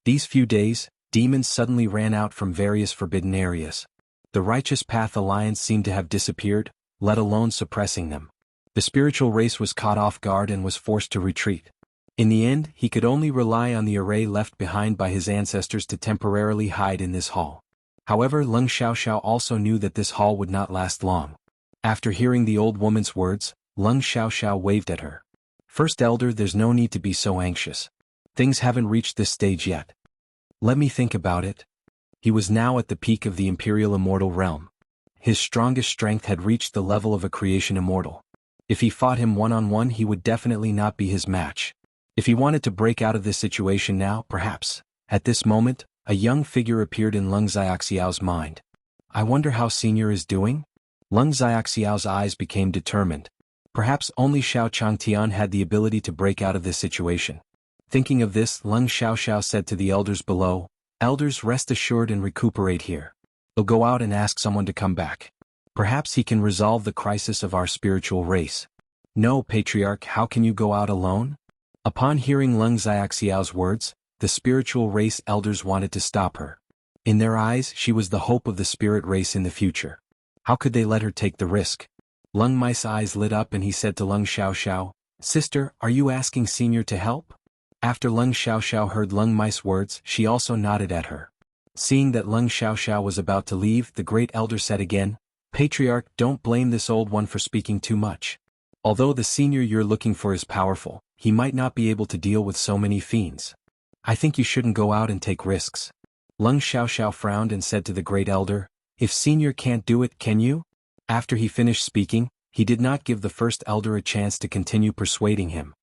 These few days, demons suddenly ran out from various forbidden areas. The Righteous Path Alliance seemed to have disappeared, let alone suppressing them. The spiritual race was caught off guard and was forced to retreat. In the end, he could only rely on the array left behind by his ancestors to temporarily hide in this hall. However, Lung Xiaoxiao also knew that this hall would not last long. After hearing the old woman's words, Lung Xiaoxiao waved at her. "First Elder, there's no need to be so anxious. Things haven't reached this stage yet. Let me think about it." He was now at the peak of the Imperial Immortal Realm. His strongest strength had reached the level of a creation immortal. If he fought him one-on-one, he would definitely not be his match. If he wanted to break out of this situation now, perhaps. At this moment, a young figure appeared in Lung Xiaoxiao's mind. "I wonder how Senior is doing?" Lung Xiaoxiao's eyes became determined. Perhaps only Xiao Changtian had the ability to break out of this situation. Thinking of this, Lung Xiaoxiao said to the elders below, "Elders, rest assured and recuperate here. I'll go out and ask someone to come back. Perhaps he can resolve the crisis of our spiritual race." "No, Patriarch, how can you go out alone?" Upon hearing Lung Xiaoxiao's words, the spiritual race elders wanted to stop her. In their eyes, she was the hope of the spirit race in the future. How could they let her take the risk? Lung Mei's eyes lit up and he said to Lung Xiaoxiao, "Sister, are you asking Senior to help?" After Lung Xiaoxiao heard Lung Mei's words, she also nodded at her. Seeing that Lung Xiaoxiao was about to leave, the great elder said again, "Patriarch, don't blame this old one for speaking too much. Although the Senior you're looking for is powerful, he might not be able to deal with so many fiends. I think you shouldn't go out and take risks." Lung Xiaoxiao frowned and said to the great elder, "If Senior can't do it, can you?" After he finished speaking, he did not give the first elder a chance to continue persuading him.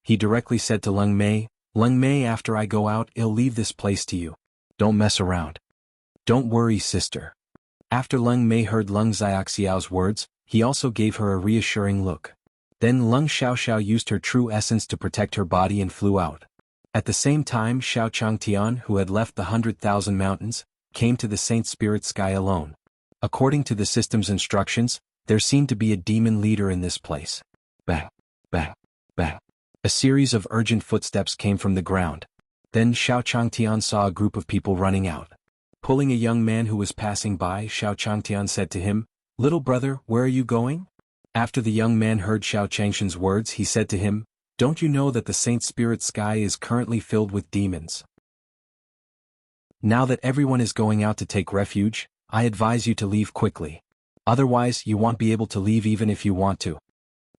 He directly said to Lung Mei, "Lung Mei, after I go out, I'll leave this place to you. Don't mess around." "Don't worry, sister." After Lung Mei heard Lung Xiaoxiao's words, he also gave her a reassuring look. Then Lung Xiaoxiao used her true essence to protect her body and flew out. At the same time, Xiao Changtian, who had left the 100,000 mountains, came to the Saint Spirit sky alone. According to the system's instructions, there seemed to be a demon leader in this place. Bang, bang, bang. A series of urgent footsteps came from the ground. Then Xiao Changtian saw a group of people running out. Pulling a young man who was passing by, Xiao Changtian said to him, "Little brother, where are you going?" After the young man heard Xiao Changshan's words, he said to him, "Don't you know that the Saint Spirit sky is currently filled with demons? Now that everyone is going out to take refuge, I advise you to leave quickly. Otherwise, you won't be able to leave even if you want to."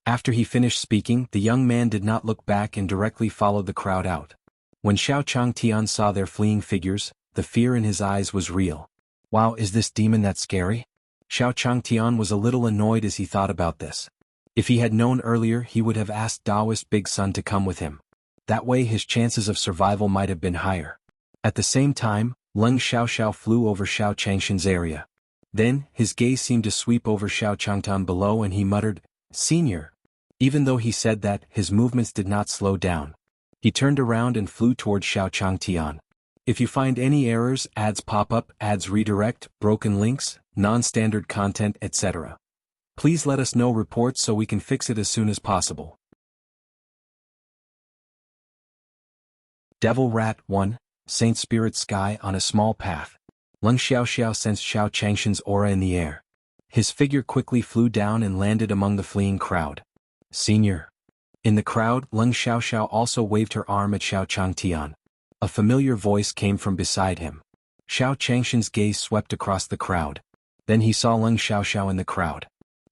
After he finished speaking, the young man did not look back and directly followed the crowd out. When Xiao Changtian saw their fleeing figures, the fear in his eyes was real. Wow, is this demon that scary? Xiao Changtian was a little annoyed as he thought about this. If he had known earlier, he would have asked Taoist Big Sun to come with him. That way his chances of survival might have been higher. At the same time, Lung Xiaoxiao flew over Xiao Changshan's area. Then, his gaze seemed to sweep over Xiao Changtian below and he muttered, "Senior." Even though he said that, his movements did not slow down. He turned around and flew towards Xiao Changtian. If you find any errors, ads pop up, ads redirect, broken links, non-standard content, etc., please let us know reports so we can fix it as soon as possible. Devil Rat 1, Saint Spirit Sky on a small path. Leng Xiaoxiao sensed Xiao Changshan's aura in the air. His figure quickly flew down and landed among the fleeing crowd. "Senior." In the crowd, Leng Xiaoxiao also waved her arm at Xiao Changtian. A familiar voice came from beside him. Xiao Changshan's gaze swept across the crowd. Then he saw Leng Xiaoxiao in the crowd.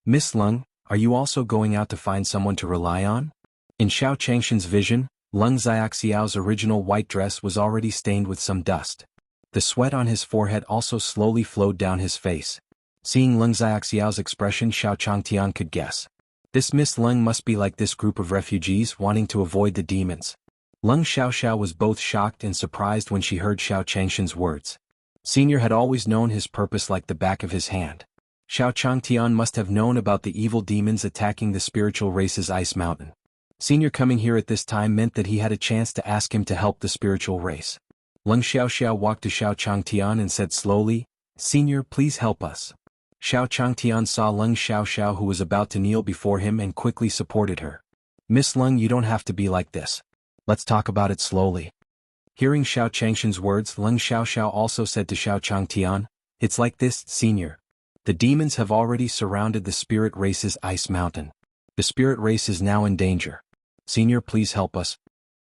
"Miss Leng, are you also going out to find someone to rely on?" In Xiao Changshan's vision, Leng Xiaoxiao's original white dress was already stained with some dust. The sweat on his forehead also slowly flowed down his face. Seeing Leng Xiaoxiao's expression, Xiao Changtian could guess. This Miss Leng must be like this group of refugees wanting to avoid the demons. Leng Xiaoxiao was both shocked and surprised when she heard Xiao Changshan's words. Senior had always known his purpose like the back of his hand. Xiao Changtian must have known about the evil demons attacking the spiritual race's ice mountain. Senior coming here at this time meant that he had a chance to ask him to help the spiritual race. Leng Xiaoxiao walked to Xiao Changtian and said slowly, "Senior, please help us." Xiao Changtian saw Leng Xiaoxiao who was about to kneel before him and quickly supported her. "Miss Leng, you don't have to be like this. Let's talk about it slowly." Hearing Xiao Changshan's words, Leng Xiaoxiao also said to Xiao Changtian, "It's like this, Senior. The demons have already surrounded the spirit race's ice mountain. The spirit race is now in danger. Senior, please help us."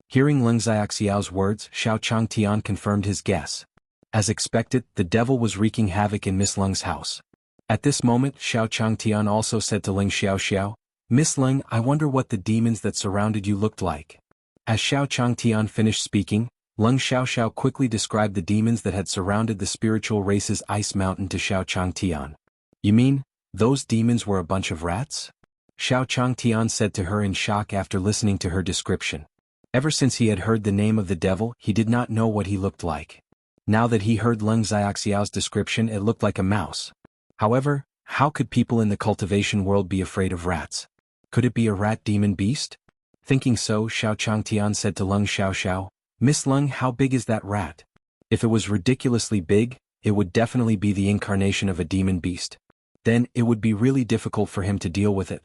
Hearing Leng Xiaoxiao's words, Xiao Changtian confirmed his guess. As expected, the devil was wreaking havoc in Miss Leng's house. At this moment, Xiao Changtian also said to Leng Xiaoxiao, "Miss Leng, I wonder what the demons that surrounded you looked like." As Xiao Changtian finished speaking, Leng Xiaoxiao quickly described the demons that had surrounded the spiritual race's ice mountain to Xiao Changtian. "You mean, those demons were a bunch of rats?" Xiao Changtian said to her in shock after listening to her description. Ever since he had heard the name of the devil, he did not know what he looked like. Now that he heard Leng Xiaoxiao's description, it looked like a mouse. However, how could people in the cultivation world be afraid of rats? Could it be a rat demon beast? Thinking so, Xiao Changtian said to Leng Xiaoxiao, "Miss Leng, how big is that rat? If it was ridiculously big, it would definitely be the incarnation of a demon beast. Then, it would be really difficult for him to deal with it."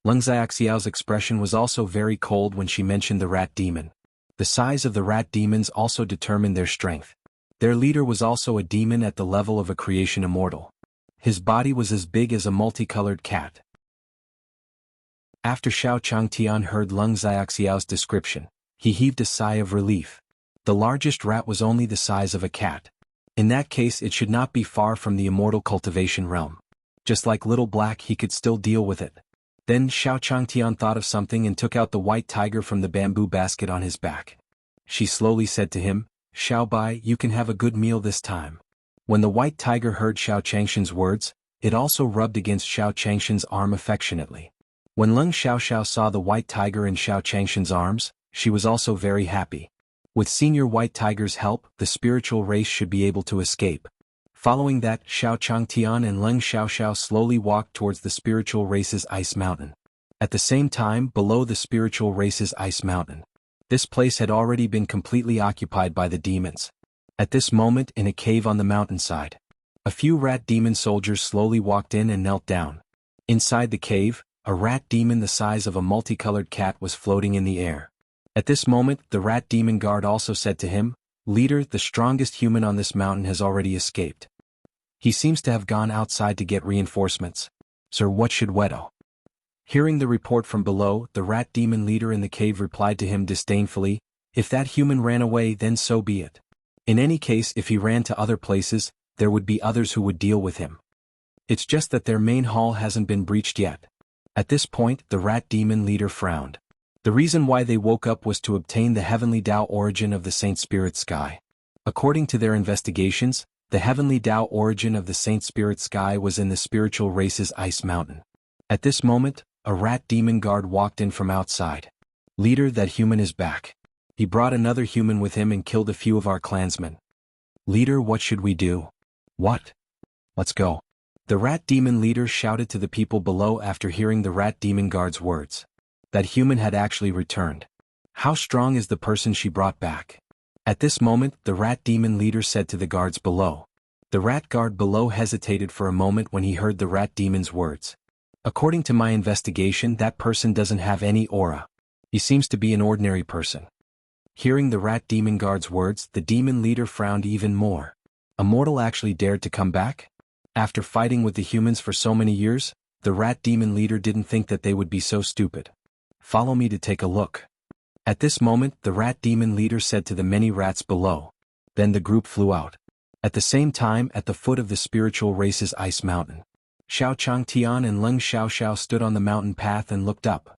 Leng Xiaoxiao's expression was also very cold when she mentioned the rat demon. The size of the rat demons also determined their strength. Their leader was also a demon at the level of a creation immortal. His body was as big as a multicolored cat. After Xiao Changtian heard Leng Xiaoxiao's description, he heaved a sigh of relief. The largest rat was only the size of a cat. In that case, it should not be far from the immortal cultivation realm. Just like Little Black, he could still deal with it. Then Xiao Changtian thought of something and took out the white tiger from the bamboo basket on his back. She slowly said to him, "Xiao Bai, you can have a good meal this time." When the white tiger heard Xiao Changshan's words, it also rubbed against Xiao Changshan's arm affectionately. When Leng Xiaoxiao saw the white tiger in Xiao Changshan's arms, she was also very happy. With Senior White Tiger's help, the spiritual race should be able to escape. Following that, Xiao Changtian and Leng Xiaoxiao slowly walked towards the spiritual race's ice mountain. At the same time, below the spiritual race's ice mountain, this place had already been completely occupied by the demons. At this moment, in a cave on the mountainside, a few rat demon soldiers slowly walked in and knelt down. Inside the cave, a rat demon the size of a multicolored cat was floating in the air. At this moment, the rat demon guard also said to him, "Leader, the strongest human on this mountain has already escaped. He seems to have gone outside to get reinforcements. Sir, what should Wedo?" Hearing the report from below, the rat demon leader in the cave replied to him disdainfully, "If that human ran away, then so be it. In any case, if he ran to other places, there would be others who would deal with him. It's just that their main hall hasn't been breached yet." At this point, the rat demon leader frowned. The reason why they woke up was to obtain the heavenly Tao origin of the Saint Spirit Sky. According to their investigations, the heavenly Tao origin of the Saint Spirit Sky was in the spiritual race's ice mountain. At this moment, a rat demon guard walked in from outside. "Leader, that human is back. He brought another human with him and killed a few of our clansmen." "Leader, what should we do?" "What? Let's go." The rat demon leader shouted to the people below after hearing the rat demon guard's words. That human had actually returned. How strong is the person she brought back? At this moment, the rat demon leader said to the guards below. The rat guard below hesitated for a moment when he heard the rat demon's words. According to my investigation, that person doesn't have any aura. He seems to be an ordinary person. Hearing the rat demon guard's words, the demon leader frowned even more. A mortal actually dared to come back? After fighting with the humans for so many years, the rat demon leader didn't think that they would be so stupid. Follow me to take a look. At this moment, the rat demon leader said to the many rats below. Then the group flew out. At the same time, at the foot of the spiritual race's ice mountain, Xiao Changtian and Leng Xiaoxiao stood on the mountain path and looked up.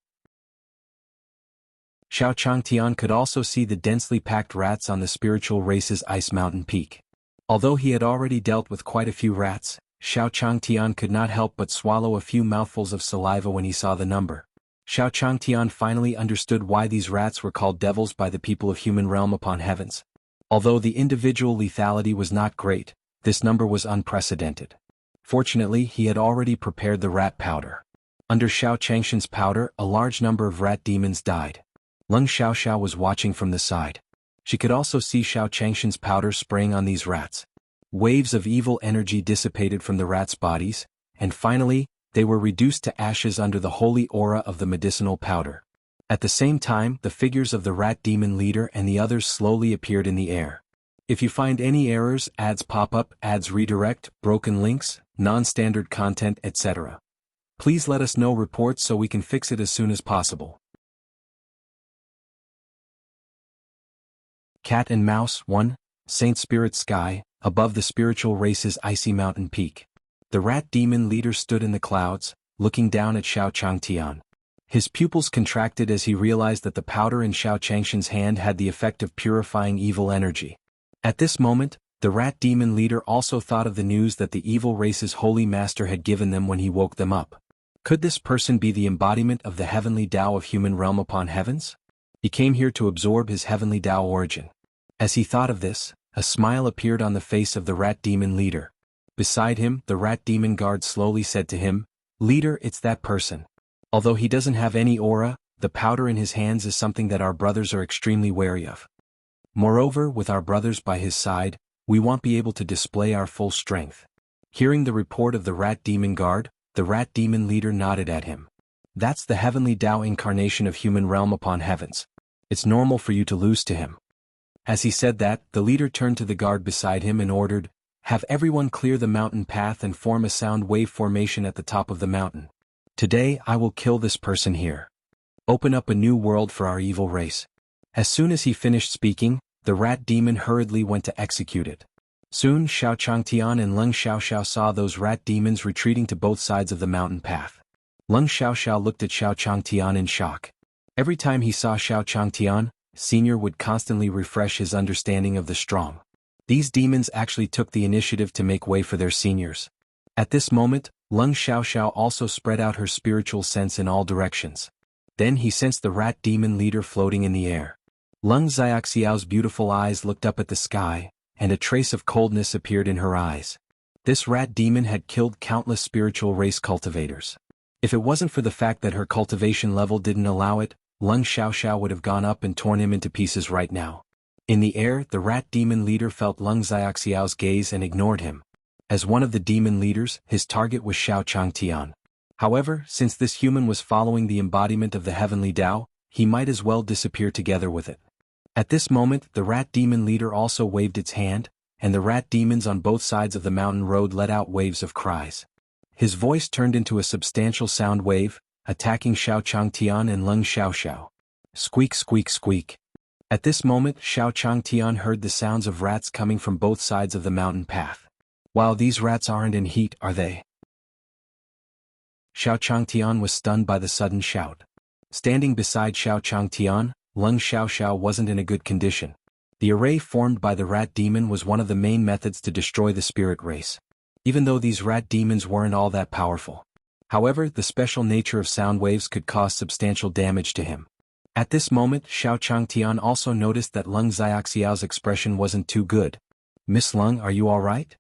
Xiao Changtian could also see the densely packed rats on the spiritual race's ice mountain peak. Although he had already dealt with quite a few rats, Xiao Changtian could not help but swallow a few mouthfuls of saliva when he saw the number. Xiao Changtian finally understood why these rats were called devils by the people of human realm upon heavens. Although the individual lethality was not great, this number was unprecedented. Fortunately, he had already prepared the rat powder. Under Xiao Changshan's powder, a large number of rat demons died. Leng Xiaoxiao was watching from the side. She could also see Xiao Changshan's powder spraying on these rats. Waves of evil energy dissipated from the rats' bodies, and finally, they were reduced to ashes under the holy aura of the medicinal powder. At the same time, the figures of the rat demon leader and the others slowly appeared in the air. If you find any errors, ads pop up, ads redirect, broken links, non-standard content, etc., please let us know reports so we can fix it as soon as possible. Cat and Mouse 1, Saint Spirit Sky, above the spiritual race's icy mountain peak. The rat demon leader stood in the clouds, looking down at Xiao Changtian. His pupils contracted as he realized that the powder in Xiao Changshan's hand had the effect of purifying evil energy. At this moment, the rat demon leader also thought of the news that the evil race's holy master had given them when he woke them up. Could this person be the embodiment of the heavenly Tao of human realm upon heavens? He came here to absorb his heavenly Tao origin. As he thought of this, a smile appeared on the face of the rat demon leader. Beside him, the rat demon guard slowly said to him, "Leader, it's that person. Although he doesn't have any aura, the powder in his hands is something that our brothers are extremely wary of. Moreover, with our brothers by his side, we won't be able to display our full strength." Hearing the report of the rat demon guard, the rat demon leader nodded at him. "That's the heavenly Tao incarnation of human realm upon heavens. It's normal for you to lose to him." As he said that, the leader turned to the guard beside him and ordered, "Have everyone clear the mountain path and form a sound wave formation at the top of the mountain. Today I will kill this person here. Open up a new world for our evil race." As soon as he finished speaking, the rat demon hurriedly went to execute it. Soon Xiao Changtian and Leng Xiaoxiao saw those rat demons retreating to both sides of the mountain path. Leng Xiaoxiao looked at Xiao Changtian in shock. Every time he saw Xiao Changtian, Senior would constantly refresh his understanding of the strong. These demons actually took the initiative to make way for their seniors. At this moment, Leng Xiaoxiao also spread out her spiritual sense in all directions. Then he sensed the rat demon leader floating in the air. Leng Xiaoxiao's beautiful eyes looked up at the sky, and a trace of coldness appeared in her eyes. This rat demon had killed countless spiritual race cultivators. If it wasn't for the fact that her cultivation level didn't allow it, Leng Xiaoxiao would have gone up and torn him into pieces right now. In the air, the rat demon leader felt Leng Xiaoxiao's gaze and ignored him. As one of the demon leaders, his target was Xiao Changtian. However, since this human was following the embodiment of the heavenly Tao, he might as well disappear together with it. At this moment, the rat demon leader also waved its hand, and the rat demons on both sides of the mountain road let out waves of cries. His voice turned into a substantial sound wave, attacking Xiao Changtian and Leng Xiaoxiao. Squeak, squeak, squeak. At this moment, Xiao Changtian heard the sounds of rats coming from both sides of the mountain path. Wow, these rats aren't in heat, are they? Xiao Changtian was stunned by the sudden shout. Standing beside Xiao Changtian, Leng Xiaoxiao wasn't in a good condition. The array formed by the rat demon was one of the main methods to destroy the spirit race. Even though these rat demons weren't all that powerful. However, the special nature of sound waves could cause substantial damage to him. At this moment, Xiao Changtian also noticed that Leng Xiaoxiao's expression wasn't too good. "Miss Leng, are you alright?"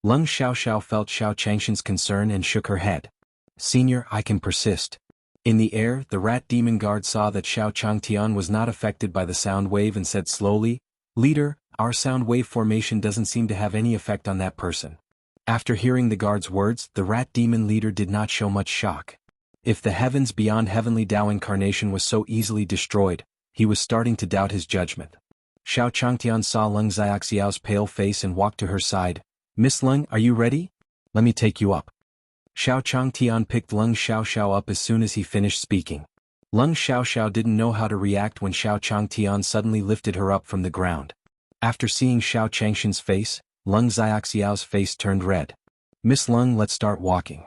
Lung Xiaoxiao felt Xiao Changshan's concern and shook her head. Senior, I can persist. In the air, the rat demon guard saw that Xiao Changtian was not affected by the sound wave and said slowly, Leader, our sound wave formation doesn't seem to have any effect on that person. After hearing the guard's words, the rat demon leader did not show much shock. If the heavens beyond heavenly Tao incarnation was so easily destroyed, he was starting to doubt his judgment. Xiao Changtian saw Lung Xiaoxiao's pale face and walked to her side. Miss Lung, are you ready? Let me take you up. Xiao Changtian picked Lung Xiaoxiao up as soon as he finished speaking. Lung Xiaoxiao didn't know how to react when Xiao Changtian suddenly lifted her up from the ground. After seeing Xiao Changshan's face, Lung Xiaoxiao's face turned red. Miss Lung, let's start walking.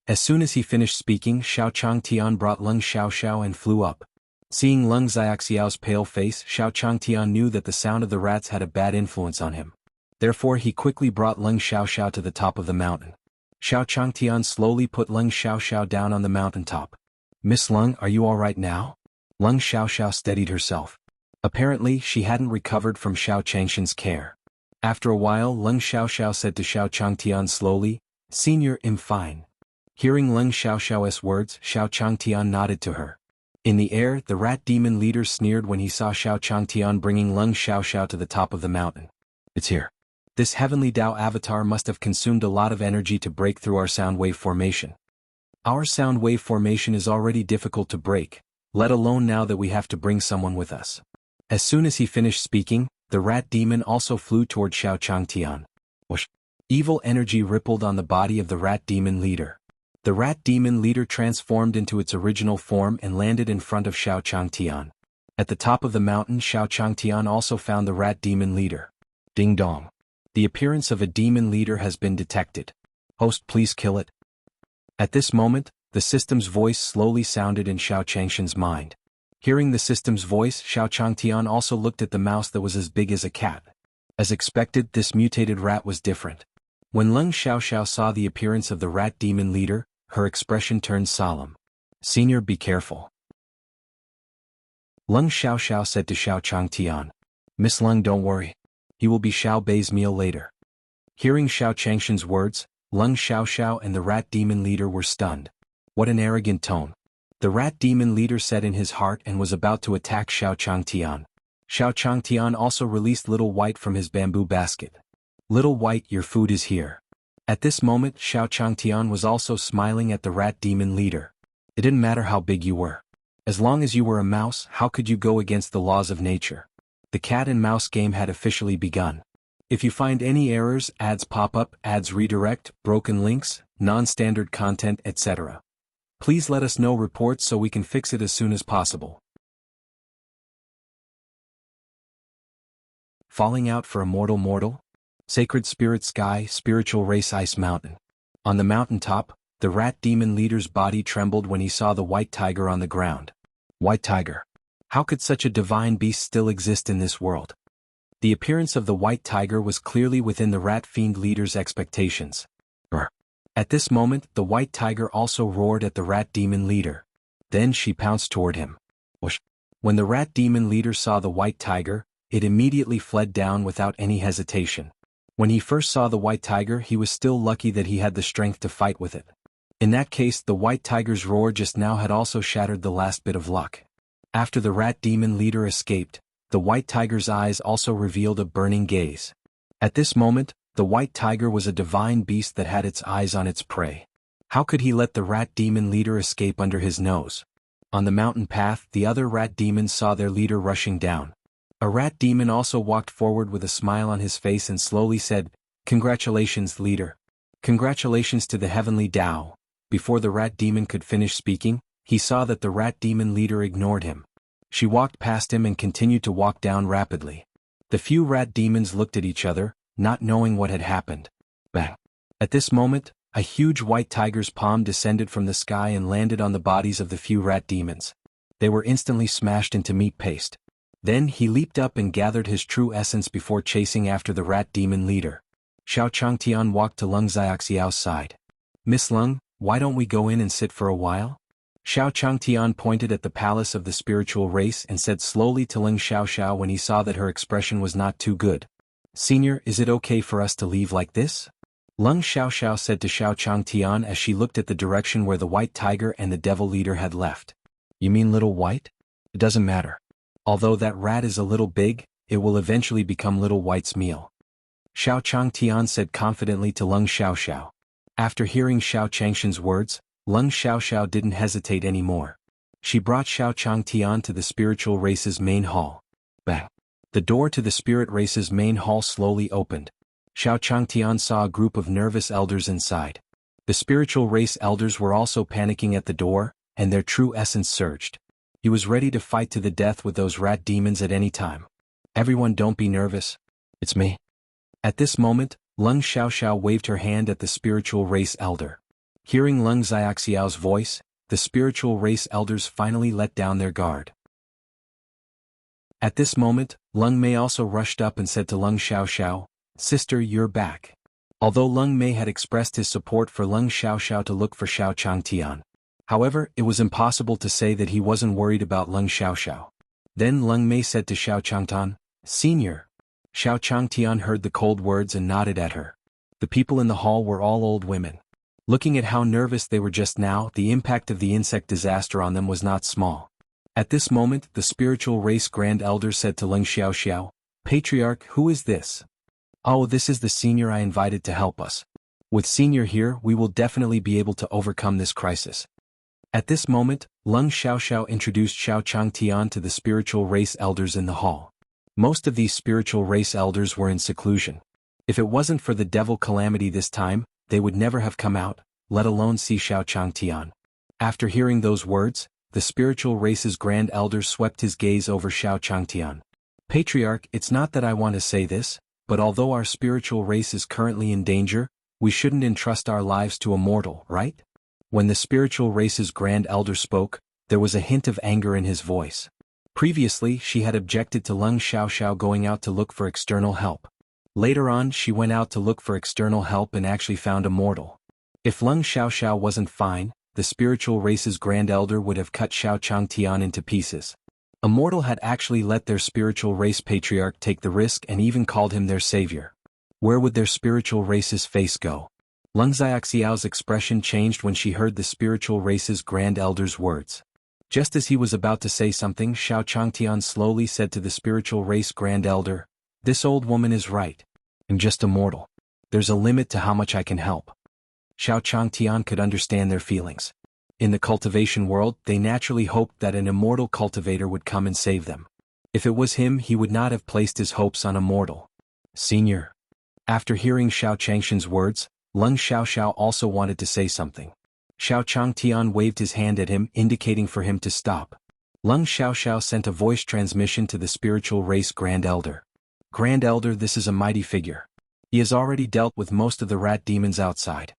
As soon as he finished speaking, Xiao Changtian brought Lung Xiaoxiao and flew up. Seeing Lung Xiaoxiao's pale face, Xiao Changtian knew that the sound of the rats had a bad influence on him. Therefore he quickly brought Lung Xiaoxiao to the top of the mountain. Xiao Changtian slowly put Lung Xiaoxiao down on the mountaintop. Miss Lung, are you all right now? Lung Xiaoxiao steadied herself. Apparently, she hadn't recovered from Xiao Changshan's care. After a while, Lung Xiaoxiao said to Xiao Changtian slowly, Senior, I'm fine. Hearing Lung Xiaoxiao's words, Xiao Changtian nodded to her. In the air, the rat demon leader sneered when he saw Xiao Changtian bringing Lung Xiaoxiao to the top of the mountain. It's here. This heavenly Tao avatar must have consumed a lot of energy to break through our sound wave formation. Our sound wave formation is already difficult to break, let alone now that we have to bring someone with us. As soon as he finished speaking, the rat demon also flew toward Xiao Changtian. Whoosh! Evil energy rippled on the body of the rat demon leader. The rat demon leader transformed into its original form and landed in front of Xiao Changtian. At the top of the mountain, Xiao Changtian also found the rat demon leader. Ding dong. The appearance of a demon leader has been detected. Host, please kill it. At this moment, the system's voice slowly sounded in Xiao Changshan's mind. Hearing the system's voice, Xiao Changtian also looked at the mouse that was as big as a cat. As expected, this mutated rat was different. When Lung Xiaoxiao saw the appearance of the rat demon leader, her expression turned solemn. Senior, be careful. Lung Xiaoxiao said to Xiao Changtian. Miss Lung, don't worry. He will be Xiao Bei's meal later. Hearing Xiao Changshan's words, Lung Xiaoxiao and the rat demon leader were stunned. What an arrogant tone. The rat demon leader said in his heart and was about to attack Xiao Changtian. Xiao Changtian also released Little White from his bamboo basket. Little White, your food is here. At this moment, Xiao Changtian was also smiling at the rat demon leader. It didn't matter how big you were. As long as you were a mouse, how could you go against the laws of nature? The cat and mouse game had officially begun. If you find any errors, ads pop up, ads redirect, broken links, non-standard content, etc. Please let us know reports so we can fix it as soon as possible. Falling out for a mortal? Sacred Spirit Sky, Spiritual Race Ice Mountain. On the mountaintop, the rat demon leader's body trembled when he saw the white tiger on the ground. White tiger. How could such a divine beast still exist in this world? The appearance of the white tiger was clearly within the rat fiend leader's expectations. At this moment, the white tiger also roared at the rat demon leader. Then she pounced toward him. Whoosh! When the rat demon leader saw the white tiger, it immediately fled down without any hesitation. When he first saw the white tiger, he was still lucky that he had the strength to fight with it. In that case, the white tiger's roar just now had also shattered the last bit of luck. After the rat demon leader escaped, the white tiger's eyes also revealed a burning gaze. At this moment, the white tiger was a divine beast that had its eyes on its prey. How could he let the rat demon leader escape under his nose? On the mountain path, the other rat demons saw their leader rushing down. A rat demon also walked forward with a smile on his face and slowly said, Congratulations, leader. Congratulations to the heavenly Tao. Before the rat demon could finish speaking, he saw that the rat demon leader ignored him. She walked past him and continued to walk down rapidly. The few rat demons looked at each other, not knowing what had happened. Bang! At this moment, a huge white tiger's palm descended from the sky and landed on the bodies of the few rat demons. They were instantly smashed into meat paste. Then he leaped up and gathered his true essence before chasing after the rat demon leader. Xiao Changtian walked to Lung Xiaoxiao's side. Miss Lung, why don't we go in and sit for a while? Xiao Changtian pointed at the palace of the spiritual race and said slowly to Lung Xiaoxiao when he saw that her expression was not too good. Senior, is it okay for us to leave like this? Lung Xiaoxiao said to Xiao Changtian as she looked at the direction where the white tiger and the devil leader had left. You mean Little White? It doesn't matter. Although that rat is a little big, it will eventually become Little White's meal. Xiao Changtian said confidently to Lung Xiaoxiao. After hearing Xiao Changshan's words, Lung Xiaoxiao didn't hesitate anymore. She brought Xiao Changtian to the spiritual race's main hall. Bang! The door to the spirit race's main hall slowly opened. Xiao Changtian saw a group of nervous elders inside. The spiritual race elders were also panicking at the door, and their true essence surged. He was ready to fight to the death with those rat demons at any time. Everyone, don't be nervous. It's me. At this moment, Lung Xiaoxiao waved her hand at the spiritual race elder. Hearing Lung Xiaoxiao's voice, the spiritual race elders finally let down their guard. At this moment, Lung Mei also rushed up and said to Lung Xiaoxiao, "Sister, you're back." Although Lung Mei had expressed his support for Lung Xiaoxiao to look for Xiao Changtian. However, it was impossible to say that he wasn't worried about Lung Xiaoxiao. Then Lung Mei said to Xiao Changtian, "Senior." Xiao Changtian heard the cold words and nodded at her. The people in the hall were all old women. Looking at how nervous they were just now, the impact of the insect disaster on them was not small. At this moment, the spiritual race grand elder said to Lung Xiaoxiao, "Patriarch, who is this?" "Oh, this is the senior I invited to help us. With senior here, we will definitely be able to overcome this crisis." At this moment, Lung Xiaoxiao introduced Xiao Changtian to the spiritual race elders in the hall. Most of these spiritual race elders were in seclusion. If it wasn't for the devil calamity this time, they would never have come out, let alone see Xiao Changtian. After hearing those words, the spiritual race's grand elder swept his gaze over Xiao Changtian. "Patriarch, it's not that I want to say this, but although our spiritual race is currently in danger, we shouldn't entrust our lives to a mortal, right?" When the spiritual race's grand elder spoke, there was a hint of anger in his voice. Previously, she had objected to Lung Xiaoxiao going out to look for external help. Later on, she went out to look for external help and actually found a mortal. If Lung Xiaoxiao wasn't fine, the spiritual race's grand elder would have cut Xiao Changtian into pieces. A mortal had actually let their spiritual race patriarch take the risk and even called him their savior. Where would their spiritual race's face go? Lung Xiaoxiao's expression changed when she heard the spiritual race's grand elder's words. Just as he was about to say something, Xiao Changtian slowly said to the spiritual race grand elder, "This old woman is right. I'm just a mortal. There's a limit to how much I can help." Xiao Changtian could understand their feelings. In the cultivation world, they naturally hoped that an immortal cultivator would come and save them. If it was him, he would not have placed his hopes on a mortal. "Senior." After hearing Xiao Changshan's words, Lung Xiaoxiao also wanted to say something. Xiao Changtian waved his hand at him, indicating for him to stop. Lung Xiaoxiao sent a voice transmission to the spiritual race Grand Elder. "Grand Elder, this is a mighty figure. He has already dealt with most of the rat demons outside.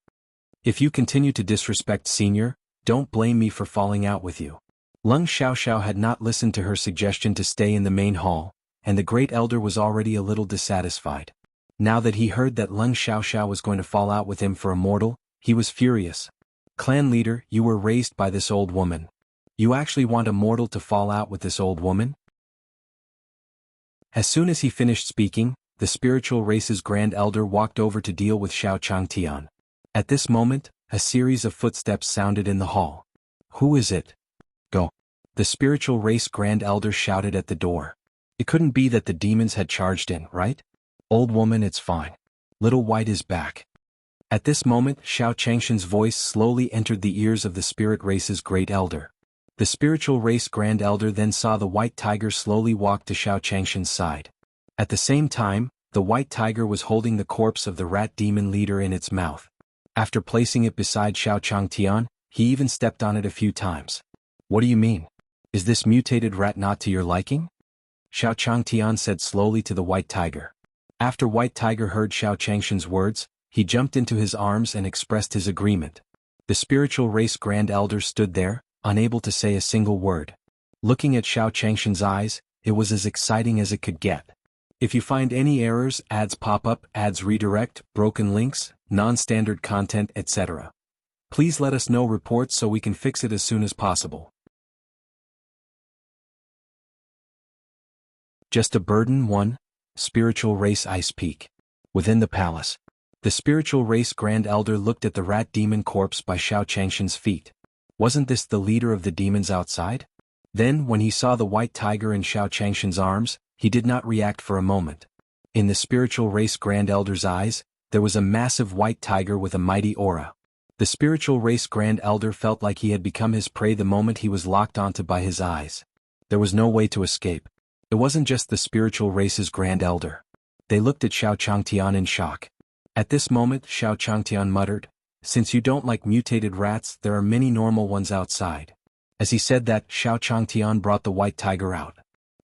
If you continue to disrespect Senior, don't blame me for falling out with you." Lung Xiaoxiao had not listened to her suggestion to stay in the main hall, and the Great Elder was already a little dissatisfied. Now that he heard that Lung Xiaoxiao was going to fall out with him for a mortal, he was furious. "Clan leader, you were raised by this old woman. You actually want a mortal to fall out with this old woman?" As soon as he finished speaking, the spiritual race's Grand Elder walked over to deal with Xiao Changtian. At this moment, a series of footsteps sounded in the hall. "Who is it? Go." The spiritual race Grand Elder shouted at the door. It couldn't be that the demons had charged in, right? "Old woman, it's fine. Little White is back." At this moment, Xiao Changshan's voice slowly entered the ears of the spirit race's Great Elder. The spiritual race Grand Elder then saw the white tiger slowly walk to Xiao Changshan's side. At the same time, the white tiger was holding the corpse of the rat demon leader in its mouth. After placing it beside Xiao Changtian, he even stepped on it a few times. "What do you mean? Is this mutated rat not to your liking?" Xiao Changtian said slowly to the white tiger. After White Tiger heard Xiao Changshan's words, he jumped into his arms and expressed his agreement. The spiritual race Grand Elder stood there, unable to say a single word. Looking at Xiao Changshan's eyes, it was as exciting as it could get. If you find any errors, ads pop up, ads redirect, broken links, non-standard content, etc., please let us know reports so we can fix it as soon as possible. Just a Burden 1, Spiritual Race Ice Peak. Within the palace. The spiritual race Grand Elder looked at the rat demon corpse by Xiao Changshan's feet. Wasn't this the leader of the demons outside? Then, when he saw the white tiger in Xiao Changshan's arms, he did not react for a moment. In the spiritual race Grand Elder's eyes, there was a massive white tiger with a mighty aura. The spiritual race Grand Elder felt like he had become his prey the moment he was locked onto by his eyes. There was no way to escape. It wasn't just the spiritual race's Grand Elder. They looked at Xiao Changtian in shock. At this moment, Xiao Changtian muttered, "Since you don't like mutated rats, there are many normal ones outside." As he said that, Xiao Changtian brought the white tiger out.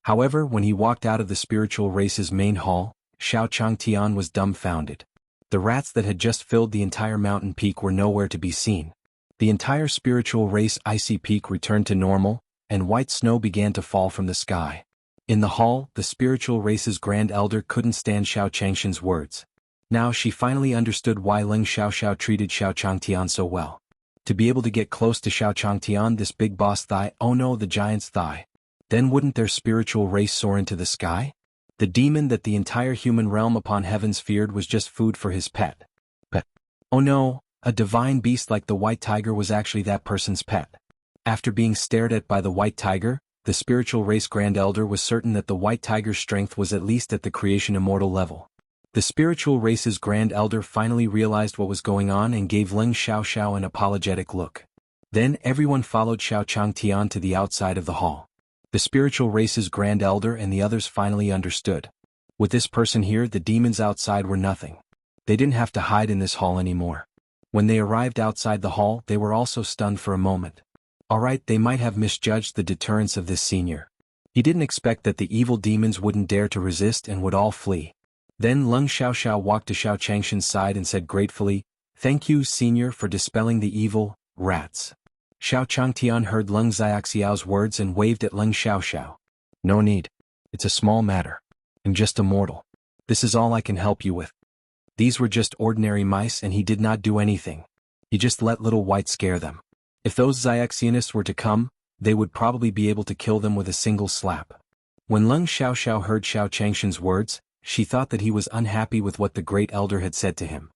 However, when he walked out of the spiritual race's main hall, Xiao Changtian was dumbfounded. The rats that had just filled the entire mountain peak were nowhere to be seen. The entire spiritual race icy peak returned to normal, and white snow began to fall from the sky. In the hall, the spiritual race's Grand Elder couldn't stand Xiao Changshan's words. Now she finally understood why Ling Xiaoxiao treated Xiao Changtian so well. To be able to get close to Xiao Changtian, this big boss thigh, oh no, the giant's thigh. Then wouldn't their spiritual race soar into the sky? The demon that the entire human realm upon heavens feared was just food for his pet. But, oh no, a divine beast like the white tiger was actually that person's pet. After being stared at by the white tiger, the spiritual race Grand Elder was certain that the white tiger's strength was at least at the creation immortal level. The spiritual race's Grand Elder finally realized what was going on and gave Ling Xiaoxiao an apologetic look. Then everyone followed Xiao Changtian to the outside of the hall. The spiritual race's Grand Elder and the others finally understood. With this person here, the demons outside were nothing. They didn't have to hide in this hall anymore. When they arrived outside the hall, they were also stunned for a moment. Alright, they might have misjudged the deterrence of this senior. He didn't expect that the evil demons wouldn't dare to resist and would all flee. Then Leng Xiaoxiao walked to Xiao Changshan's side and said gratefully, "Thank you, senior, for dispelling the evil rats." Xiao Changtian heard Leng Xiaoxiao's words and waved at Leng Xiaoxiao. "No need. It's a small matter. I'm just a mortal. This is all I can help you with." These were just ordinary mice and he did not do anything. He just let Little White scare them. If those Xiaxianists were to come, they would probably be able to kill them with a single slap. When Leng Xiaoxiao heard Xiao Changshan's words, she thought that he was unhappy with what the Great Elder had said to him.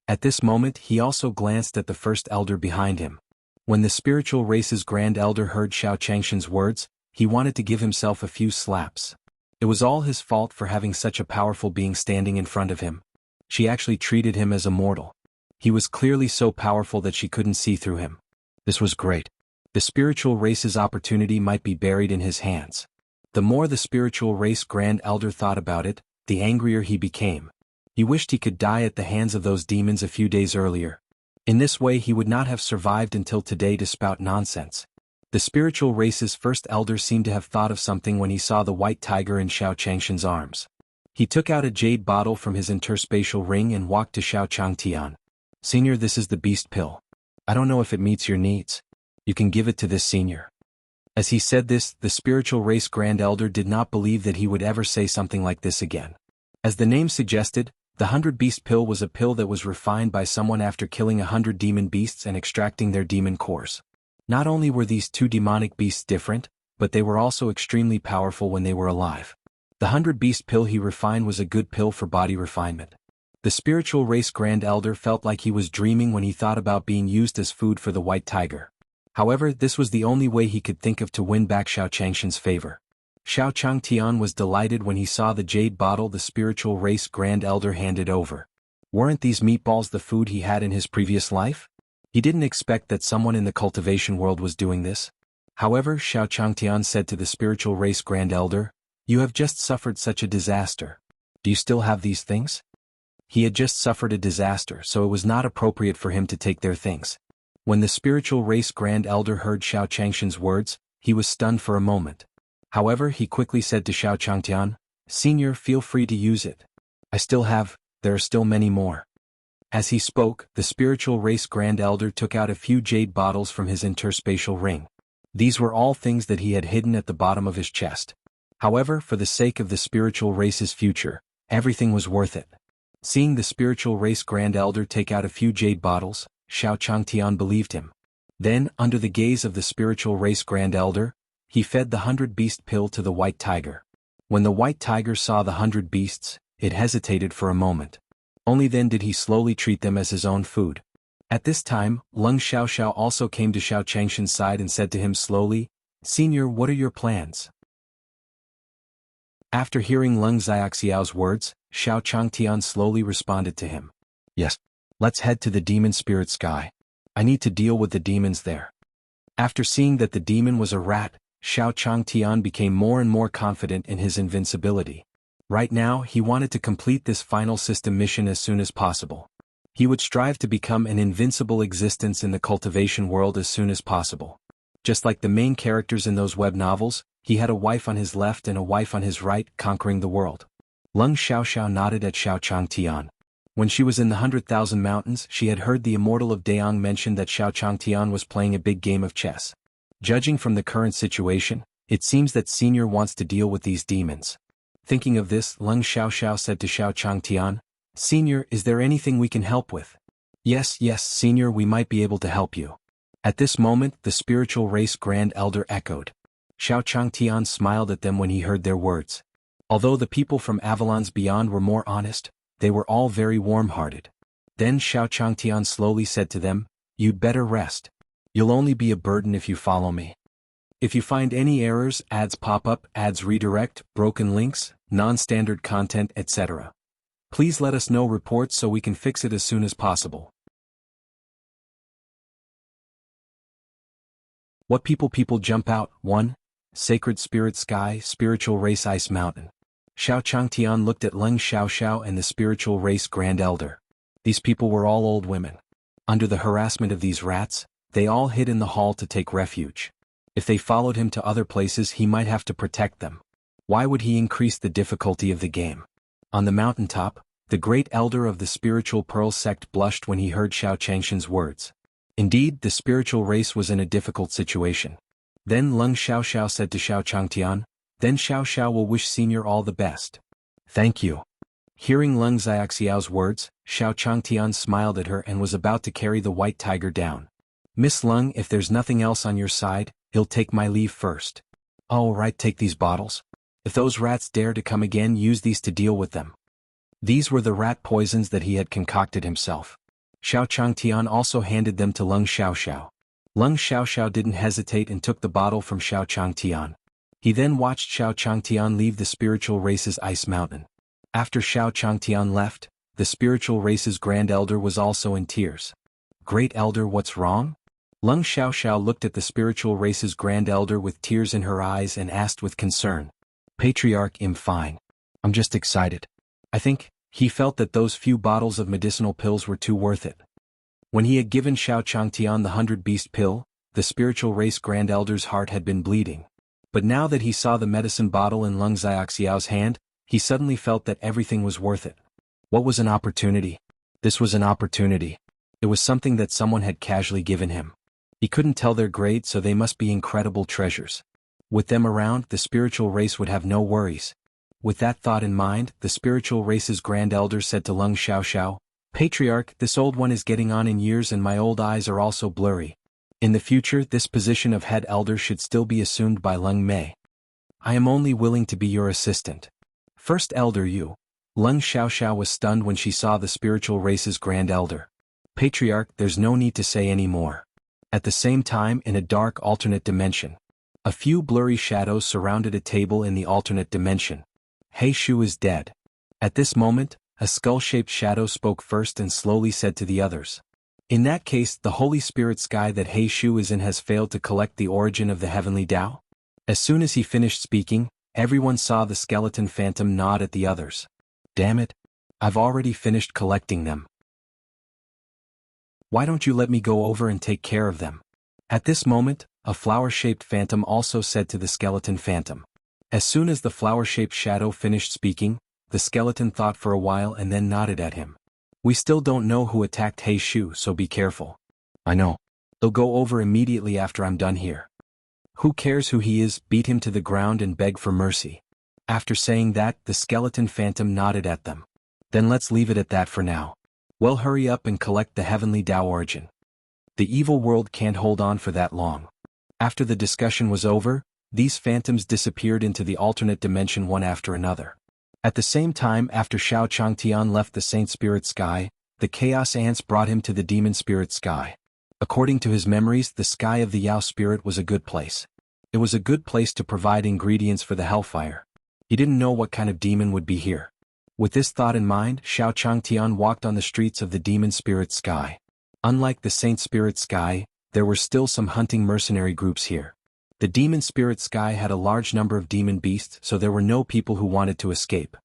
At this moment he also glanced at the first elder behind him. When the spiritual race's Grand Elder heard Xiao Changshan's words, he wanted to give himself a few slaps. It was all his fault for having such a powerful being standing in front of him. She actually treated him as a mortal. He was clearly so powerful that she couldn't see through him. This was great. The spiritual race's opportunity might be buried in his hands. The more the spiritual race Grand Elder thought about it, the angrier he became. He wished he could die at the hands of those demons a few days earlier. In this way he would not have survived until today to spout nonsense. The spiritual race's first elder seemed to have thought of something when he saw the white tiger in Xiao Changshan's arms. He took out a jade bottle from his interspatial ring and walked to Xiao Changtian. "Senior, this is the beast pill. I don't know if it meets your needs. You can give it to this senior." As he said this, the spiritual race Grand Elder did not believe that he would ever say something like this again. As the name suggested, the 100 Beast Pill was a pill that was refined by someone after killing 100 demon beasts and extracting their demon cores. Not only were these two demonic beasts different, but they were also extremely powerful when they were alive. The 100 Beast Pill he refined was a good pill for body refinement. The spiritual race Grand Elder felt like he was dreaming when he thought about being used as food for the white tiger. However, this was the only way he could think of to win back Xiao Changshan's favor. Xiao Changtian was delighted when he saw the jade bottle the spiritual race Grand Elder handed over. Weren't these meatballs the food he had in his previous life? He didn't expect that someone in the cultivation world was doing this. However, Xiao Changtian said to the spiritual race Grand Elder, "You have just suffered such a disaster. Do you still have these things?" He had just suffered a disaster, so it was not appropriate for him to take their things. When the spiritual race Grand Elder heard Xiao Changshan's words, he was stunned for a moment. However, he quickly said to Xiao Changtian, "Senior, feel free to use it. There are still many more." As he spoke, the spiritual race Grand Elder took out a few jade bottles from his interspatial ring. These were all things that he had hidden at the bottom of his chest. However, for the sake of the spiritual race's future, everything was worth it. Seeing the spiritual race Grand Elder take out a few jade bottles, Xiao Changtian believed him. Then, under the gaze of the spiritual race Grand Elder, he fed the 100 Beast Pill to the white tiger. When the white tiger saw the 100 beasts, it hesitated for a moment. Only then did he slowly treat them as his own food. At this time, Leng Xiaoxiao also came to Xiao Changshan's side and said to him slowly, "Senior, what are your plans?" After hearing Leng Xiaoxiao's words, Xiao Changtian slowly responded to him. "Yes. Let's head to the demon spirit sky. I need to deal with the demons there." After seeing that the demon was a rat, Xiao Changtian became more and more confident in his invincibility. Right now, he wanted to complete this final system mission as soon as possible. He would strive to become an invincible existence in the cultivation world as soon as possible. Just like the main characters in those web novels, he had a wife on his left and a wife on his right, conquering the world. Leng Xiaoxiao nodded at Xiao Changtian. When she was in the 100,000 Mountains, she had heard the immortal of Daong mention that Xiao Changtian was playing a big game of chess. Judging from the current situation, it seems that Senior wants to deal with these demons. Thinking of this, Leng Xiaoxiao said to Xiao Changtian, "Senior, is there anything we can help with?" Yes, Senior, we might be able to help you." At this moment, the spiritual race Grand Elder echoed. Xiao Changtian smiled at them when he heard their words. Although the people from Avalon's Beyond were more honest, they were all very warm-hearted. Then Xiao Changtian slowly said to them, "You'd better rest. You'll only be a burden if you follow me. If you find any errors, ads pop up, ads redirect, broken links, non-standard content, etc. please let us know reports so we can fix it as soon as possible." What people jump out? 1. Sacred Spirit Sky, Spiritual Race Ice Mountain. Xiao Changtian looked at Leng Xiaoxiao and the spiritual race Grand Elder. These people were all old women. Under the harassment of these rats, they all hid in the hall to take refuge. If they followed him to other places, he might have to protect them. Why would he increase the difficulty of the game? On the mountaintop, the great elder of the spiritual pearl sect blushed when he heard Xiao Changshan's words. Indeed, the spiritual race was in a difficult situation. Then Leng Xiaoxiao said to Xiao Changtian, "Then Xiao will wish Senior all the best." "Thank you." Hearing Leng Xiaoxiao's words, Xiao Changtian smiled at her and was about to carry the white tiger down. "Miss Leng, if there's nothing else on your side, he'll take my leave first." "Oh, right, take these bottles. If those rats dare to come again, use these to deal with them." These were the rat poisons that he had concocted himself. Xiao Changtian also handed them to Leng Xiaoxiao. Leng Xiaoxiao didn't hesitate and took the bottle from Xiao Changtian. He then watched Xiao Changtian leave the spiritual race's ice mountain. After Xiao Changtian left, the spiritual race's Grand Elder was also in tears. "Great Elder, what's wrong?" Leng Xiaoxiao looked at the spiritual race's Grand Elder with tears in her eyes and asked with concern. "Patriarch, I'm fine. I'm just excited. I think," he felt that those few bottles of medicinal pills were too worth it. When he had given Xiao Changtian the 100-beast pill, the spiritual race Grand Elder's heart had been bleeding. But now that he saw the medicine bottle in Leng Xiaoxiao's hand, he suddenly felt that everything was worth it. What was an opportunity? This was an opportunity. It was something that someone had casually given him. He couldn't tell their grade, so they must be incredible treasures. With them around, the spiritual race would have no worries. With that thought in mind, the spiritual race's Grand Elder said to Leng Xiaoxiao, "Patriarch, this old one is getting on in years and my old eyes are also blurry. In the future, this position of head elder should still be assumed by Leng Mei. I am only willing to be your assistant." "First Elder, you." Leng Xiaoxiao was stunned when she saw the spiritual race's Grand Elder. "Patriarch, there's no need to say any more." At the same time, in a dark alternate dimension, a few blurry shadows surrounded a table in the alternate dimension. He Shu is dead. At this moment, a skull-shaped shadow spoke first and slowly said to the others, "In that case, the Holy Spirit sky that He Shu is in has failed to collect the origin of the heavenly Tao?" As soon as he finished speaking, everyone saw the skeleton phantom nod at the others. "Damn it. I've already finished collecting them. Why don't you let me go over and take care of them?" At this moment, a flower-shaped phantom also said to the skeleton phantom. As soon as the flower-shaped shadow finished speaking, the skeleton thought for a while and then nodded at him. "We still don't know who attacked He Shu, so be careful." "I know. They'll go over immediately after I'm done here. Who cares who he is, beat him to the ground and beg for mercy." After saying that, the skeleton phantom nodded at them. "Then let's leave it at that for now. Well, hurry up and collect the heavenly Tao origin. The evil world can't hold on for that long." After the discussion was over, these phantoms disappeared into the alternate dimension one after another. At the same time, after Xiao Changtian left the Saint Spirit Sky, the Chaos Ants brought him to the Demon Spirit Sky. According to his memories, the sky of the Yao Spirit was a good place. It was a good place to provide ingredients for the hellfire. He didn't know what kind of demon would be here. With this thought in mind, Xiao Changtian walked on the streets of the Demon Spirit Sky. Unlike the Saint Spirit Sky, there were still some hunting mercenary groups here. The Demon Spirit Sky had a large number of demon beasts, so there were no people who wanted to escape.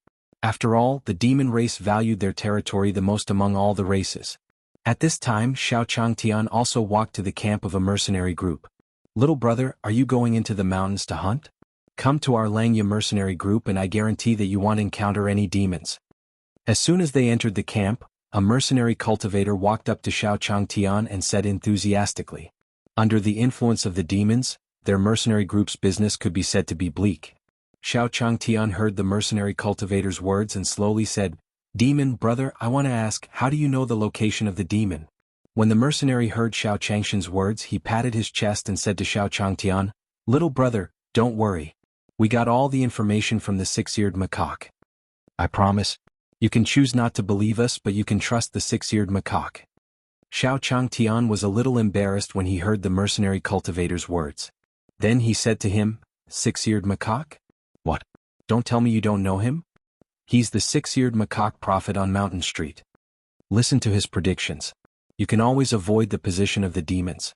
After all, the demon race valued their territory the most among all the races. At this time, Xiao Changtian also walked to the camp of a mercenary group. "Little brother, are you going into the mountains to hunt? Come to our Langya mercenary group and I guarantee that you won't encounter any demons." As soon as they entered the camp, a mercenary cultivator walked up to Xiao Changtian and said enthusiastically, "Under the influence of the demons, their mercenary group's business could be said to be bleak." Xiao Changtian heard the mercenary cultivator's words and slowly said, "Demon brother, I want to ask, how do you know the location of the demon?" When the mercenary heard Xiao Changshan's words, he patted his chest and said to Xiao Changtian, "Little brother, don't worry. We got all the information from the six-eared macaque. I promise. You can choose not to believe us, but you can trust the six-eared macaque." Xiao Changtian was a little embarrassed when he heard the mercenary cultivator's words. Then he said to him, "Six-eared macaque? What? Don't tell me you don't know him? He's the six-eared macaque prophet on Mountain Street. Listen to his predictions. You can always avoid the position of the demons."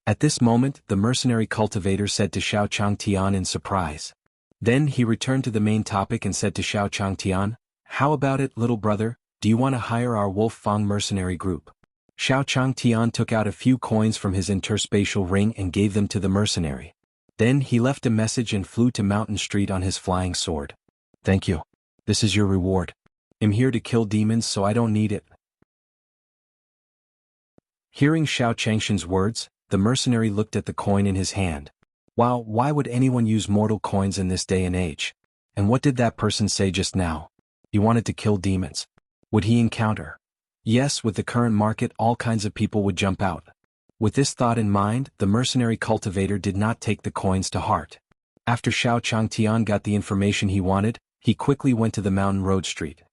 At this moment, the mercenary cultivator said to Xiao Changtian in surprise. Then he returned to the main topic and said to Xiao Changtian, "How about it, little brother, do you want to hire our Wolf Fang mercenary group?" Xiao Changtian took out a few coins from his interspatial ring and gave them to the mercenary. Then he left a message and flew to Mountain Street on his flying sword. "Thank you. This is your reward. I'm here to kill demons, so I don't need it." Hearing Xiao Changshan's words, the mercenary looked at the coin in his hand. Wow, why would anyone use mortal coins in this day and age? And what did that person say just now? He wanted to kill demons. Would he encounter? Yes, with the current market, all kinds of people would jump out. With this thought in mind, the mercenary cultivator did not take the coins to heart. After Xiao Changtian got the information he wanted, he quickly went to the mountain road street.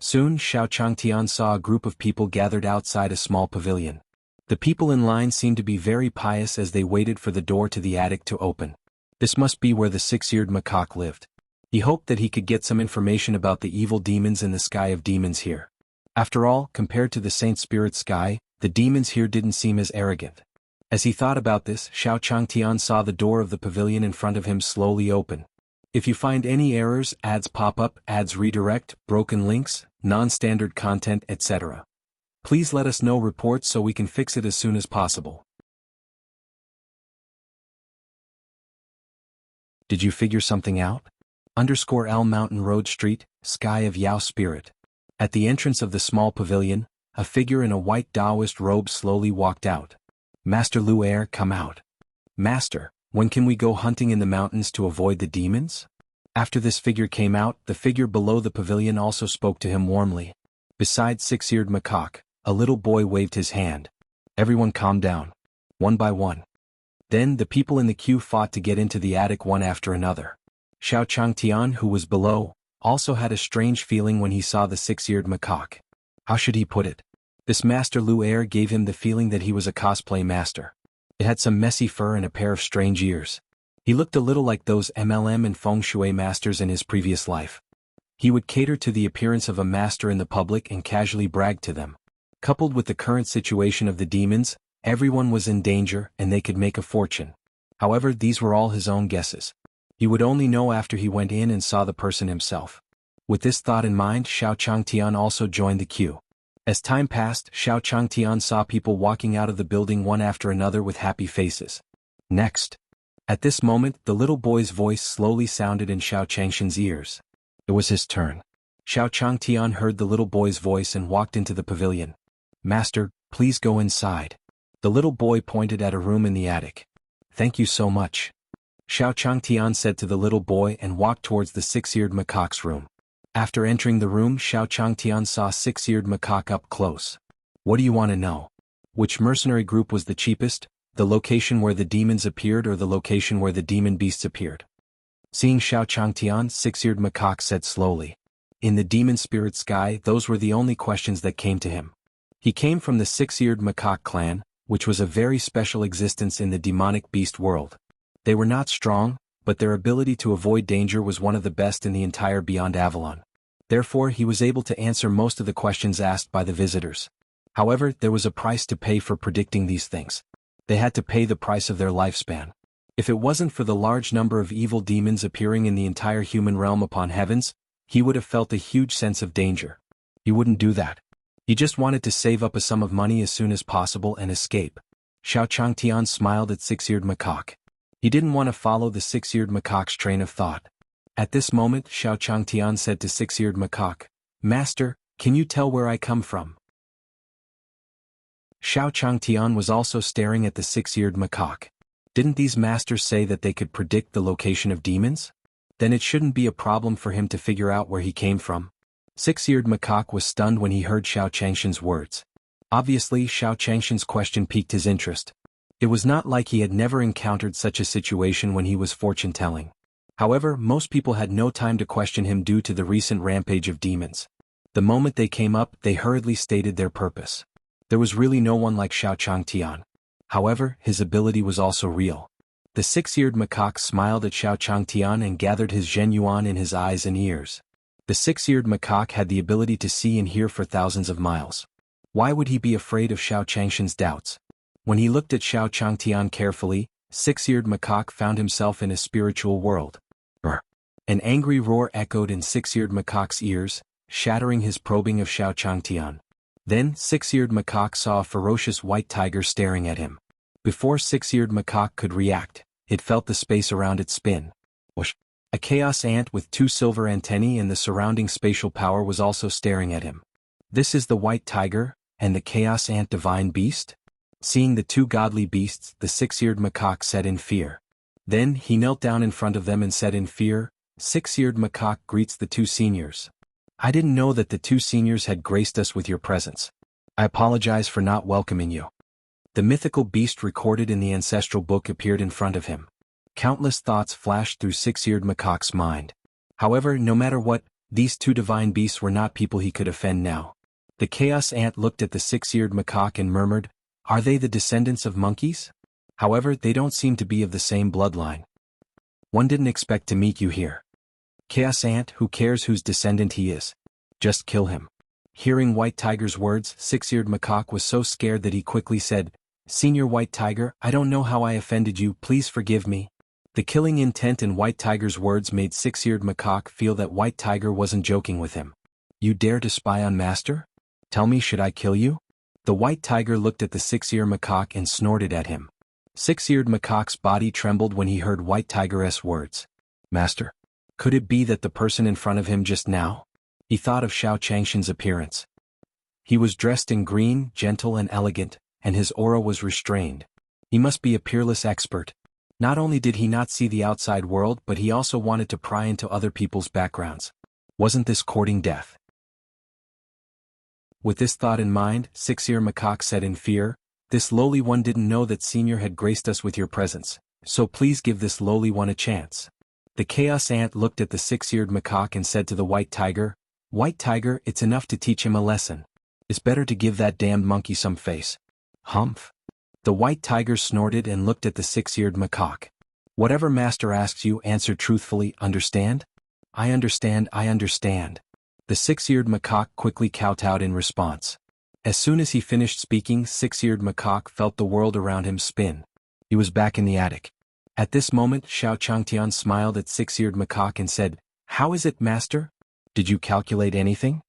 Soon Xiao Changtian saw a group of people gathered outside a small pavilion. The people in line seemed to be very pious as they waited for the door to the attic to open. This must be where the six-eared macaque lived. He hoped that he could get some information about the evil demons in the sky of demons here. After all, compared to the Saint Spirit Sky, the demons here didn't seem as arrogant. As he thought about this, Xiao Changtian saw the door of the pavilion in front of him slowly open. If you find any errors, ads pop up, ads redirect, broken links, non-standard content, etc., please let us know reports so we can fix it as soon as possible. Did you figure something out? _L Mountain Road Street, Sky of Yao Spirit. At the entrance of the small pavilion, a figure in a white Taoist robe slowly walked out. "Master Lu Air, come out." "Master, when can we go hunting in the mountains to avoid the demons?" After this figure came out, the figure below the pavilion also spoke to him warmly. Beside six-eared macaque, a little boy waved his hand. Everyone calm down. One by one. Then the people in the queue fought to get into the attic one after another. Xiao Changtian, who was below, also had a strange feeling when he saw the six-eared macaque. How should he put it? This Master Lu Air gave him the feeling that he was a cosplay master. It had some messy fur and a pair of strange ears. He looked a little like those MLM and Feng Shui masters in his previous life. He would cater to the appearance of a master in the public and casually brag to them. Coupled with the current situation of the demons, everyone was in danger and they could make a fortune. However, these were all his own guesses. He would only know after he went in and saw the person himself. With this thought in mind, Xiao Changtian also joined the queue. As time passed, Xiao Changtian saw people walking out of the building one after another with happy faces. Next. At this moment, the little boy's voice slowly sounded in Xiao Changshan's ears. It was his turn. Xiao Changtian heard the little boy's voice and walked into the pavilion. "Master, please go inside." The little boy pointed at a room in the attic. "Thank you so much." Xiao Changtian said to the little boy and walked towards the six-eared macaque's room. After entering the room, Xiao Changtian saw six-eared macaque up close. "What do you want to know? Which mercenary group was the cheapest, the location where the demons appeared or the location where the demon beasts appeared?" Seeing Xiao Changtian, six-eared macaque said slowly. In the demon spirit sky, those were the only questions that came to him. He came from the six-eared macaque clan, which was a very special existence in the demonic beast world. They were not strong, but their ability to avoid danger was one of the best in the entire Beyond Avalon. Therefore, he was able to answer most of the questions asked by the visitors. However, there was a price to pay for predicting these things. They had to pay the price of their lifespan. If it wasn't for the large number of evil demons appearing in the entire human realm upon heavens, he would have felt a huge sense of danger. He wouldn't do that. He just wanted to save up a sum of money as soon as possible and escape. Xiao Changtian smiled at Six-Eared Macaque. He didn't want to follow the Six-Eared Macaque's train of thought. At this moment, Xiao Changtian said to Six-Eared Macaque, "Master, can you tell where I come from?" Xiao Changtian was also staring at the Six-Eared Macaque. Didn't these masters say that they could predict the location of demons? Then it shouldn't be a problem for him to figure out where he came from. Six-Eared Macaque was stunned when he heard Xiao Changshan's words. Obviously, Xiao Changshan's question piqued his interest. It was not like he had never encountered such a situation when he was fortune-telling. However, most people had no time to question him due to the recent rampage of demons. The moment they came up, they hurriedly stated their purpose. There was really no one like Xiao Changtian. However, his ability was also real. The six-eared macaque smiled at Xiao Changtian and gathered his Zhenyuan in his eyes and ears. The six-eared macaque had the ability to see and hear for thousands of miles. Why would he be afraid of Xiao Changshan's doubts? When he looked at Xiao Changtian carefully, six-eared macaque found himself in a spiritual world. An angry roar echoed in six-eared macaque's ears, shattering his probing of Xiao Changtian. Then, six-eared macaque saw a ferocious white tiger staring at him. Before six-eared macaque could react, it felt the space around it spin. Whoosh! A chaos ant with 2 silver antennae and the surrounding spatial power was also staring at him. This is the white tiger, and the chaos ant divine beast? Seeing the 2 godly beasts, the six-eared macaque said in fear. Then, he knelt down in front of them and said in fear, "Six-eared macaque greets the 2 seniors. I didn't know that the 2 seniors had graced us with your presence. I apologize for not welcoming you." The mythical beast recorded in the ancestral book appeared in front of him. Countless thoughts flashed through six-eared macaque's mind. However, no matter what, these 2 divine beasts were not people he could offend now. The chaos ant looked at the six-eared macaque and murmured, "Are they the descendants of monkeys? However, they don't seem to be of the same bloodline. One didn't expect to meet you here." Chaos ant, who cares whose descendant he is? Just kill him. Hearing White Tiger's words, six-eared macaque was so scared that he quickly said, "Senior White Tiger, I don't know how I offended you, please forgive me." The killing intent in White Tiger's words made six-eared macaque feel that White Tiger wasn't joking with him. "You dare to spy on Master? Tell me, should I kill you?" The White Tiger looked at the six-eared macaque and snorted at him. Six-eared macaque's body trembled when he heard White Tiger's words. "Master? Could it be that the person in front of him just now?" He thought of Xiao Changshan's appearance. He was dressed in green, gentle and elegant, and his aura was restrained. He must be a peerless expert. Not only did he not see the outside world, but he also wanted to pry into other people's backgrounds. Wasn't this courting death? With this thought in mind, six-eared macaque said in fear, "This lowly one didn't know that Senior had graced us with your presence, so please give this lowly one a chance." The chaos ant looked at the six-eared macaque and said to the white tiger, "White tiger, it's enough to teach him a lesson. It's better to give that damned monkey some face." Humph. The white tiger snorted and looked at the six-eared macaque. "Whatever master asks you, answer truthfully, understand?" I understand." The six-eared macaque quickly kowtowed in response. As soon as he finished speaking, six-eared macaque felt the world around him spin. He was back in the attic. At this moment, Xiao Changtian smiled at six-eared macaque and said, "How is it, master? Did you calculate anything?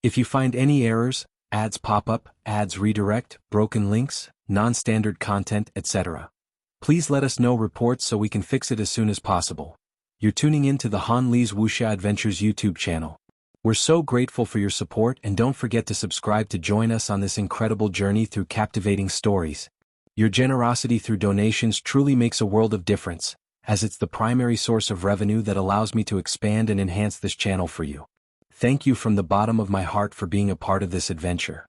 If you find any errors, ads pop up, ads redirect, broken links, non-standard content, etc. Please let us know reports so we can fix it as soon as possible. You're tuning in to the Han Li's Wuxia Adventures YouTube channel. We're so grateful for your support, and don't forget to subscribe to join us on this incredible journey through captivating stories. Your generosity through donations truly makes a world of difference, as it's the primary source of revenue that allows me to expand and enhance this channel for you. Thank you from the bottom of my heart for being a part of this adventure.